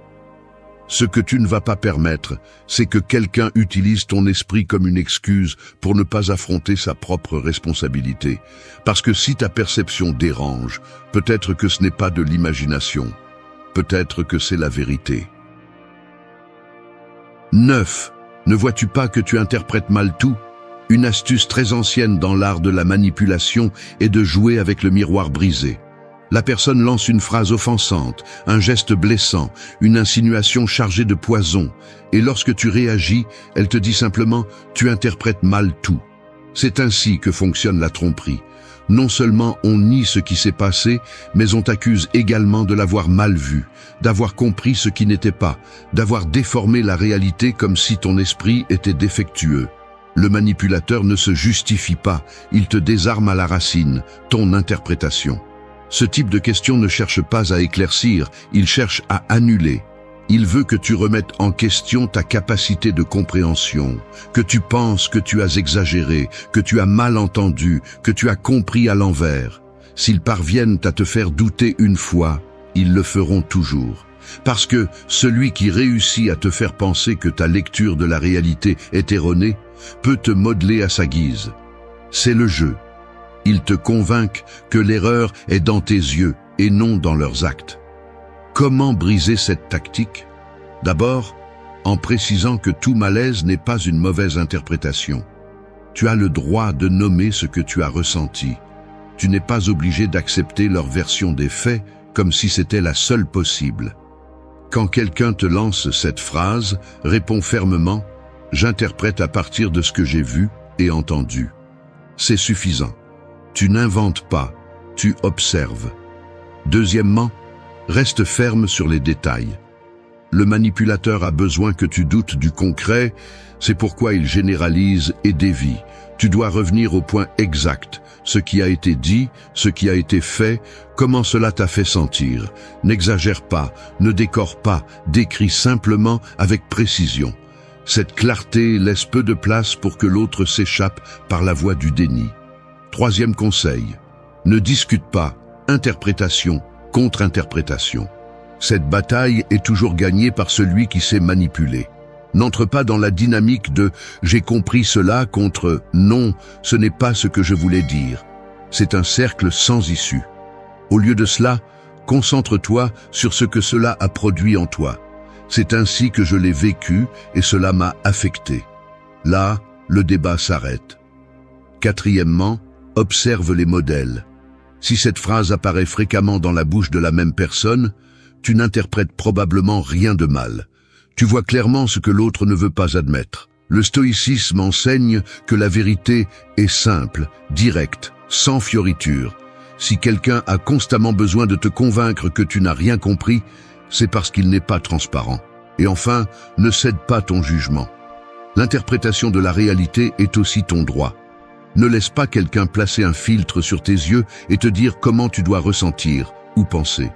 Ce que tu ne vas pas permettre, c'est que quelqu'un utilise ton esprit comme une excuse pour ne pas affronter sa propre responsabilité. Parce que si ta perception dérange, peut-être que ce n'est pas de l'imagination, peut-être que c'est la vérité. 9. Ne vois-tu pas que tu interprètes mal tout? Une astuce très ancienne dans l'art de la manipulation est de jouer avec le miroir brisé. La personne lance une phrase offensante, un geste blessant, une insinuation chargée de poison, et lorsque tu réagis, elle te dit simplement « tu interprètes mal tout ». C'est ainsi que fonctionne la tromperie. Non seulement on nie ce qui s'est passé, mais on t'accuse également de l'avoir mal vu, d'avoir compris ce qui n'était pas, d'avoir déformé la réalité comme si ton esprit était défectueux. Le manipulateur ne se justifie pas, il te désarme à la racine, ton interprétation. Ce type de question ne cherche pas à éclaircir, il cherche à annuler. Il veut que tu remettes en question ta capacité de compréhension, que tu penses que tu as exagéré, que tu as mal entendu, que tu as compris à l'envers. S'ils parviennent à te faire douter une fois, ils le feront toujours. Parce que celui qui réussit à te faire penser que ta lecture de la réalité est erronée, peut te modeler à sa guise. C'est le jeu. Ils te convainquent que l'erreur est dans tes yeux et non dans leurs actes. Comment briser cette tactique? D'abord, en précisant que tout malaise n'est pas une mauvaise interprétation. Tu as le droit de nommer ce que tu as ressenti. Tu n'es pas obligé d'accepter leur version des faits comme si c'était la seule possible. Quand quelqu'un te lance cette phrase, réponds fermement « J'interprète à partir de ce que j'ai vu et entendu ». C'est suffisant. Tu n'inventes pas, tu observes. Deuxièmement, reste ferme sur les détails. Le manipulateur a besoin que tu doutes du concret, c'est pourquoi il généralise et dévie. Tu dois revenir au point exact, ce qui a été dit, ce qui a été fait, comment cela t'a fait sentir. N'exagère pas, ne décore pas, décris simplement avec précision. Cette clarté laisse peu de place pour que l'autre s'échappe par la voie du déni. Troisième conseil, ne discute pas, interprétation, contre-interprétation. Cette bataille est toujours gagnée par celui qui sait manipuler. N'entre pas dans la dynamique de « j'ai compris cela » contre « non, ce n'est pas ce que je voulais dire ». C'est un cercle sans issue. Au lieu de cela, concentre-toi sur ce que cela a produit en toi. C'est ainsi que je l'ai vécu et cela m'a affecté. Là, le débat s'arrête. Quatrièmement, observe les modèles. Si cette phrase apparaît fréquemment dans la bouche de la même personne, tu n'interprètes probablement rien de mal. Tu vois clairement ce que l'autre ne veut pas admettre. Le stoïcisme enseigne que la vérité est simple, directe, sans fioriture. Si quelqu'un a constamment besoin de te convaincre que tu n'as rien compris, c'est parce qu'il n'est pas transparent. Et enfin, ne cède pas ton jugement. L'interprétation de la réalité est aussi ton droit. Ne laisse pas quelqu'un placer un filtre sur tes yeux et te dire comment tu dois ressentir ou penser.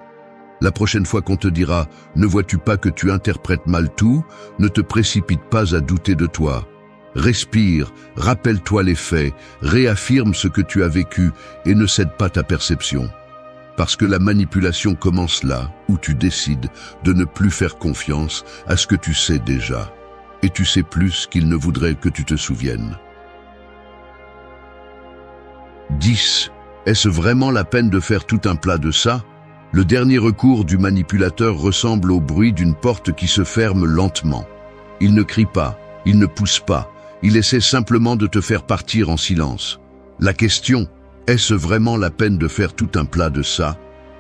La prochaine fois qu'on te dira « Ne vois-tu pas que tu interprètes mal tout ?» ne te précipite pas à douter de toi. Respire, rappelle-toi les faits, réaffirme ce que tu as vécu et ne cède pas ta perception. Parce que la manipulation commence là où tu décides de ne plus faire confiance à ce que tu sais déjà. Et tu sais plus qu'il ne voudrait que tu te souviennes. 10. Est-ce vraiment la peine de faire tout un plat de ça? Le dernier recours du manipulateur ressemble au bruit d'une porte qui se ferme lentement. Il ne crie pas, il ne pousse pas, il essaie simplement de te faire partir en silence. La question, est-ce vraiment la peine de faire tout un plat de ça,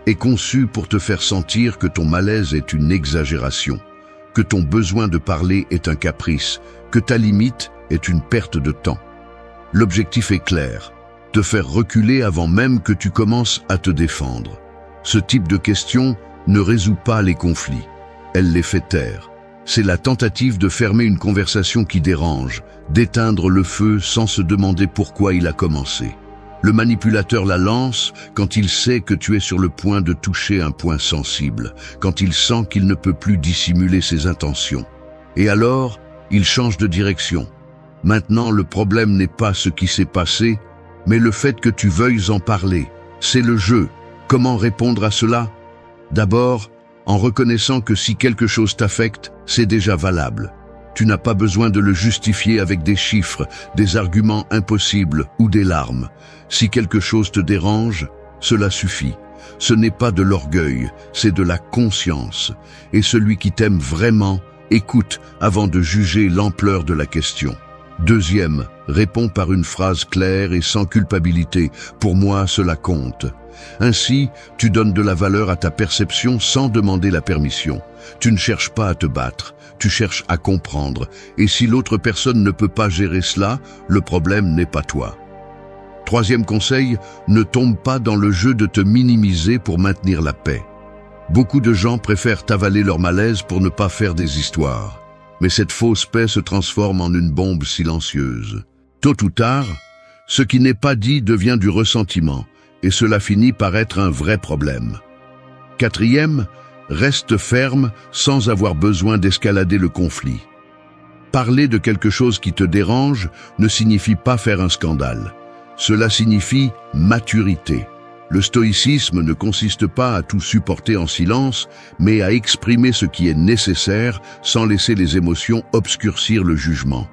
est conçue pour te faire sentir que ton malaise est une exagération, que ton besoin de parler est un caprice, que ta limite est une perte de temps. L'objectif est clair, te faire reculer avant même que tu commences à te défendre. Ce type de question ne résout pas les conflits, elle les fait taire. C'est la tentative de fermer une conversation qui dérange, d'éteindre le feu sans se demander pourquoi il a commencé. Le manipulateur la lance quand il sait que tu es sur le point de toucher un point sensible, quand il sent qu'il ne peut plus dissimuler ses intentions. Et alors, il change de direction. Maintenant, le problème n'est pas ce qui s'est passé, mais le fait que tu veuilles en parler. C'est le jeu. Comment répondre à cela? D'abord, en reconnaissant que si quelque chose t'affecte, c'est déjà valable. Tu n'as pas besoin de le justifier avec des chiffres, des arguments impossibles ou des larmes. Si quelque chose te dérange, cela suffit. Ce n'est pas de l'orgueil, c'est de la conscience. Et celui qui t'aime vraiment, écoute avant de juger l'ampleur de la question. Deuxième, réponds par une phrase claire et sans culpabilité. Pour moi, cela compte. Ainsi, tu donnes de la valeur à ta perception sans demander la permission. Tu ne cherches pas à te battre. tu cherches à comprendre. Et si l'autre personne ne peut pas gérer cela, le problème n'est pas toi. Troisième conseil, ne tombe pas dans le jeu de te minimiser pour maintenir la paix. Beaucoup de gens préfèrent avaler leur malaise pour ne pas faire des histoires. Mais cette fausse paix se transforme en une bombe silencieuse. Tôt ou tard, ce qui n'est pas dit devient du ressentiment, et cela finit par être un vrai problème. Quatrième, reste ferme sans avoir besoin d'escalader le conflit. Parler de quelque chose qui te dérange ne signifie pas faire un scandale. Cela signifie maturité. Le stoïcisme ne consiste pas à tout supporter en silence, mais à exprimer ce qui est nécessaire sans laisser les émotions obscurcir le jugement.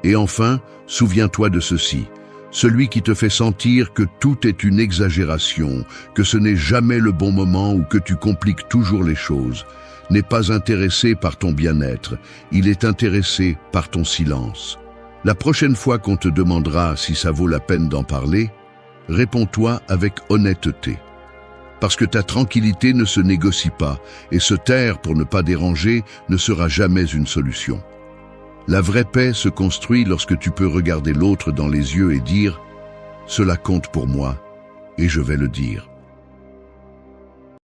Et enfin, souviens-toi de ceci. Celui qui te fait sentir que tout est une exagération, que ce n'est jamais le bon moment ou que tu compliques toujours les choses, n'est pas intéressé par ton bien-être, il est intéressé par ton silence. La prochaine fois qu'on te demandera si ça vaut la peine d'en parler, réponds-toi avec honnêteté. Parce que ta tranquillité ne se négocie pas, et se taire pour ne pas déranger ne sera jamais une solution. La vraie paix se construit lorsque tu peux regarder l'autre dans les yeux et dire « Cela compte pour moi, et je vais le dire ».